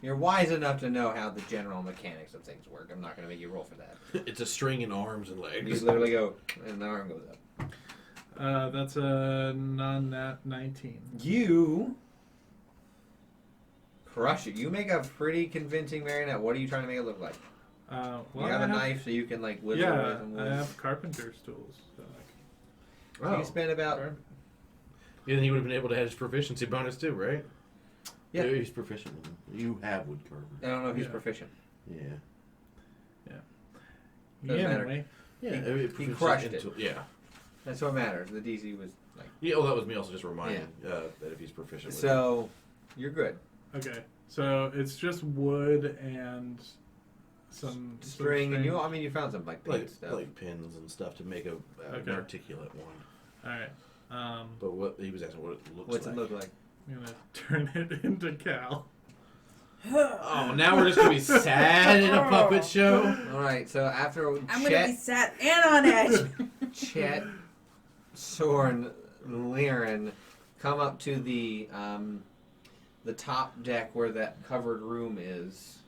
You're wise enough to know how the general mechanics of things work. I'm not going to make you roll for that. It's a string and arms and You legs. literally go, and the arm goes up. That's a non-nat 19. You crush it. You make a pretty convincing marionette. What are you trying to make it look like? Well, You have a knife so you can like whittle away Yeah, some I wood. have carpenter's tools. So So you spend about... Yeah, then he would have been able to have his proficiency bonus too, right? Yeah. He's proficient. You have wood carver. I don't know if he's Yeah. proficient. Yeah. Doesn't matter. anyway, Yeah, He crushed it. Yeah. That's what matters. The DC was like... Yeah, well, that was me also just reminding that if he's proficient with So, you're good. okay. So it's just wood and some String, and you found some like it. paint like, stuff. like pins and stuff to make an Okay. articulate one. All right. But what he was asking what it looks What's like. it look like? I'm gonna turn it into Cal. Oh, now we're just going to be sad in a puppet show? Alright, so after I'm gonna be Chet, sad and on edge. Chet, Sorn, Liren come up to the top deck where that covered room is.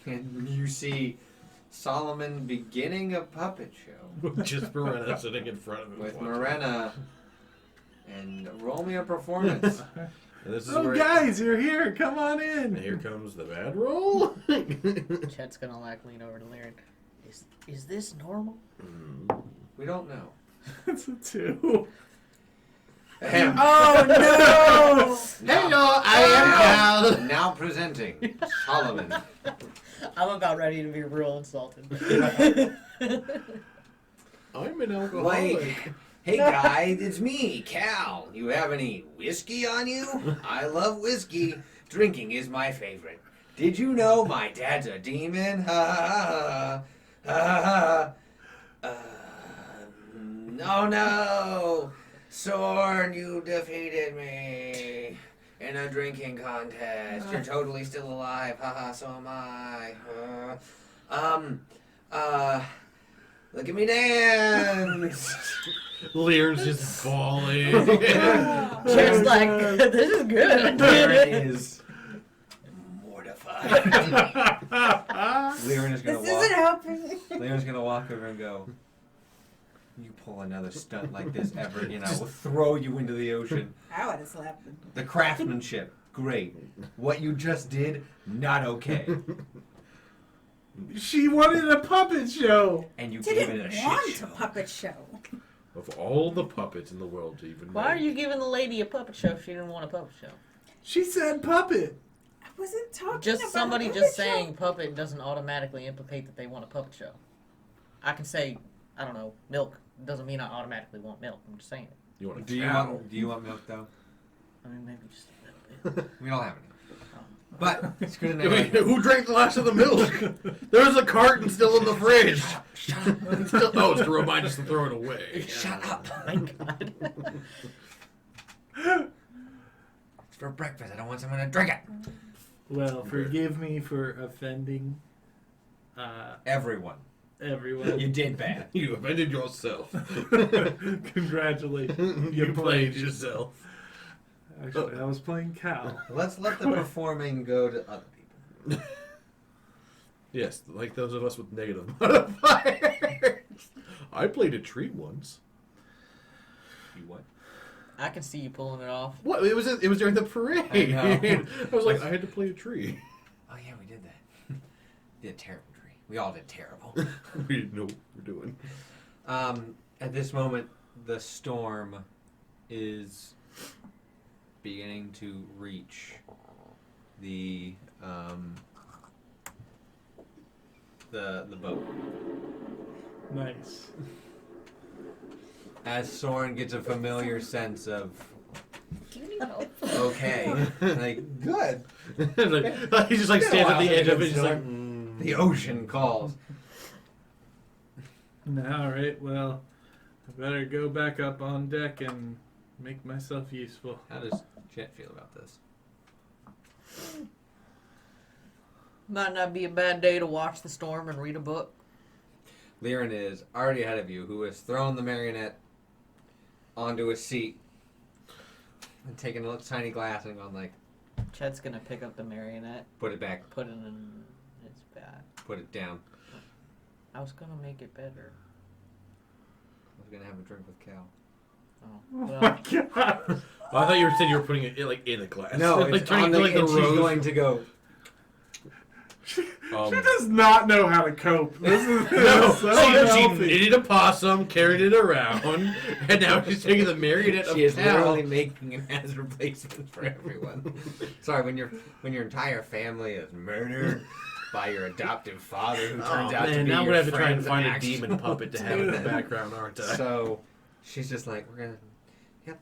And you see Solomon beginning a puppet show Just Morena sitting in front of him. with watching. Morena. And roll me a performance. And this is Oh, where guys, you're here. Come on and in. here comes the bad roll. Chet's gonna like lean over to Lyran. Is this normal? We don't know. It's a 2. Ahem. Oh Hello, I am Cal. Now presenting Solomon. I'm about ready to be real insulted. I'm an alcoholic. Like, hey guys, it's me, Cal. You have any whiskey on you? I love whiskey. Drinking is my favorite. Did you know my dad's a demon? Ha ha ha ha ha. No, no. Sorn, you defeated me in a drinking contest. You're totally still alive. Haha, so am I. Look at me dance. Lear's just falling. Chet's like, this is good. Lerin is mortified. Lerin is This gonna isn't helping. Leon's gonna walk over and go, "You pull another stunt like this ever again, I will throw you into the ocean." I would have slapped him. The craftsmanship, great. What you just did, not okay. She wanted a puppet show. And you gave it a Didn't shit want show. a puppet show. Of all the puppets in the world to even Why are make. you giving the lady a puppet show if she didn't want a puppet show? She said puppet. I wasn't talking Just about somebody a just puppet saying show. puppet doesn't automatically implicate that they want a puppet show. I can say, I don't know, milk. Doesn't mean I automatically want milk. I'm just saying it. You want a Do you cow? want milk though? I mean, maybe just a little bit. We don't have any. But it's good to I know. mean, who drank the last of the milk? There's a carton still in the fridge. Shut up. Oh, it's to remind us to throw it away. Shut up. My God. It's for breakfast. I don't want someone to drink it. Well, forgive me for offending Everyone. everyone. You did bad. You offended yourself. Congratulations. You played yourself. Actually, I was playing Cal. Let's let the performing go to other people. Yes, like those of us with negative modifiers. I played a tree once. You what? I can see you pulling it off. What? It was during the parade. I know. I was like, I had to play a tree. Oh yeah, we did that. Did a terrible tree. We all did terrible. We didn't know what we were doing. At this moment, the storm is beginning to reach the boat. Nice. As Soren gets a familiar sense of Do you need help? okay, like good. Like, he just like Been a stands at while the since edge I've of it, been just like. storm. The ocean calls. All right, well, I better go back up on deck and make myself useful. How does Chet feel about this? Might not be a bad day to watch the storm and read a book. Liren is already ahead of you, who has thrown the marionette onto a seat and taken a tiny glass and gone like, Chet's gonna pick up the marionette, put it back, put it in its bag. put it down. I was gonna make it better. I was gonna have a drink with Cal. Oh, Oh well, my god. I thought you were saying you were putting it like in a glass. No, like it's turning on the, like the and she's rose. going to go. She does not know how to cope. This is No, so she unhealthy. knitted a possum, carried it around, and now she's taking the marionette of She is Cal. literally making it as replacement for everyone. Sorry, when your entire family is murdered by your adoptive father, who turns out to man, be now I'm your gonna have to try and friend's find a actual demon puppet to have in the dude. background, aren't I? So she's just like, we're gonna, yep,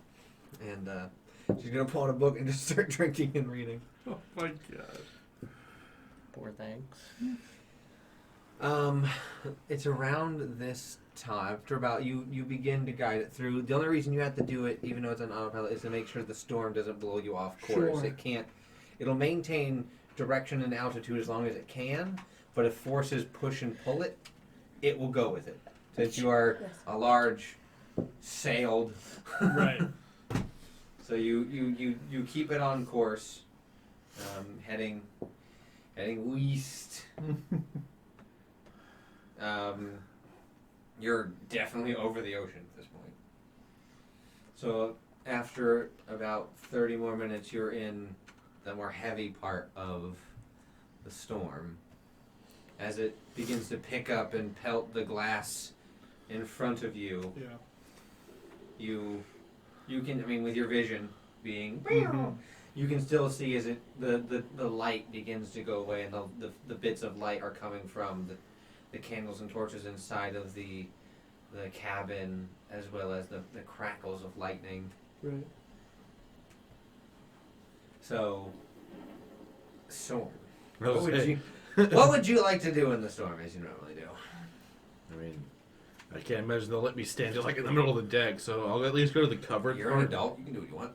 and she's gonna pull out a book and just start drinking and reading. Oh my god. poor thing. It's around this time, after about you begin to guide it through. The only reason you have to do it, even though it's on autopilot, is to make sure the storm doesn't blow you off course. Sure. It'll maintain direction and altitude as long as it can, but if forces push and pull it, it will go with it. Since you are a large sailed, Right. so you keep it on course, heading east. You're definitely over the ocean at this point. So after about 30 more minutes, you're in the more heavy part of the storm. As it begins to pick up and pelt the glass in front of you, Yeah. you can, I mean, with your vision being, Mhm. you can still see as the light begins to go away, and the bits of light are coming from the candles and torches inside of the cabin, as well as the crackles of lightning. Right. So, storm. I was saying, What would you like to do in the storm, as you normally do? I mean, I can't imagine they'll let me stand just like in the middle of the deck, so I'll at least go to the covered You're part. an adult. You can do what you want.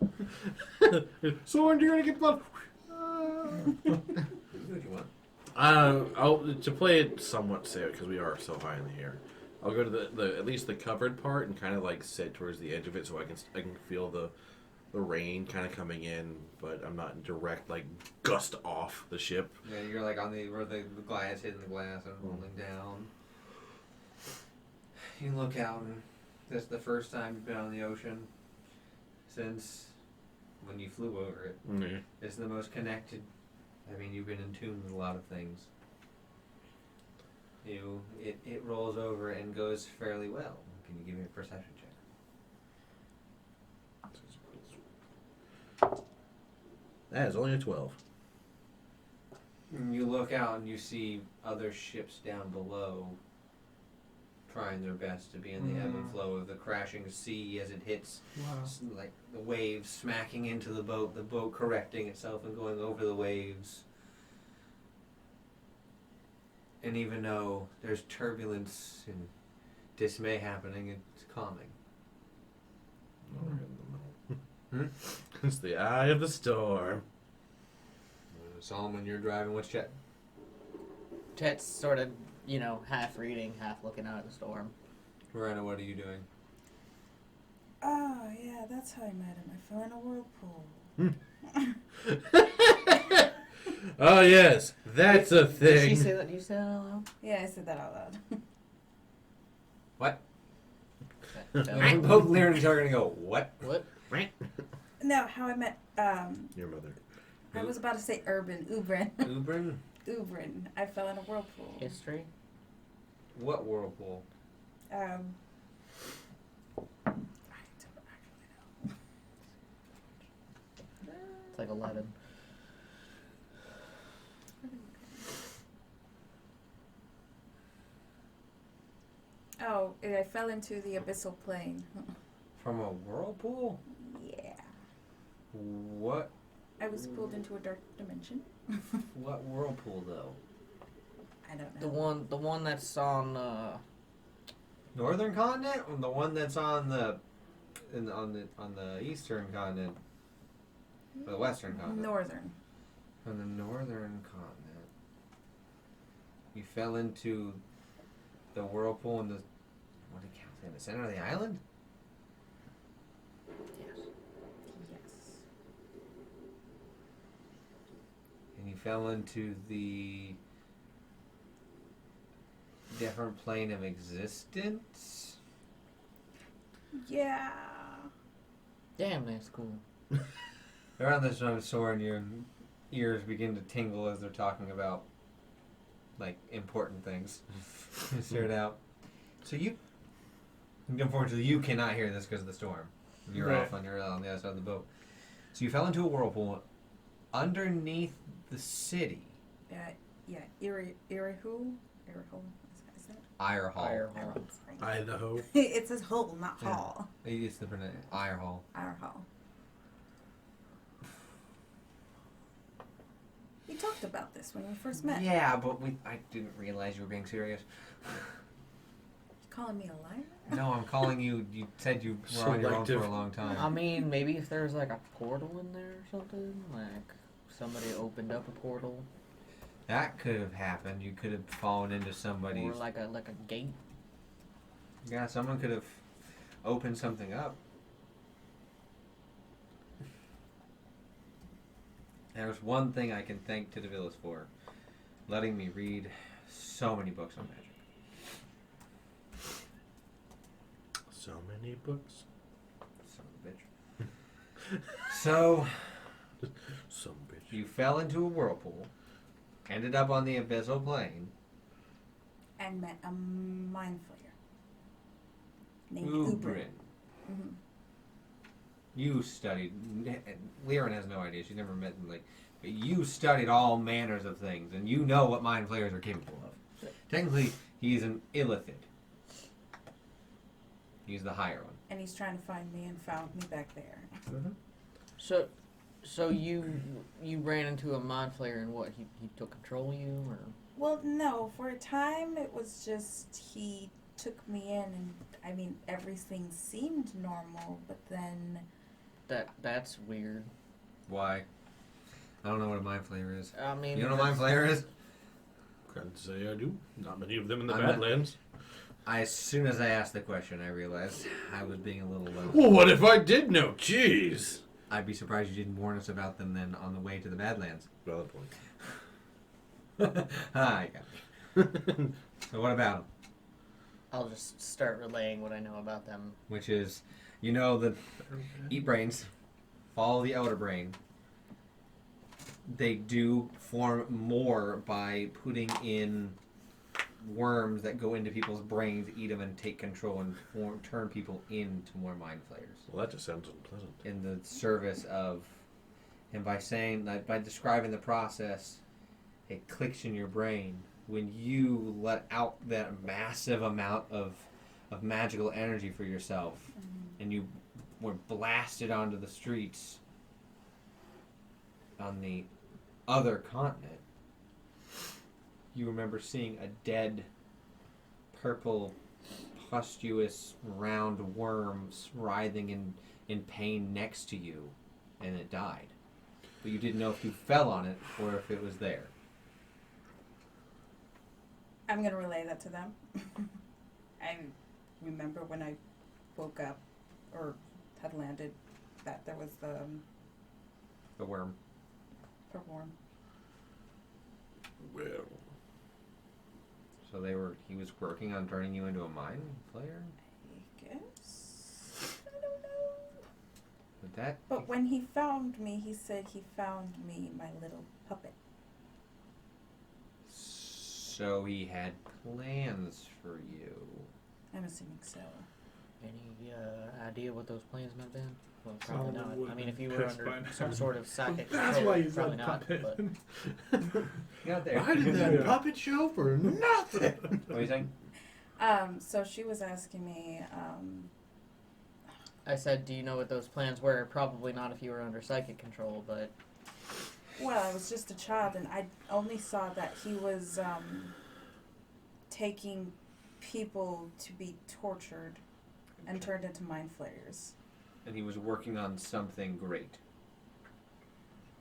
So when you're gonna get blood. You can do what you want. To play it somewhat safe, because we are so high in the air, I'll go to the at least the covered part and kind of like sit towards the edge of it, so I can feel the rain kind of coming in, but I'm not in direct like gust off the ship. Yeah, you're like on where the glass hitting the glass and rolling down. You look out, and this is the first time you've been on the ocean since when you flew over it. Mm-hmm. It's the most connected. I mean, you've been in tune with a lot of things. It rolls over and goes fairly well. Can you give me a perception check? That is only a 12. You look out and you see other ships down below trying their best to be in the ebb and flow of the crashing sea as it hits, like the waves smacking into the boat correcting itself and going over the waves. And even though there's turbulence and dismay happening, it's calming. It's the eye of the storm. Solomon, you're driving. What's Chet? Chet's sort of, half reading, half looking out at the storm. Miranda, what are you doing? Oh, yeah, that's how I met him. I fell in a whirlpool. Oh, yes. That's a thing. Did she say that? Did you say that out loud? Yeah, I said that out loud. What? Okay. Both Lear and Joe are going to go, what? What? No, how I met, Your mother. I was about to say Ubrin. Ubrin? Ubrin. I fell in a whirlpool. History? What whirlpool? I don't actually know. It's like 11. Oh, I fell into the abyssal plane. From a whirlpool? Yeah. What? I was pulled into a dark dimension. What whirlpool, though? I don't know. The one that's on Northern continent, or the one that's on the eastern continent, or the western continent? Northern. On the northern continent, you fell into the whirlpool in the in the center of the island. Yes. And you fell into the different plane of existence. Yeah. Damn, that's cool. Around this time, Sorna, your ears begin to tingle as they're talking about, like, important things. You stare it out. So unfortunately, you cannot hear this because of the storm. You're Right. off on the other side of the boat. So you fell into a whirlpool underneath the city. Yeah. Irihu? Is that? Ire Hall. Ire I Hall. wrote it right. Idaho. It says hole, not Yeah. hall. It's the Ire Hall. Our hall. We talked about this when we first met. Yeah, but I didn't realize you were being serious. Calling me a liar? No, I'm calling you. You said you were on your own for Selective. a long time. I mean, maybe if there's like a portal in there or something, like somebody opened up a portal, That could have happened. You could have fallen into somebody's. or like a gate. Yeah, someone could have opened something up. There's one thing I can thank Titavillas for: letting me read so many books on magic. So many books. Son of a bitch. So Some bitch. you fell into a whirlpool, ended up on the abyssal plane. And met a mind flayer named Ubrin. Ubrin. Mm-hmm. You studied. Liren has no idea. She's never met them. But you studied all manners of things, and you know what mind flayers are capable of. Technically, he's an illithid. He's the higher one. And he's trying to find me and found me back there. So you ran into a mind flayer and what? He took control of you, or? Well, no. For a time, it was just he took me in, and I mean everything seemed normal, but then That's weird. Why? I don't know what a mind flayer is. I mean, You don't know what a mind flayer is? Can't say I do. Not many of them in the I'm not- Badlands. As soon as I asked the question, I realized I was being a little low. Well, what if I did know? Jeez. I'd be surprised you didn't warn us about them then on the way to the Badlands. Valid point. I got you. So what about them? I'll just start relaying what I know about them. Which is, you know, the eat brains, follow the outer brain. They do form more by putting in worms that go into people's brains, eat them, and take control and turn people into more mind flayers. Well, that just sounds unpleasant. In the service of, and by saying that, by describing the process, it clicks in your brain when you let out that massive amount of magical energy for yourself, and you were blasted onto the streets on the other continent. You remember seeing a dead, purple, pustuous, round worm writhing in pain next to you, and it died. But you didn't know if you fell on it or if it was there. I'm going to relay that to them. I remember when I woke up, or had landed, that there was The worm. the worm. Well, So he was working on turning you into a mind flayer? I guess. I don't know. But that... But when he found me, he said he found me, my little puppet. So he had plans for you. I'm assuming so. Any idea what those plans might have been? Well, Solomon probably not. would I mean, have if you been were pissed under by now. some sort of psychic That's control, why he's probably a not. puppet. But Got there. why did that Yeah. puppet show for nothing? What are you saying? So she was asking me, I said, do you know what those plans were? Probably not if you were under psychic control, but well, I was just a child, and I only saw that he was taking people to be tortured and turned into mind flayers. And he was working on something great.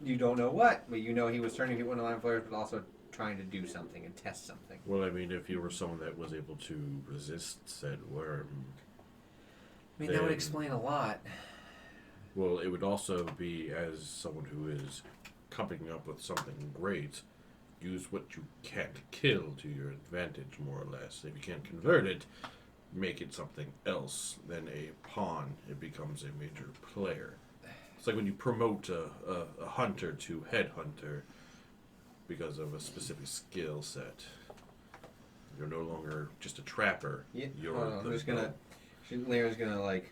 You don't know what, but you know he was turning people into mind flayers, but also trying to do something and test something. Well, I mean, if you were someone that was able to resist said worm, I mean, that would Then- explain a lot. well, it would also be as someone who is coming up with something great, use what you can't kill to your advantage, more or less. If you can't convert it, make it something else than a pawn. It becomes a major player. It's like when you promote a hunter to headhunter because of a specific skill set. You're no longer just a trapper. Yeah, You're hold on, the I'm just gonna... Lyra's gonna, like,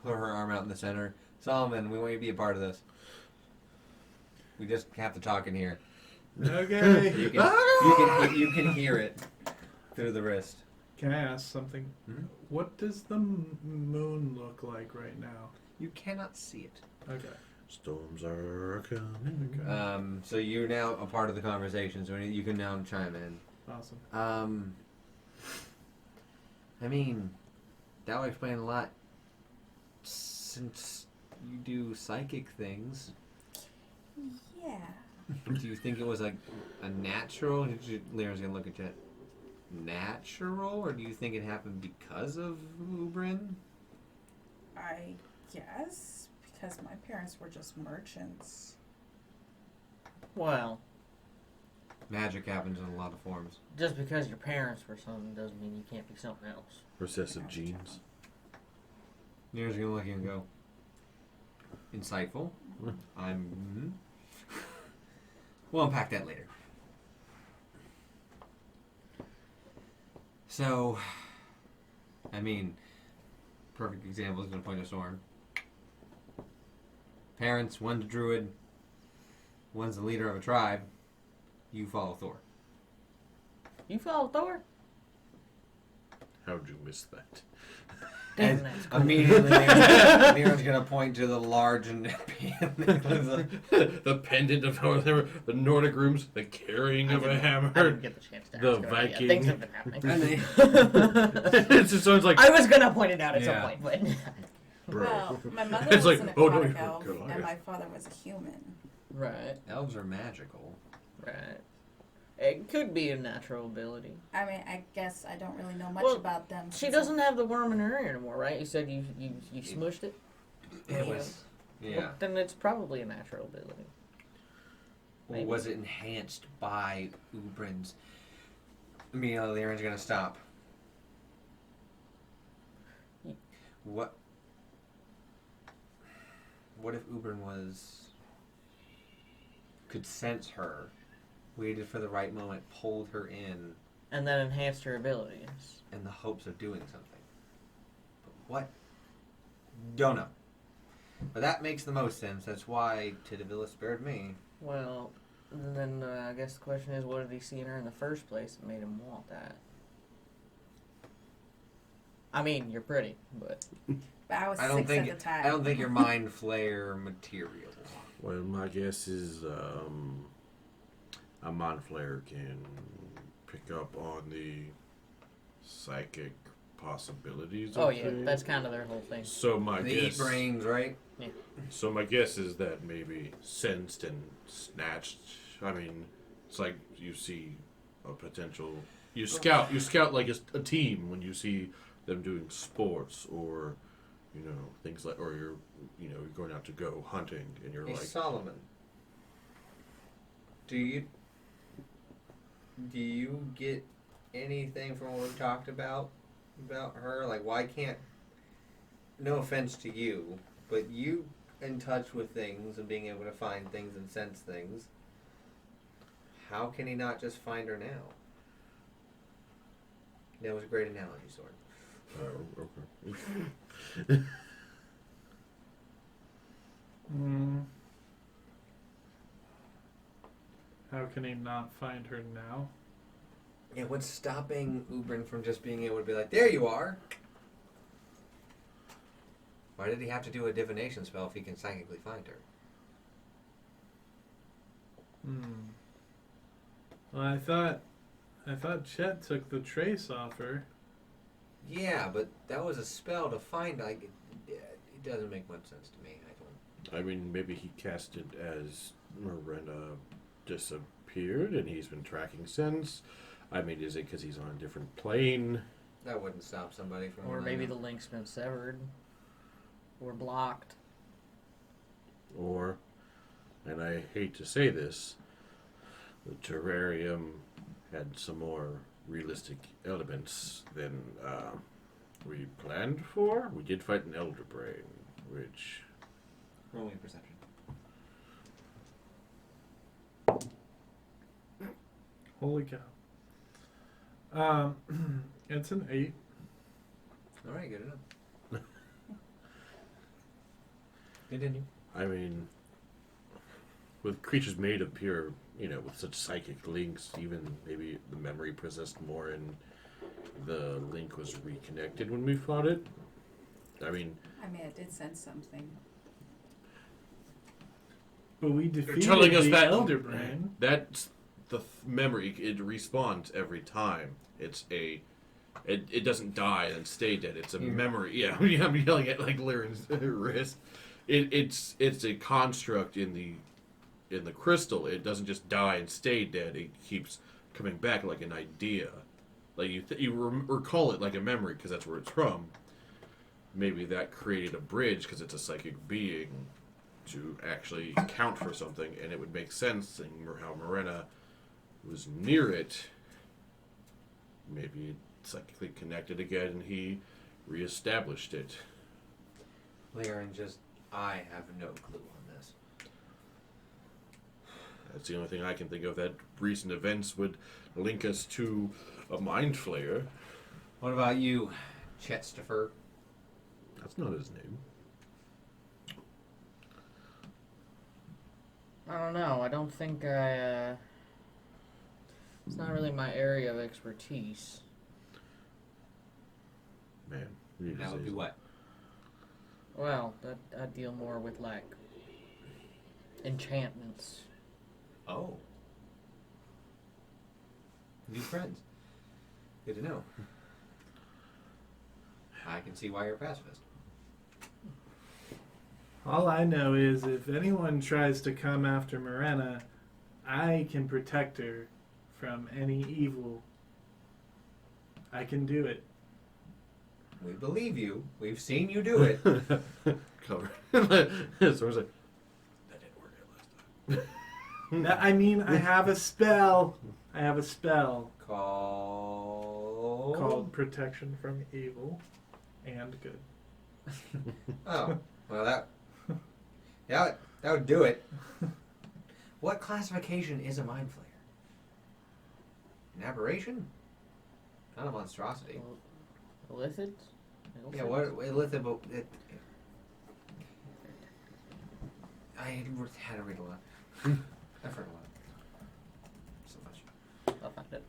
put her arm out in the center. Solomon, we want you to be a part of this. We just have to talk in here. Okay. You can hear it through the wrist. Can I ask something? Hmm? What does the moon look like right now? You cannot see it. Okay. Storms are coming. Okay. So you're now a part of the conversation, so you can now chime in. Awesome. I mean, that would explain a lot. Since you do psychic things, Yeah. do you think it was like a natural? Lyra's gonna look at Chet. Natural, or do you think it happened because of Ubrin? I guess because my parents were just merchants. well, Magic happens in a lot of forms. just because your parents were something doesn't mean you can't be something else. Recessive genes. Lyra's gonna look at you and go, insightful. We'll unpack that later. So, I mean, perfect example is going to point to Sorn. Parents, one's a druid, one's the leader of a tribe. You follow Thor. You follow Thor? How'd you miss that? And That's cool. immediately, Lyra's going to point to the large and The pendant of the Nordic rooms, the carrying of a I hammer. didn't get the chance to The ask her, but yeah, Viking. things have been happening. It's just sounds like I was gonna point it out at Yeah. some point, but bro. Well, my mother It's was like, an oh, no, aquatic you're elf, good. and my father was a human. right, elves are magical. right. It could be a natural ability. I mean, I guess I don't really know much Well, about them. She doesn't have the worm in her ear anymore, right? You said you smushed it? It was. Yeah. Well, then it's probably a natural ability. Or Maybe. was it enhanced by Ubrin's? Immediately, Aaron's gonna stop. What? What if Ubrin could sense her, waited for the right moment, pulled her in, And then enhanced her abilities. in the hopes of doing something? But what? Don't know. But that makes the most sense. That's why Tidavilla spared me. Well, then I guess the question is, what did he see in her in the first place that made him want that? I mean, you're pretty, but... But I was I don't 6 think at the time. I don't think you're mind flare material. Well, my guess is a mind flayer can pick up on the psychic possibilities. Oh of yeah, things. that's kind of their whole thing. So my They guess. eat brains, right? So my guess is that maybe sensed and snatched. I mean, it's like you see a potential. You scout like a team when you see them doing sports or, things like, or you're going out to go hunting and you're Hey, like, Solomon. Do you get anything from what we've talked about her? Like, why can't? No offense to you, but you in touch with things and being able to find things and sense things. How can he not just find her now? That was a great analogy, Sword. oh, okay. How can he not find her now? Yeah, what's stopping Ubrin from just being able to be like, there you are? Why did he have to do a divination spell if he can psychically find her? Well, I thought Chet took the trace off her. Yeah, but that was a spell to find. Like, it doesn't make much sense to me. I mean, maybe he cast it as Miranda disappeared and he's been tracking since. I mean, is it because he's on a different plane? That wouldn't stop somebody from. Or maybe the link's been severed. Or blocked. Or, and I hate to say this, the terrarium had some more realistic elements than we planned for. We did fight an elder brain, which... Roll me perception. Holy cow. It's an 8. All right, good enough. Continue. I mean, with creatures made of pure, with such psychic links, even maybe the memory possessed more and the link was reconnected when we fought it. I mean, it did sense something. But we defeated telling us the that Elder Brain. that's the memory. It respawns every time. It doesn't die and stay dead. It's a memory. Yeah, I'm yelling at like Lyran's wrist. It's a construct in the crystal. It doesn't just die and stay dead. It keeps coming back like an idea. Like you recall it like a memory because that's where it's from. Maybe that created a bridge because it's a psychic being to actually count for something, and it would make sense in how Morena was near it. Maybe it psychically connected again and he reestablished it. Lyran I have no clue on this. That's the only thing I can think of that recent events would link us to a mind flayer. What about you, Chetstifer? That's not his name. I don't know. I don't think it's not really my area of expertise. Man, we need to That would say be what? Well, I deal more with, like, enchantments. Oh. New friends. Good to know. I can see why you're a pacifist. All I know is if anyone tries to come after Morena, I can protect her from any evil. I can do it. We believe you. We've seen you do it. Cover. Sora's like, that didn't work out last time. I mean, I have a spell. I have a spell Called called Protection from Evil and Good. Oh, well that would do it. What classification is a mind flayer? An aberration? Not a monstrosity. Illithid? Yeah, what illithid? But I had to read a lot. I've heard a lot. So much. I'll find it.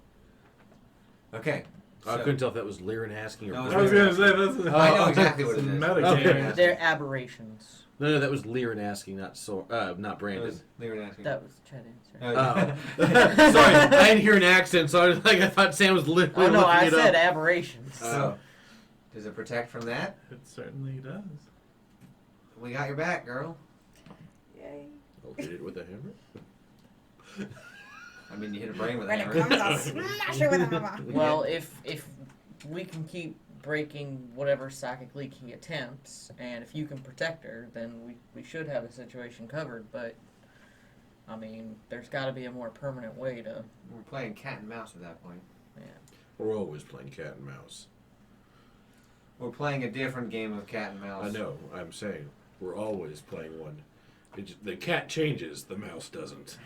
Okay. I couldn't tell if that was Lyran asking or. No, I was going to say, this is... I know exactly what it is. Metagame. Okay. They're aberrations. No, that was Lyran asking, not Brandon. They were asking. That was Chet answer. Oh. Sorry, I didn't hear an accent, so I thought Sam was literally Oh no, looking I it said up. aberrations. So, does it protect from that? It certainly does. We got your back, girl. Yay. Oh, hit it with a hammer? I mean, you hit a brain with a When it hammer. comes, I'll smash it with a hammer. Well, if we can keep breaking whatever psychic leak he attempts, and if you can protect her, then we should have the situation covered. But I mean, there's got to be a more permanent way to. We're playing cat and mouse at that point. Yeah. We're always playing cat and mouse. We're playing a different game of cat and mouse. I know, I'm saying. We're always playing one. The cat changes, the mouse doesn't.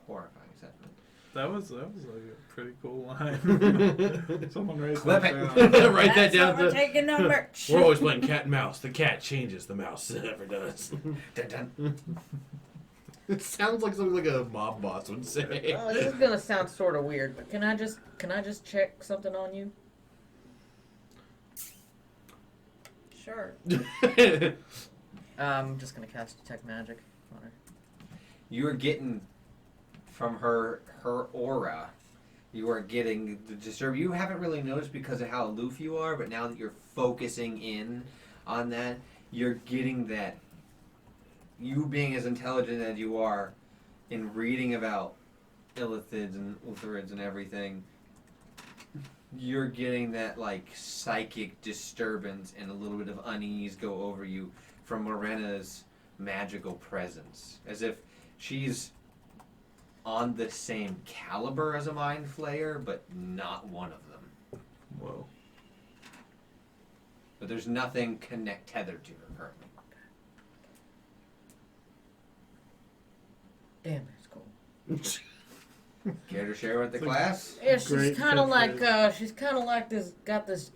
Horrifying sentiment. That was like a pretty cool line. Someone write Clip that it. down. Write that That's down. what we're taking no merch. We're always playing cat and mouse. The cat changes, the mouse never does. Dun, dun. It sounds like something like a mob boss would say. Well, this is gonna sound sort of weird, but can I just check something on you? Sure. I'm just gonna cast detect magic on her. You are getting from her aura. You are getting the disturb. You haven't really noticed because of how aloof you are, but now that you're focusing in on that, you're getting that. You being as intelligent as you are, in reading about illithids and ultherids and everything, you're getting that like psychic disturbance and a little bit of unease go over you from Morena's magical presence, as if she's on the same caliber as a mind flayer, but not one of them. Whoa. But there's nothing tethered to her currently. Damn, that's cool. Care to share with the It's a class? Yeah, she's Great kind of like catchphrase. this. Got this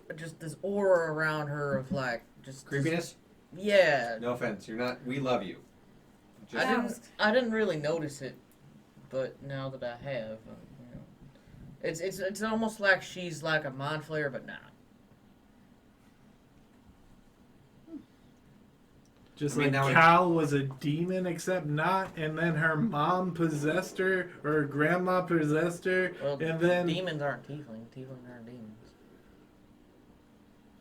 aura around her of like just Creepiness? Yeah, No offense. You're not. We love you. I didn't really notice it, but now that I have, you know, it's almost like she's like a mind flayer, but not. Just I mean, like now Cal was a demon, except not, and then her mom possessed her, or her grandma possessed her, Well, and then demons aren't tiefling. Tieflings aren't demons.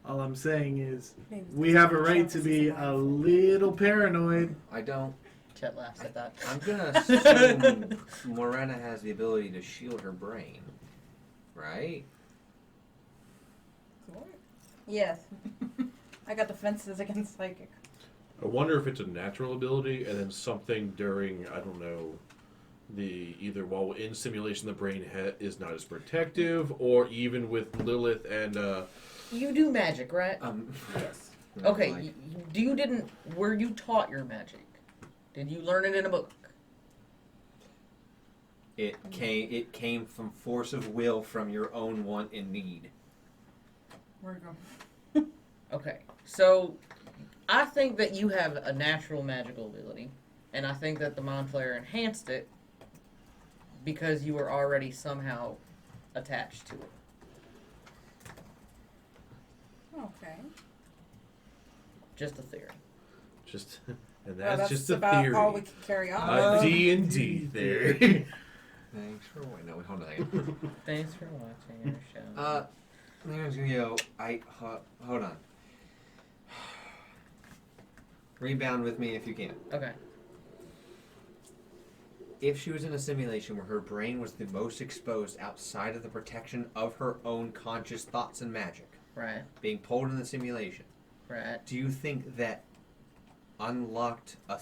all I'm saying is Maybe we have a right to be a little paranoid. I don't. Chet laughs at that. I'm gonna assume Morena has the ability to shield her brain, right? Yes. I got defenses against psychic. I wonder if it's a natural ability and then something during, I don't know, either while in simulation the brain is not as protective, or even with Lilith and You do magic, right? Yes. Okay. Like, Were you taught your magic? Did you learn it in a book? it came from force of will from your own want and need. Where'd it go? Okay, so I think that you have a natural magical ability, and I think that the Mind Flayer enhanced it because you were already somehow attached to it. Okay. Just a theory. and Well, that's just a about theory. all we can carry on. A D&D theory. Thanks for wait. No, hold on a second. Thanks for watching our show. There's gonna go. Hold on. Rebound with me if you can. Okay. if she was in a simulation where her brain was the most exposed outside of the protection of her own conscious thoughts and magic, Right. being pulled in the simulation, Right. do you think that unlocked a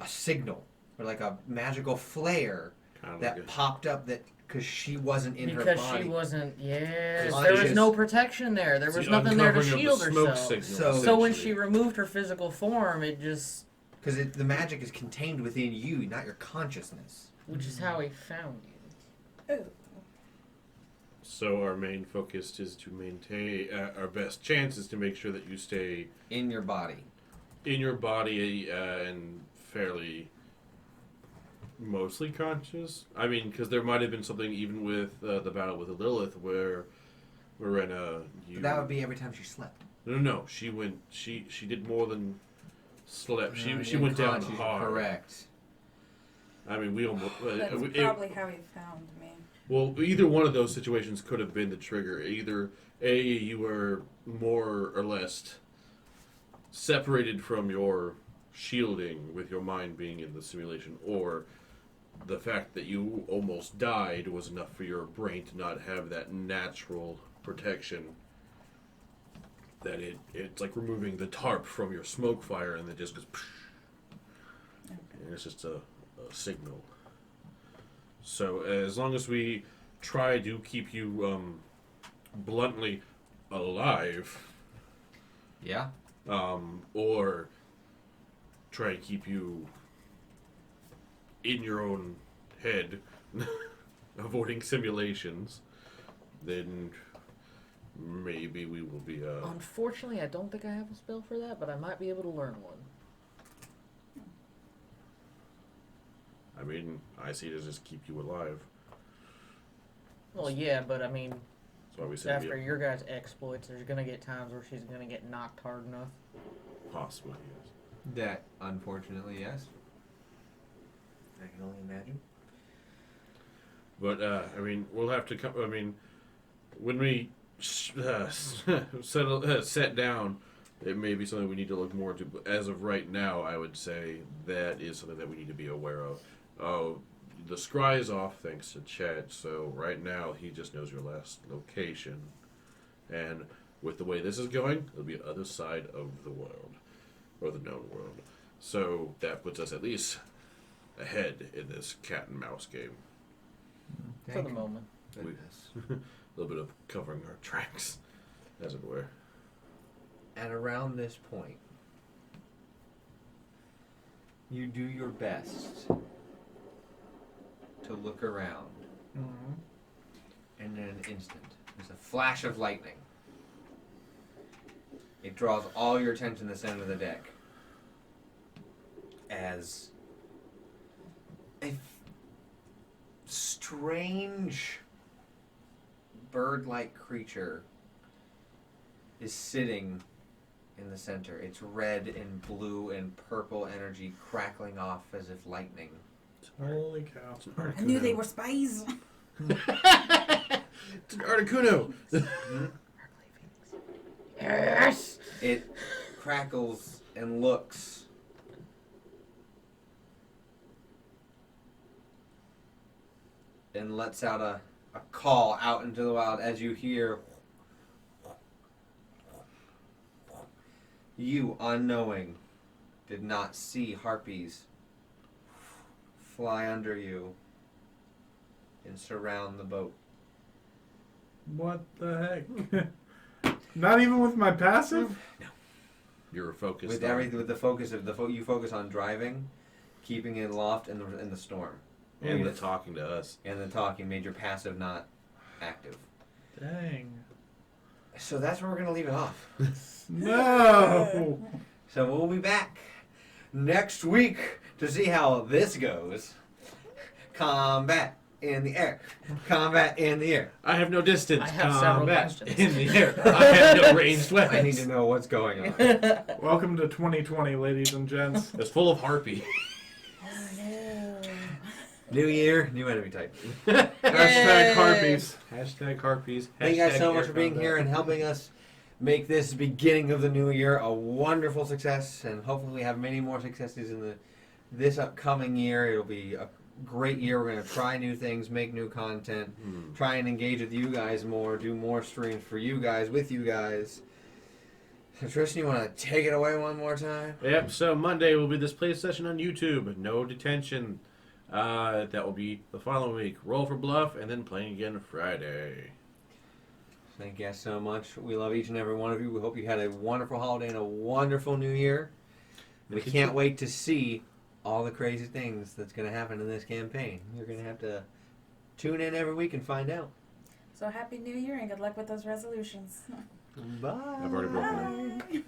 signal or like a magical flare Kind that of popped up that because she wasn't in her Because body? she wasn't. Yes. Because There was conscious. no protection there. There It's was the nothing there to uncovering of the shield smoke herself. signal, So So when essentially. she removed her physical form, it just, Because the magic is contained within you, not your consciousness. which is how he found you. Oh. So our main focus is to maintain our best chance is to make sure that you stay In your body. in your body and fairly mostly conscious. I mean, because there might have been something even with the battle with Lilith where Marina, But that would be every time she slept. No. She went. She did more than slept. She In went down conscious, hard. correct. I mean, we almost. That's probably how he found me. Well, either one of those situations could have been the trigger. Either you were more or less separated from your shielding with your mind being in the simulation, or the fact that you almost died was enough for your brain to not have that natural protection. That it's like removing the tarp from your smoke fire, and it just goes. Okay. And it's just a signal. So as long as we try to keep you bluntly alive, Yeah. or try to keep you in your own head, avoiding simulations, then maybe we will be. Unfortunately, I don't think I have a spell for that, but I might be able to learn one. I mean, I see it as just keep you alive. Well, yeah, but I mean, That's why we said after your guys' exploits, there's gonna get times where she's gonna get knocked hard enough. possibly yes. That, unfortunately, yes. I can only imagine. But I mean, we'll have to come. I mean, when we set down, it may be something we need to look more into. But as of right now, I would say that is something that we need to be aware of. Oh, the scry is off thanks to Chet. So right now, he just knows your last location, and with the way this is going, it'll be the other side of the world, or the known world. So that puts us at least ahead in this cat and mouse game. For the moment. Goodness. A little bit of covering our tracks, as it were. And around this point, you do your best to look around, and in an instant, there's a flash of lightning. It draws all your attention to the center of the deck as a strange bird-like creature is sitting in the center. It's red and blue and purple energy crackling off as if lightning. Holy cow. I knew they were spies. It's an Articuno! Yes! It crackles and looks. And lets out a call out into the wild as you hear. You, unknowing, did not see harpies fly under you and surround the boat. What the heck? Not even with my passive? You're focused With on... everything, with the focus of you focus on driving, keeping it aloft in the storm, And the talking to us. and the talking made your passive not active. Dang. So that's where we're gonna leave it off. No! So we'll be back next week to see how this goes. Combat in the air. Combat in the air. I have no distance. I have several Combat questions. in the air. I have no ranged weapons. I need to know what's going on. Welcome to 2020, ladies and gents. It's full of harpy. New year, new enemy type. Hashtag harpies. Hashtag harpies. Thank you guys so Hashtag much for being air here and helping us make this beginning of the new year a wonderful success, and hopefully we have many more successes in the this upcoming year, it'll be a great year. We're going to try new things, make new content, try and engage with you guys more, do more streams for you guys, with you guys. So Tristan, you want to take it away one more time? Yep, so Monday will be this play session on YouTube. No detention. That will be the following week. Roll for Bluff, and then playing again Friday. Thank you guys so much. We love each and every one of you. We hope you had a wonderful holiday and a wonderful new year. We can't wait to see all the crazy things that's going to happen in this campaign. You're going to have to tune in every week and find out. So happy New Year and good luck with those resolutions. Bye. I've already broken them. Bye.